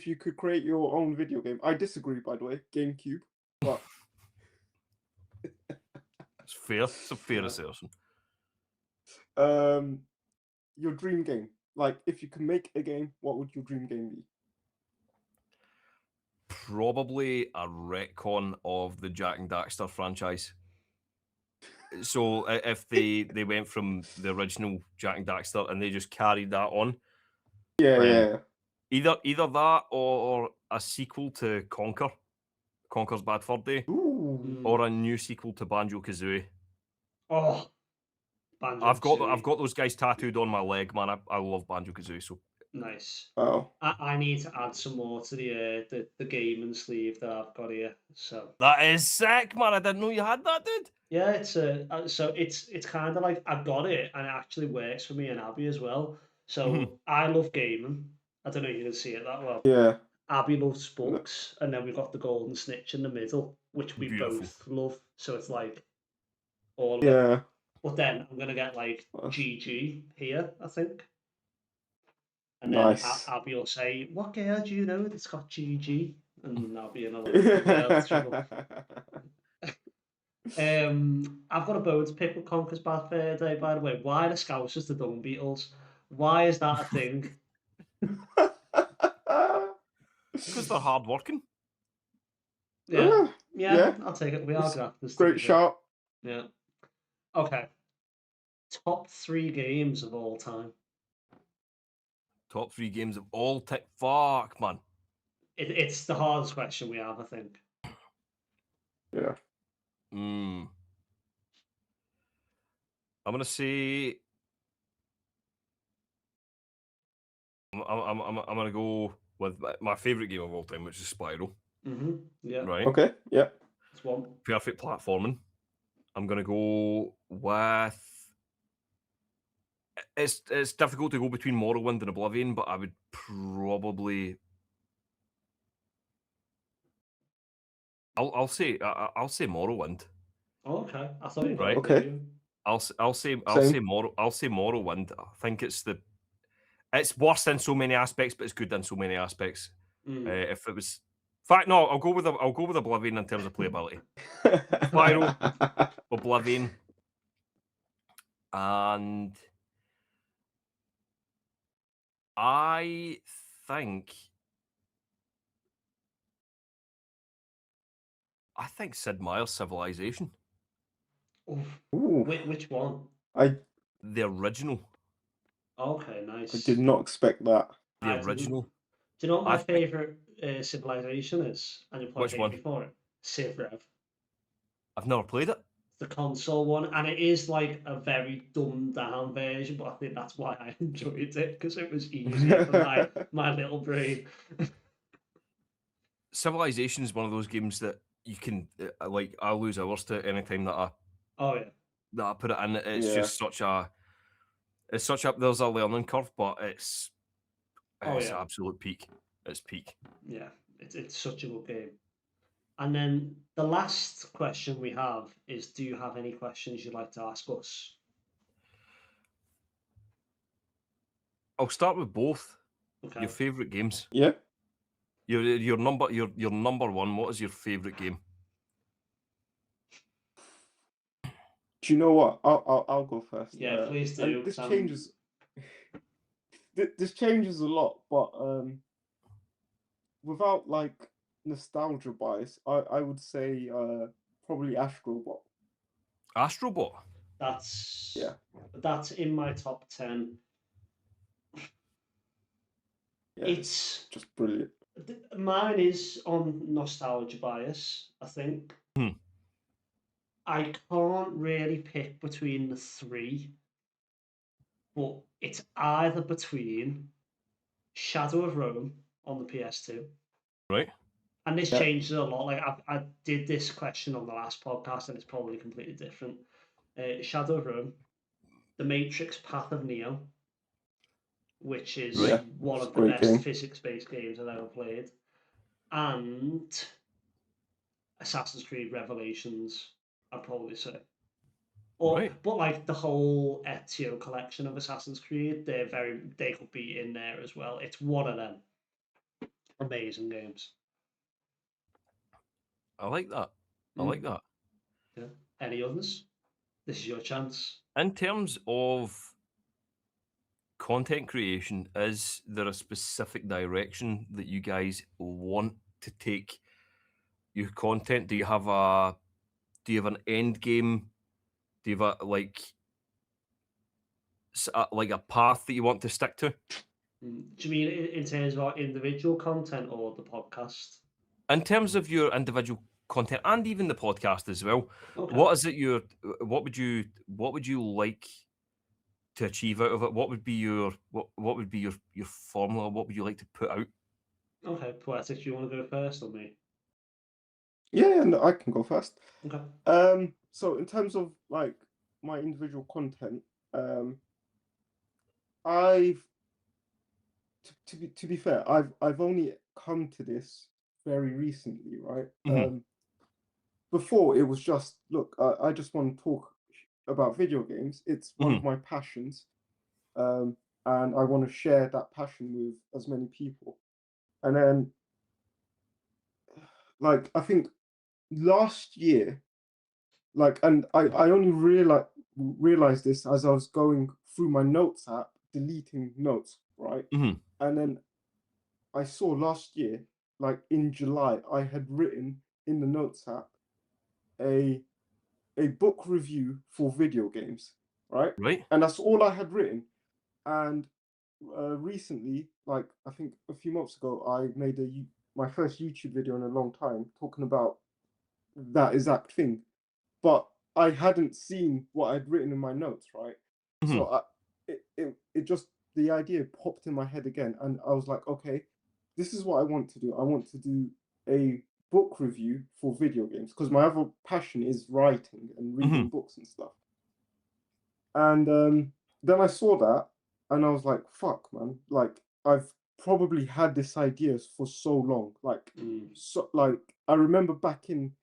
you could create your own video game, I disagree, by the way. GameCube, but It's fair. It's a fair assertion. your dream game. Like, if you could make a game, what would your dream game be? Probably a retcon of the Jak and Daxter franchise. So if they went from the original Jak and Daxter and they just carried that on, Yeah. either that or a sequel to Conker's Bad Fur Day, Ooh. or a new sequel to Banjo-Kazooie. Oh, Banjo. I've got those guys tattooed on my leg, man. I love Banjo-Kazooie. So Nice. Oh. I need to add some more to the gaming sleeve that I've got here. So that is sick, man. I didn't know you had that, dude. yeah, it's it's kind of like I got it, and it actually works for me and Abby as well. So I love gaming. I don't know if you can see it that well. Yeah. Abby loves books, and then we've got the golden snitch in the middle, which we Beautiful. both love. So it's like all of it. Yeah. But then I'm gonna get like GG here, I think. And Nice. then Abby will say, "What girl do you know that's got GG?" And I'll be in a little world of trouble. I've got a bone to pick with Conker's Bad Fur Day, by the way. Why the Scousers the Dung Beetles? Why is that a thing? Because they're hard working. Yeah, I'll take it. We are grafters. Great shot. Yeah. Okay. Top 3 games of all time. Top 3 games of all time. Fuck, man. It's the hardest question we have, I think. Yeah. I'm gonna say. I'm gonna go with my favorite game of all time, which is Spyro. Yeah. Right. Okay. Yeah. That's one. Perfect platforming. I'm gonna go with. It's difficult to go between Morrowind and Oblivion, but I would probably. I'll say Morrowind. Oh, okay. I thought you Right. Okay. I'll say Morrowind. I think it's worse in so many aspects, but it's good in so many aspects. If it was, in fact, no, I'll go with Oblivion in terms of playability. Spyro, Oblivion, and I think Sid Meier's Civilization. Ooh. Which one? The original. Okay, nice. I did not expect that. The original. Do you know what my favourite Civilization is? And you'll probably hate me for it. Civ Rev. I've never played it. The console one, and it is like a very dumbed down version, but I think that's why I enjoyed it, because it was easier for my little brain. Civilization is one of those games that you can like. I lose hours to any time that I put it in. It's just such a. There's a learning curve, but it's absolute peak. It's peak. Yeah, it's such a good game. And then the last question we have is: do you have any questions you'd like to ask us? I'll start with both. Okay. Your favorite games. Yeah. Your number one. What is your favorite game? Do you know what? I'll go first. Yeah, please do. This changes. This changes a lot, but without like nostalgia bias, I would say probably Astrobot. Astrobot. That's in my top 10. Yeah, it's just brilliant. Mine is on nostalgia bias, I think. I can't really pick between the three, but it's either between Shadow of Rome on the PS2. Right. And this changes a lot. Like I did this question on the last podcast, and it's probably completely different. Shadow of Rome, The Matrix: Path of Neo, which is one of the best physics-based games I've ever played, and Assassin's Creed Revelations, I'd probably say. But like the whole Ezio collection of Assassin's Creed, they could be in there as well. It's one of them amazing games. I like that. I like that. Yeah. Any others? This is your chance. In terms of content creation, is there a specific direction that you guys want to take your content? Do you have an end game? Do you have a path that you want to stick to? Do you mean in terms of our individual content or the podcast? In terms of your individual content and even the podcast as well, Okay. what would you like to achieve out of it? What would be your formula? What would you like to put out? Okay, Poetic, do you want to go first or me? Yeah, no, I can go first. Okay. So in terms of like my individual content, I've to be fair, I've only come to this very recently, right? Before it was just, look, I just want to talk about video games. It's one of my passions, and I want to share that passion with as many people. And then, like, I think last year, like, and I only realized this as I was going through my notes app, deleting notes, right? And then I saw last year, like in July, I had written in the notes app a book review for video games, right? Right. And that's all I had written. And recently, like I think a few months ago, I made my first YouTube video in a long time talking about that exact thing. But I hadn't seen what I'd written in my notes, right? So it just, the idea popped in my head again, and I was like, okay, this is what I want to do. I want to do a book review for video games because my other passion is writing and reading books and stuff. And then I saw that, and I was like, fuck, man, like I've probably had this idea for so long. Like, so like I remember back in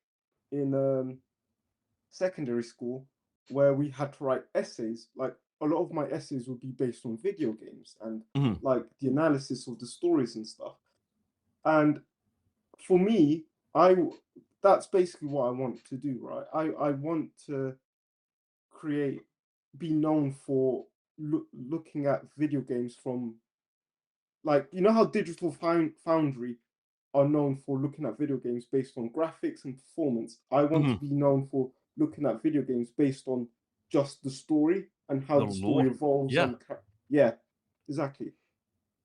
secondary school where we had to write essays. Like a lot of my essays would be based on video games and like the analysis of the stories and stuff. And for me, that's basically what I want to do, right? I want to be known for looking at video games from, like, you know how Digital Foundry are known for looking at video games based on graphics and performance. I want to be known for looking at video games based on just the story and how the story evolves. Yeah. Yeah, exactly.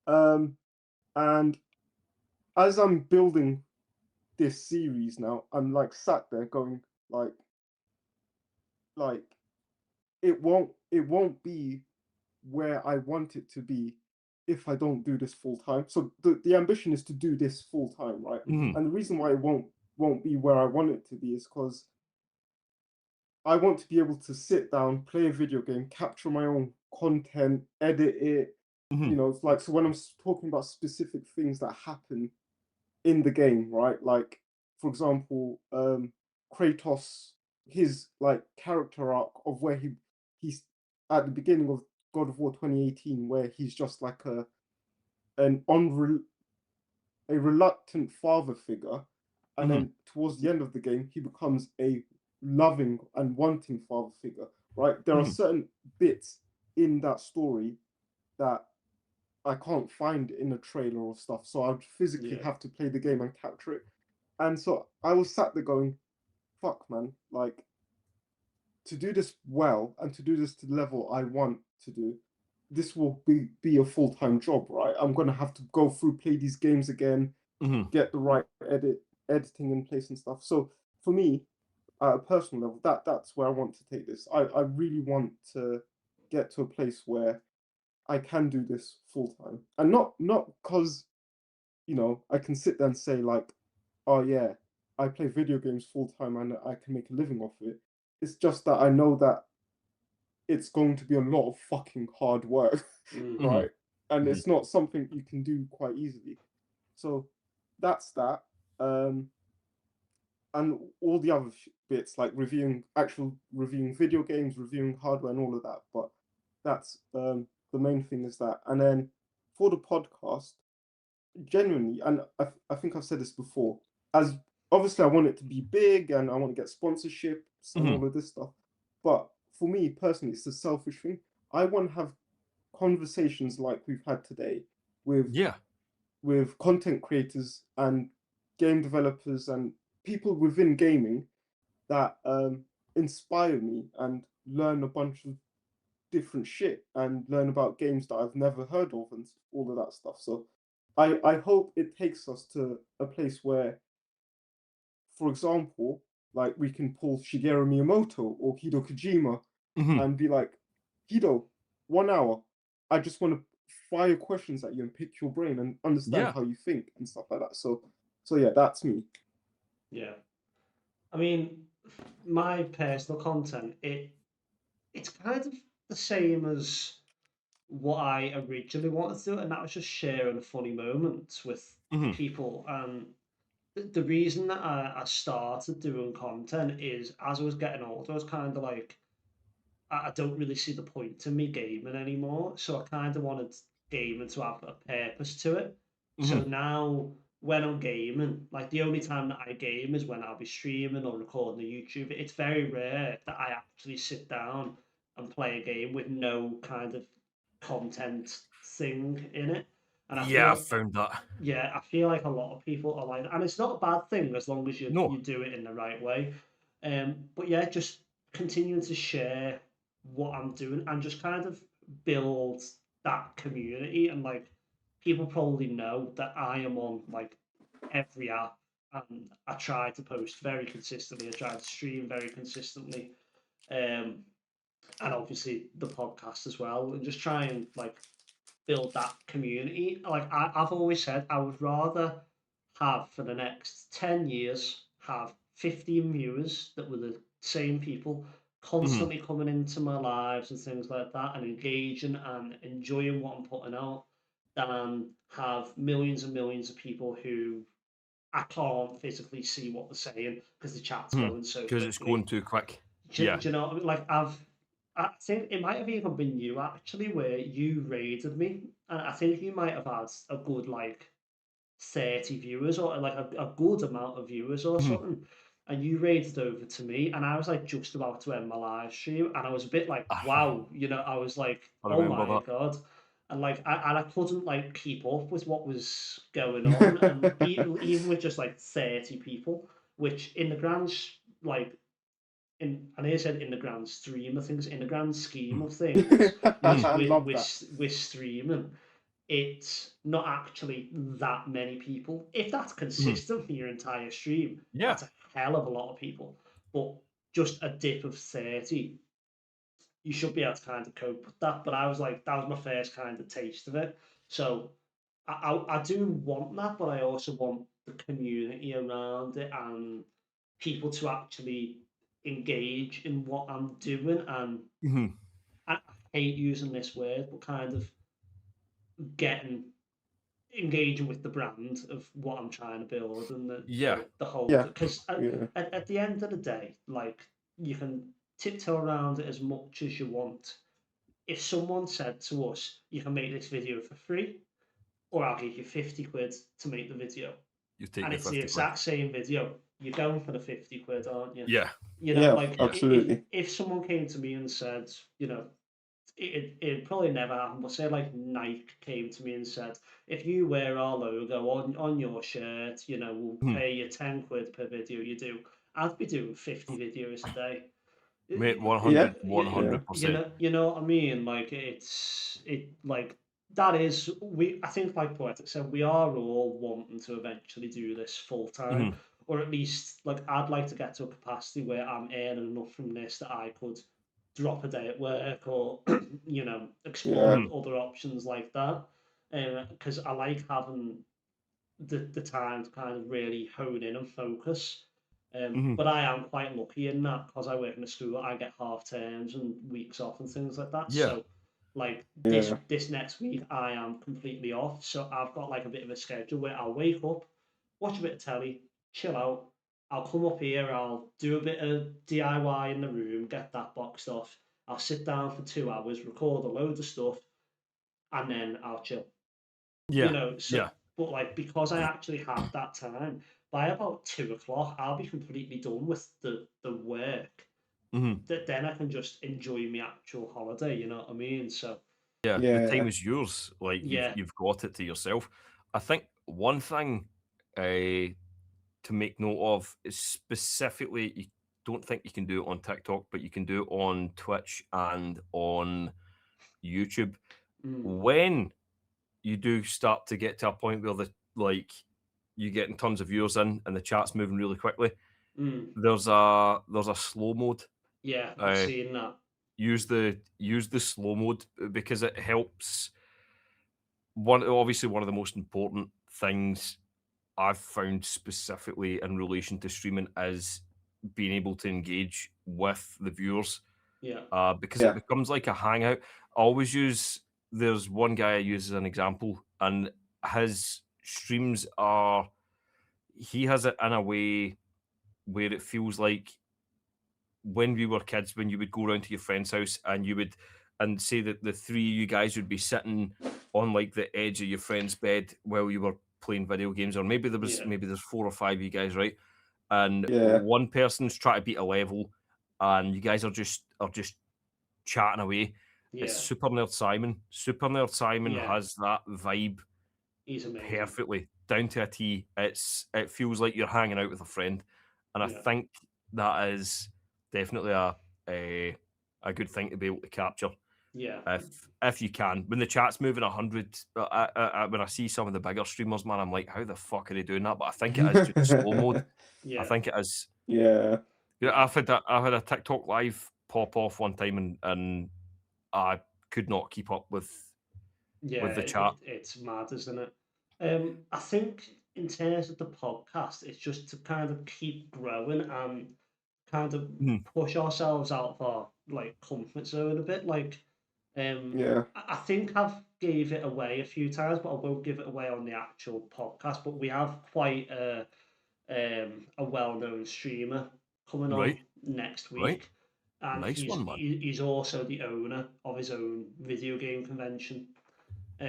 And as I'm building this series now, I'm like sat there going like it won't be where I want it to be if I don't do this full time. So the ambition is to do this full time, right? And the reason why it won't be where I want it to be is because I want to be able to sit down, play a video game, capture my own content, edit it. You know, it's like, so when I'm talking about specific things that happen in the game, right? Like, for example, Kratos, his like character arc of where he's at the beginning of God of War 2018, where he's just like a reluctant father figure, and then towards the end of the game, he becomes a loving and wanting father figure, right? There are certain bits in that story that I can't find in a trailer or stuff, so I'd physically have to play the game and capture it. And so I was sat there going, fuck, man, like, to do this well and to do this to the level I want to do, this will be a full-time job, right? I'm going to have to go through, play these games again, get the right editing in place and stuff. So for me, at a personal level, that's where I want to take this. I really want to get to a place where I can do this full time, and not because, you know, I can sit there and say like, oh yeah, I play video games full time and I can make a living off it. It's just that I know that it's going to be a lot of fucking hard work, right? And it's not something you can do quite easily. So that's that. And all the other bits like reviewing video games, reviewing hardware, and all of that. But that's the main thing is that. And then for the podcast, genuinely, and I think I've said this before, as obviously I want it to be big and I want to get sponsorships and all of this stuff. But for me personally, it's a selfish thing. I want to have conversations like we've had today with content creators and game developers and people within gaming that inspire me and learn a bunch of different shit and learn about games that I've never heard of and all of that stuff. So I hope it takes us to a place where, for example, like we can pull Shigeru Miyamoto or Hideo Kojima and be like, Hideo, 1 hour, I just want to fire questions at you and pick your brain and understand how you think and stuff like that. So yeah, that's me. Yeah. I mean, my personal content, it's kind of the same as what I originally wanted to do, and that was just sharing a funny moment with people. And the reason that I started doing content is as I was getting older, I was kind of like, I don't really see the point in me gaming anymore. So I kind of wanted gaming to have a purpose to it. So now when I'm gaming, like the only time that I game is when I'll be streaming or recording a YouTube. It's very rare that I actually sit down and play a game with no kind of content thing in it. And I I found that. Yeah, I feel like a lot of people are like, and it's not a bad thing as long as you do it in the right way. But yeah, just continuing to share what I'm doing and just kind of build that community. And like people probably know that I am on like every app and I try to post very consistently. I try to stream very consistently. And obviously the podcast as well, and just try and like build that community. Like I've always said, I would rather have for the next 10 years have 15 viewers that were the same people constantly coming into my lives and things like that and engaging and enjoying what I'm putting out than have millions and millions of people who I can't physically see what they're saying because the chat's going so quickly. Because it's going too quick. Do you know, like I think it might have even been you actually where you raided me, and I think you might have had a good like 30 viewers or like a good amount of viewers or something. And you raided over to me, and I was like just about to end my live stream, and I was a bit like, wow, you know, I was like, oh my God. And like I couldn't like keep up with what was going on, and even with just like 30 people, which in the grand like I know you said in the grand stream of things, in the grand scheme of things, I love that. with streaming, it's not actually that many people. If that's consistent for your entire stream, that's a hell of a lot of people. But just a dip of 30, you should be able to kind of cope with that. But I was like, that was my first kind of taste of it. So I do want that, but I also want the community around it and people to actually engage in what I'm doing. And I hate using this word, but kind of engaging with the brand of what I'm trying to build and the whole. Because at the end of the day, like you can tiptoe around it as much as you want. If someone said to us, you can make this video for free, or I'll give you 50 quid to make the video. And it's the exact same video. You're going for the 50 quid, aren't you? Yeah. You know, like absolutely. if someone came to me and said, you know, it probably never happened, but say like Nike came to me and said, if you wear our logo on your shirt, you know, we'll pay you 10 quid per video you do. I'd be doing 50 videos a day. Mate, 100%. You know what I mean? Like like that is I think like Poetic said, we are all wanting to eventually do this full time. or at least like I'd like to get to a capacity where I'm earning enough from this that I could drop a day at work or explore other options like that. Because I like having the time to kind of really hone in and focus. But I am quite lucky in that because I work in a school. I get half terms and weeks off and things like that. Yeah. So like this next week I am completely off. So I've got like a bit of a schedule where I'll wake up, watch a bit of telly, chill out. I'll come up here, I'll do a bit of DIY in the room, get that boxed off. I'll sit down for 2 hours, record a load of stuff, and then I'll chill. Yeah. But like because I actually have that time, by about 2 o'clock, I'll be completely done with the work. That then I can just enjoy my actual holiday. You know what I mean? So the time is yours. Like yeah, you've got it to yourself. I think one thing to make note of is specifically you don't think you can do it on TikTok, but you can do it on Twitch and on YouTube. When you do start to get to a point where you're getting tons of viewers in and the chat's moving really quickly, there's a slow mode. yeah, I've seen that. Use the slow mode because it helps. One of the most important things I've found specifically in relation to streaming is being able to engage with the viewers. Yeah. Because it becomes like a hangout. There's one guy I use as an example, and his streams he has it in a way where it feels like when we were kids, when you would go around to your friend's house and say that the three of you guys would be sitting on like the edge of your friend's bed while you were playing video games, or maybe there's 4 or 5 of you guys, right? And one person's trying to beat a level, and you guys are just chatting away. Yeah. It's Super Nerd Simon. Super Nerd Simon has that vibe. He's amazing. Perfectly down to a T. It feels like you're hanging out with a friend, and I think that is definitely a good thing to be able to capture. Yeah. If you can, when the chat's moving 100, when I see some of the bigger streamers, man, I'm like, how the fuck are they doing that? But I think it is just slow mode. Yeah. I think it is. Yeah. I've had a TikTok live pop off one time, and I could not keep up with the chat. It's mad, isn't it? I think in terms of the podcast, it's just to kind of keep growing and kind of push ourselves out of our like comfort zone a bit. Like, I think I've gave it away a few times, but I won't give it away on the actual podcast. But we have quite a well-known streamer coming on next week. And Nice one, man. he's also the owner of his own video game convention.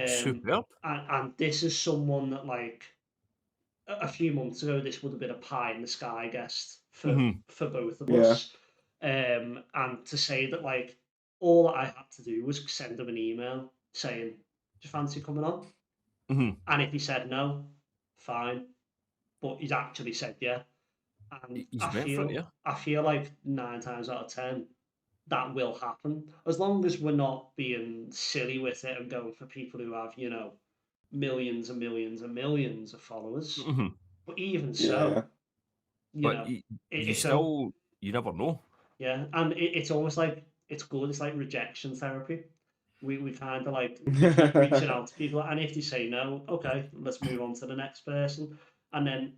Superb. And this is someone that, like, a few months ago, this would have been a pie in the sky guest for both of us. And to say that, like, all that I had to do was send him an email saying, "Do you fancy coming on?" And if he said no, fine. But he's actually said yeah. And I feel like 9 times out of 10, that will happen. As long as we're not being silly with it and going for people who have, millions and millions and millions of followers. But even so, you never know. Yeah, and it's almost like it's good. It's like rejection therapy. We kind of like keep reaching out to people, and if they say no, okay, let's move on to the next person. And then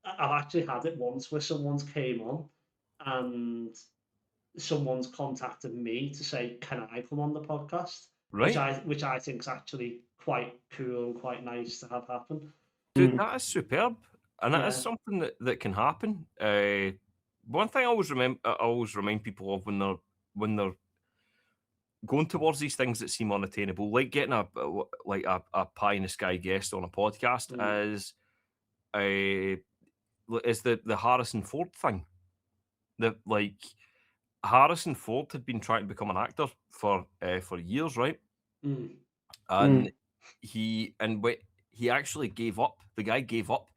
I've actually had it once where someone's came on, and someone's contacted me to say, "Can I come on the podcast?" Right. Which I think is actually quite cool and quite nice to have happen. Dude, that is superb, and that is something that can happen. One thing I always remind people of when they're going towards these things that seem unattainable, like getting a pie in the sky guest on a podcast, is the Harrison Ford thing. Harrison Ford had been trying to become an actor for years, right? And he actually gave up. The guy gave up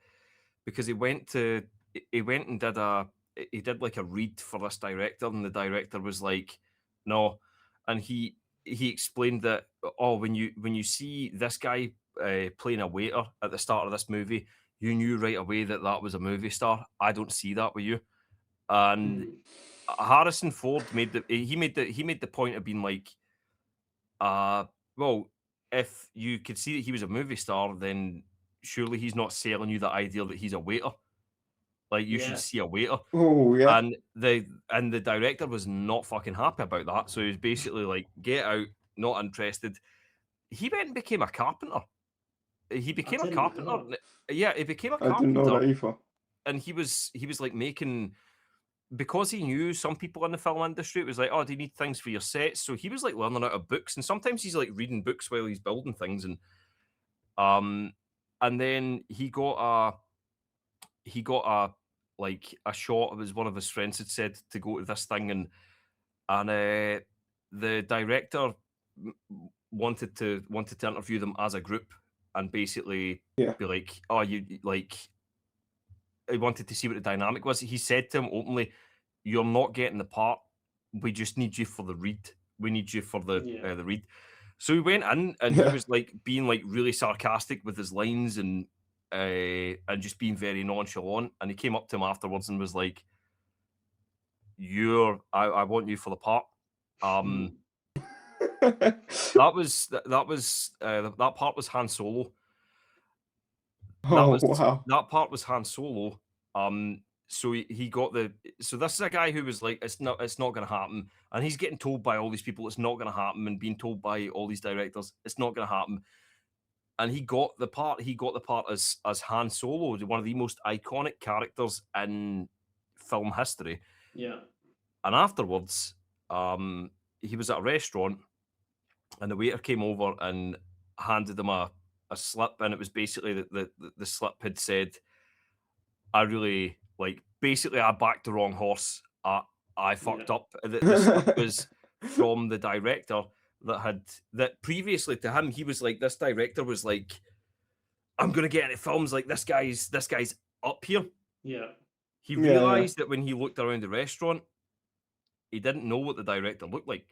because he went and did like a read for this director, and the director was like, no. And he explained that, when you see this guy playing a waiter at the start of this movie, you knew right away that was a movie star. I don't see that with you. And Harrison Ford made the point of being like, well, if you could see that he was a movie star, then surely he's not selling you the idea that he's a waiter. Like, you should see a waiter. Oh yeah. And the director was not fucking happy about that. So he was basically like, get out, not interested. He went and became a carpenter. He became a carpenter. Yeah, he became a I didn't know carpenter. that either. And he was like making, because he knew some people in the film industry, it was like, oh, do you need things for your sets? So he was like learning out of books, and sometimes he's like reading books while he's building things, and then he got a like a shot. It was one of his friends had said to go to this thing, and the director wanted to interview them as a group and basically Yeah. be like, oh, you like. He wanted to see what the dynamic was. He said to him openly, "You're not getting the part. We just need you for the read. We need you for the read." So he went in and he was like being like really sarcastic with his lines and just being very nonchalant. And he came up to him afterwards and was like, I want you for the part." That part was Han Solo. That part was Han Solo. So he got so this is a guy who was like, it's not going to happen, and he's getting told by all these people it's not going to happen, and being told by all these directors it's not going to happen, and he got the part. He got the part as Han Solo, one of the most iconic characters in film history. Yeah. And afterwards, he was at a restaurant, and the waiter came over and handed him a slip, and it was basically the slip had said, I really basically I backed the wrong horse. I fucked up. The slip was from the director that previously to him, he was like, this director was like, I'm gonna get into films like this guy's up here. Yeah. He realized that when he looked around the restaurant, he didn't know what the director looked like.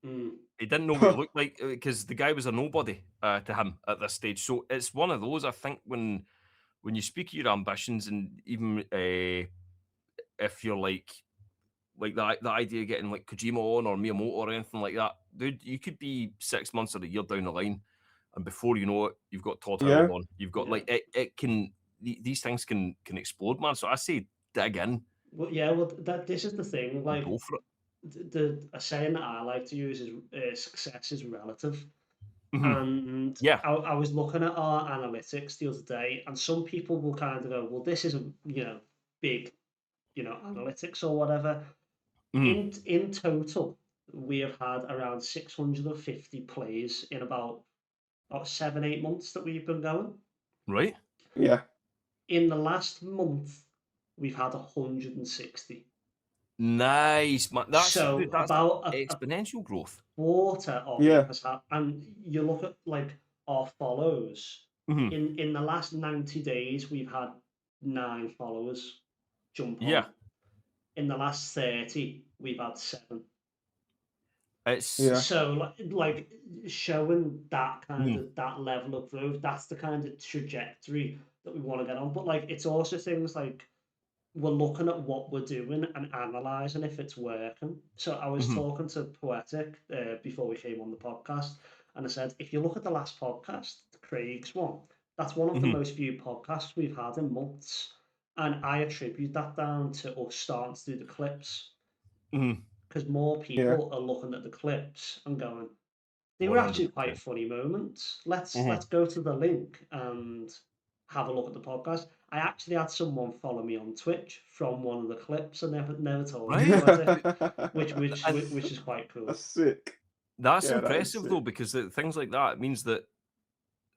He didn't know what he looked like because the guy was a nobody to him at this stage. So it's one of those, I think, when you speak of your ambitions, and even if you're like the idea of getting like Kojima on or Miyamoto or anything like that, dude, you could be 6 months or a year down the line, and before you know it, you've got Todd Howard on. You've got it can these things can explode, man. So I say dig in. Well, this is the thing. Like, go for it. A saying that I like to use is success is relative. Mm-hmm. And I was looking at our analytics the other day, and some people will kind of go, well, this isn't, big, analytics or whatever. In total, we have had around 650 plays in about 7-8 months that we've been going. Right. Yeah. In the last month, we've had 160. Nice, man. That's about exponential growth. Quarter of it has happened. And you look at like our follows. In the last 90 days, we've had 9 followers jump on. Yeah. In the last 30, we've had 7. It's so like showing that kind of that level of growth. That's the kind of trajectory that we want to get on. But like, it's also things like we're looking at what we're doing and analysing if it's working. So I was talking to Poetic before we came on the podcast, and I said, if you look at the last podcast, Craig's one, that's one of the most viewed podcasts we've had in months. And I attribute that down to us starting to do the clips. Because more people are looking at the clips and going, they were actually quite funny moments. Let's go to the link and have a look at the podcast. I actually had someone follow me on Twitch from one of the clips. I never told me, which is quite cool. That's sick. That's impressive though, because things like that, it means that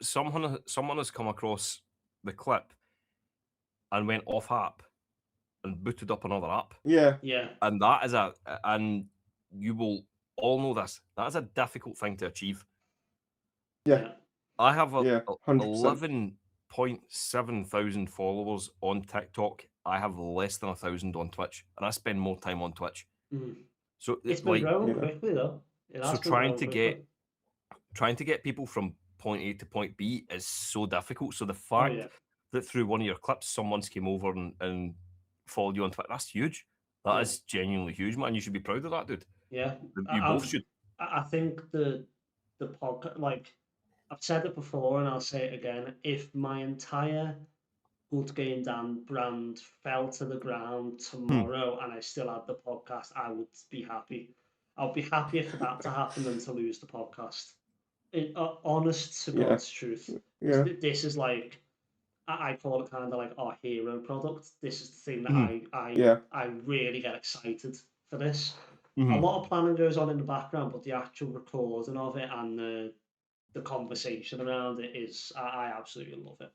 someone has come across the clip and went off app and booted up another app. Yeah. And that is and you will all know this, that is a difficult thing to achieve. Yeah. I have 11.7 thousand followers on TikTok. I have less than 1,000 on Twitch, and I spend more time on Twitch. So it's been growing quickly though. So trying to get people from point A to point B is so difficult. So the fact that through one of your clips, someone's came over and followed you on Twitter. That's huge. That is genuinely huge, man. You should be proud of that, dude. Yeah, You both should. I think the podcast, like I've said it before and I'll say it again. If my entire Good Game Dan brand fell to the ground tomorrow and I still had the podcast, I would be happy. I'll be happier for that to happen than to lose the podcast. Honest to God's truth. Yeah. This is like, I call it kind of like our hero product. This is the thing that I really get excited for this. A lot of planning goes on in the background, but the actual recording of it and the conversation around it is, I absolutely love it.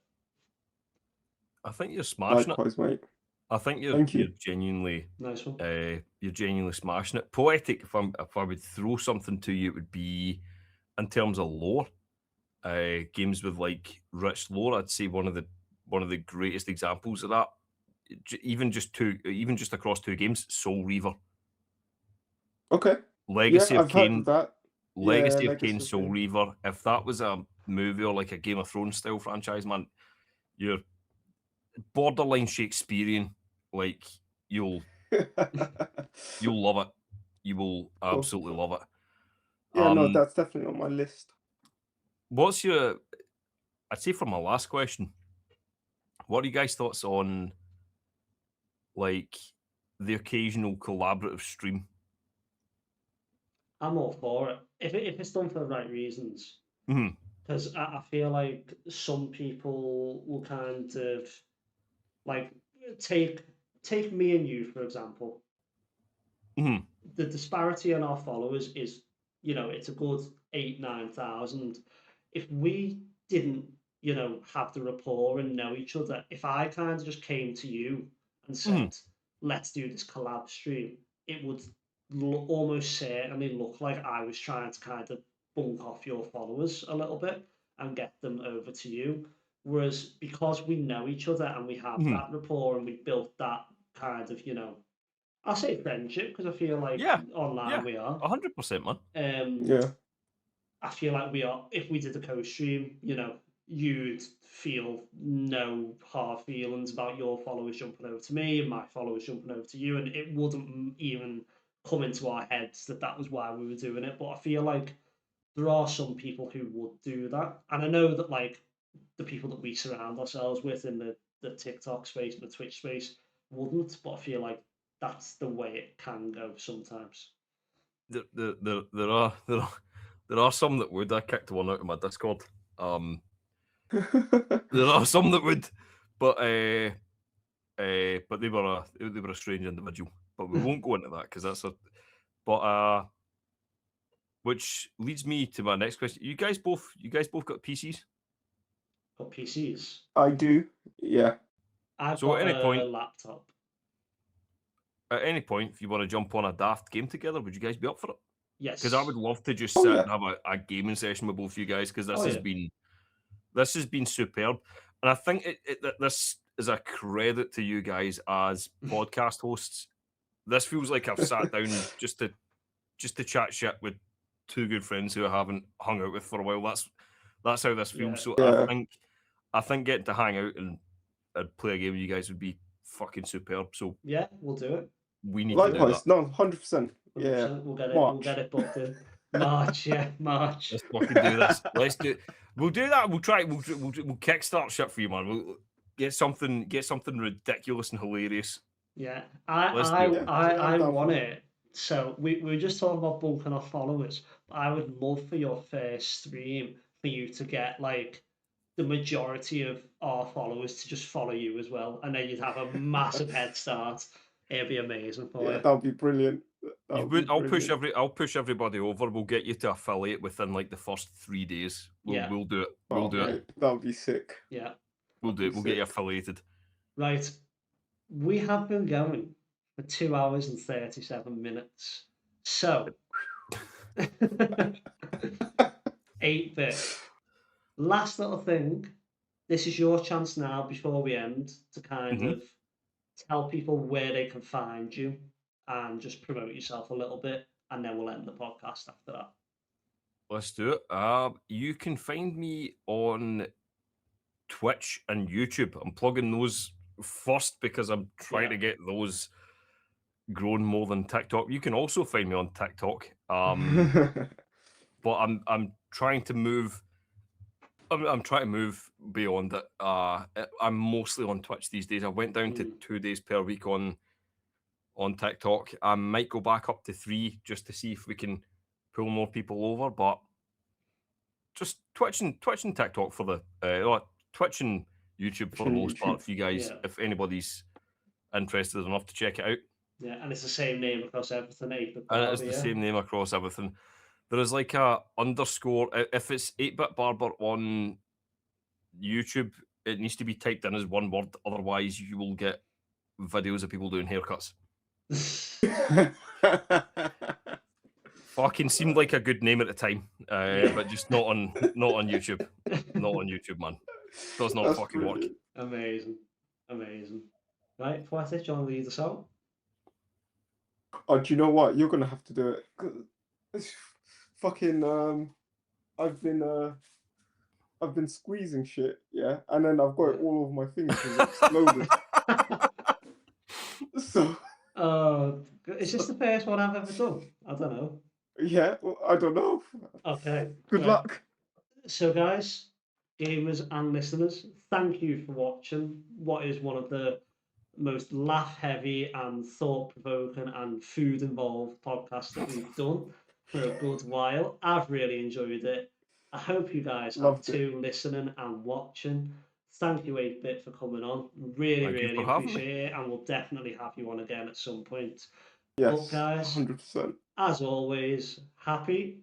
I think you're smashing Likewise, mate. I think you're genuinely nice one. You're genuinely smashing it. Poetic, if I would throw something to you, it would be in terms of lore. Games with like rich lore, I'd say one of the greatest examples of that. Even just across 2 games, Soul Reaver. Okay. Legacy of Kain. Legacy of Legacy Kain, of Soul Kain. Reaver. If that was a movie or like a Game of Thrones style franchise, man, you're borderline Shakespearean. Like you'll love it. You will absolutely love it. Yeah, no, that's definitely on my list. What's your? I'd say for my last question, what are you guys' thoughts on like the occasional collaborative stream? I'm all for it if it's done for the right reasons. Because I feel like some people will kind of like take me and you for example. The disparity in our followers is, it's a good 8,000-9,000. If we didn't, have the rapport and know each other, if I kind of just came to you and said, let's do this collab stream, it would almost certainly look like I was trying to kind of bulk off your followers a little bit and get them over to you. Whereas because we know each other and we have that rapport and we built that kind of, I'll say friendship because I feel like online we are 100%, man. Yeah, I feel like we are. If we did a co-stream, you'd feel no hard feelings about your followers jumping over to me and my followers jumping over to you, and it wouldn't even come into our heads that was why we were doing it. But I feel like there are some people who would do that, and I know that like the people that we surround ourselves with in the TikTok space and the Twitch space wouldn't. But I feel like that's the way it can go sometimes. There are some that would. I kicked one out of my Discord. There are some that would, but they were a strange individual. But we won't go into that because that's a. But which leads me to my next question. You guys both got PCs? Got PCs? I do. Yeah. I've got a laptop. At any point, if you want to jump on a daft game together, would you guys be up for it? Yes. Because I would love to just sit and have a gaming session with both of you guys because this has been superb, and I think this is a credit to you guys as podcast hosts. This feels like I've sat down just to chat shit with 2 good friends who I haven't hung out with for a while. That's how this feels. So I think getting to hang out and play a game with you guys would be fucking superb. So yeah, we'll do it. We need to do that. No, 100%. Yeah, we'll get it booked in March. Yeah, March. Let's fucking do this. Let's do. We'll do that. We'll try. We'll kickstart shit for you, man. We'll get something ridiculous and hilarious. Yeah, I want it. So we were just talking about bulking off followers. I would love for your first stream for you to get like the majority of our followers to just follow you as well, and then you'd have a massive head start. It'd be amazing for you. That would be brilliant. I'll push everybody over. We'll get you to affiliate within like the first 3 days. We'll do it. We'll do it. That would be sick. Yeah. We'll do it. We'll get you affiliated. Right. We have been going for 2 hours and 37 minutes. So 8-bit. Last little thing. This is your chance now before we end to kind of tell people where they can find you and just promote yourself a little bit, and then we'll end the podcast after that. Let's do it. You can find me on Twitch and YouTube. I'm plugging those first because I'm trying to get those grown more than TikTok. You can also find me on TikTok, but I'm trying to move. I'm trying to move beyond it. I'm mostly on Twitch these days. I went down to 2 days per week on TikTok. I might go back up to 3 just to see if we can pull more people over. But just Twitch and TikTok for the Twitch and YouTube for the most part. If you guys, if anybody's interested enough to check it out. Yeah, and it's the same name across everything. 8-Bit And Barber, it is the same name across everything. There is like a underscore. If it's 8-Bit Barber on YouTube, it needs to be typed in as one word. Otherwise, you will get videos of people doing haircuts. Fucking seemed like a good name at the time, but just not on YouTube. Not on YouTube, man. Does not fucking work. Amazing. Right, Poetic, do you want to lead us out? Oh, do you know what? You're gonna have to do it. It's fucking I've been squeezing shit, yeah, and then I've got it all over my fingers and it's exploded. So. Is this the first one I've ever done? I don't know. Yeah, well, I don't know. Okay. Good luck. So, guys, gamers and listeners, thank you for watching what is one of the most laugh-heavy and thought-provoking and food-involved podcasts that we've done for a good while. I've really enjoyed it. I hope you guys have too, listening and watching. Thank you, 8-Bit, for coming on. Really appreciate it, and we'll definitely have you on again at some point. Yes, but guys, 100%. As always, happy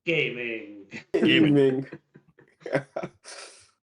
gaming. Gaming.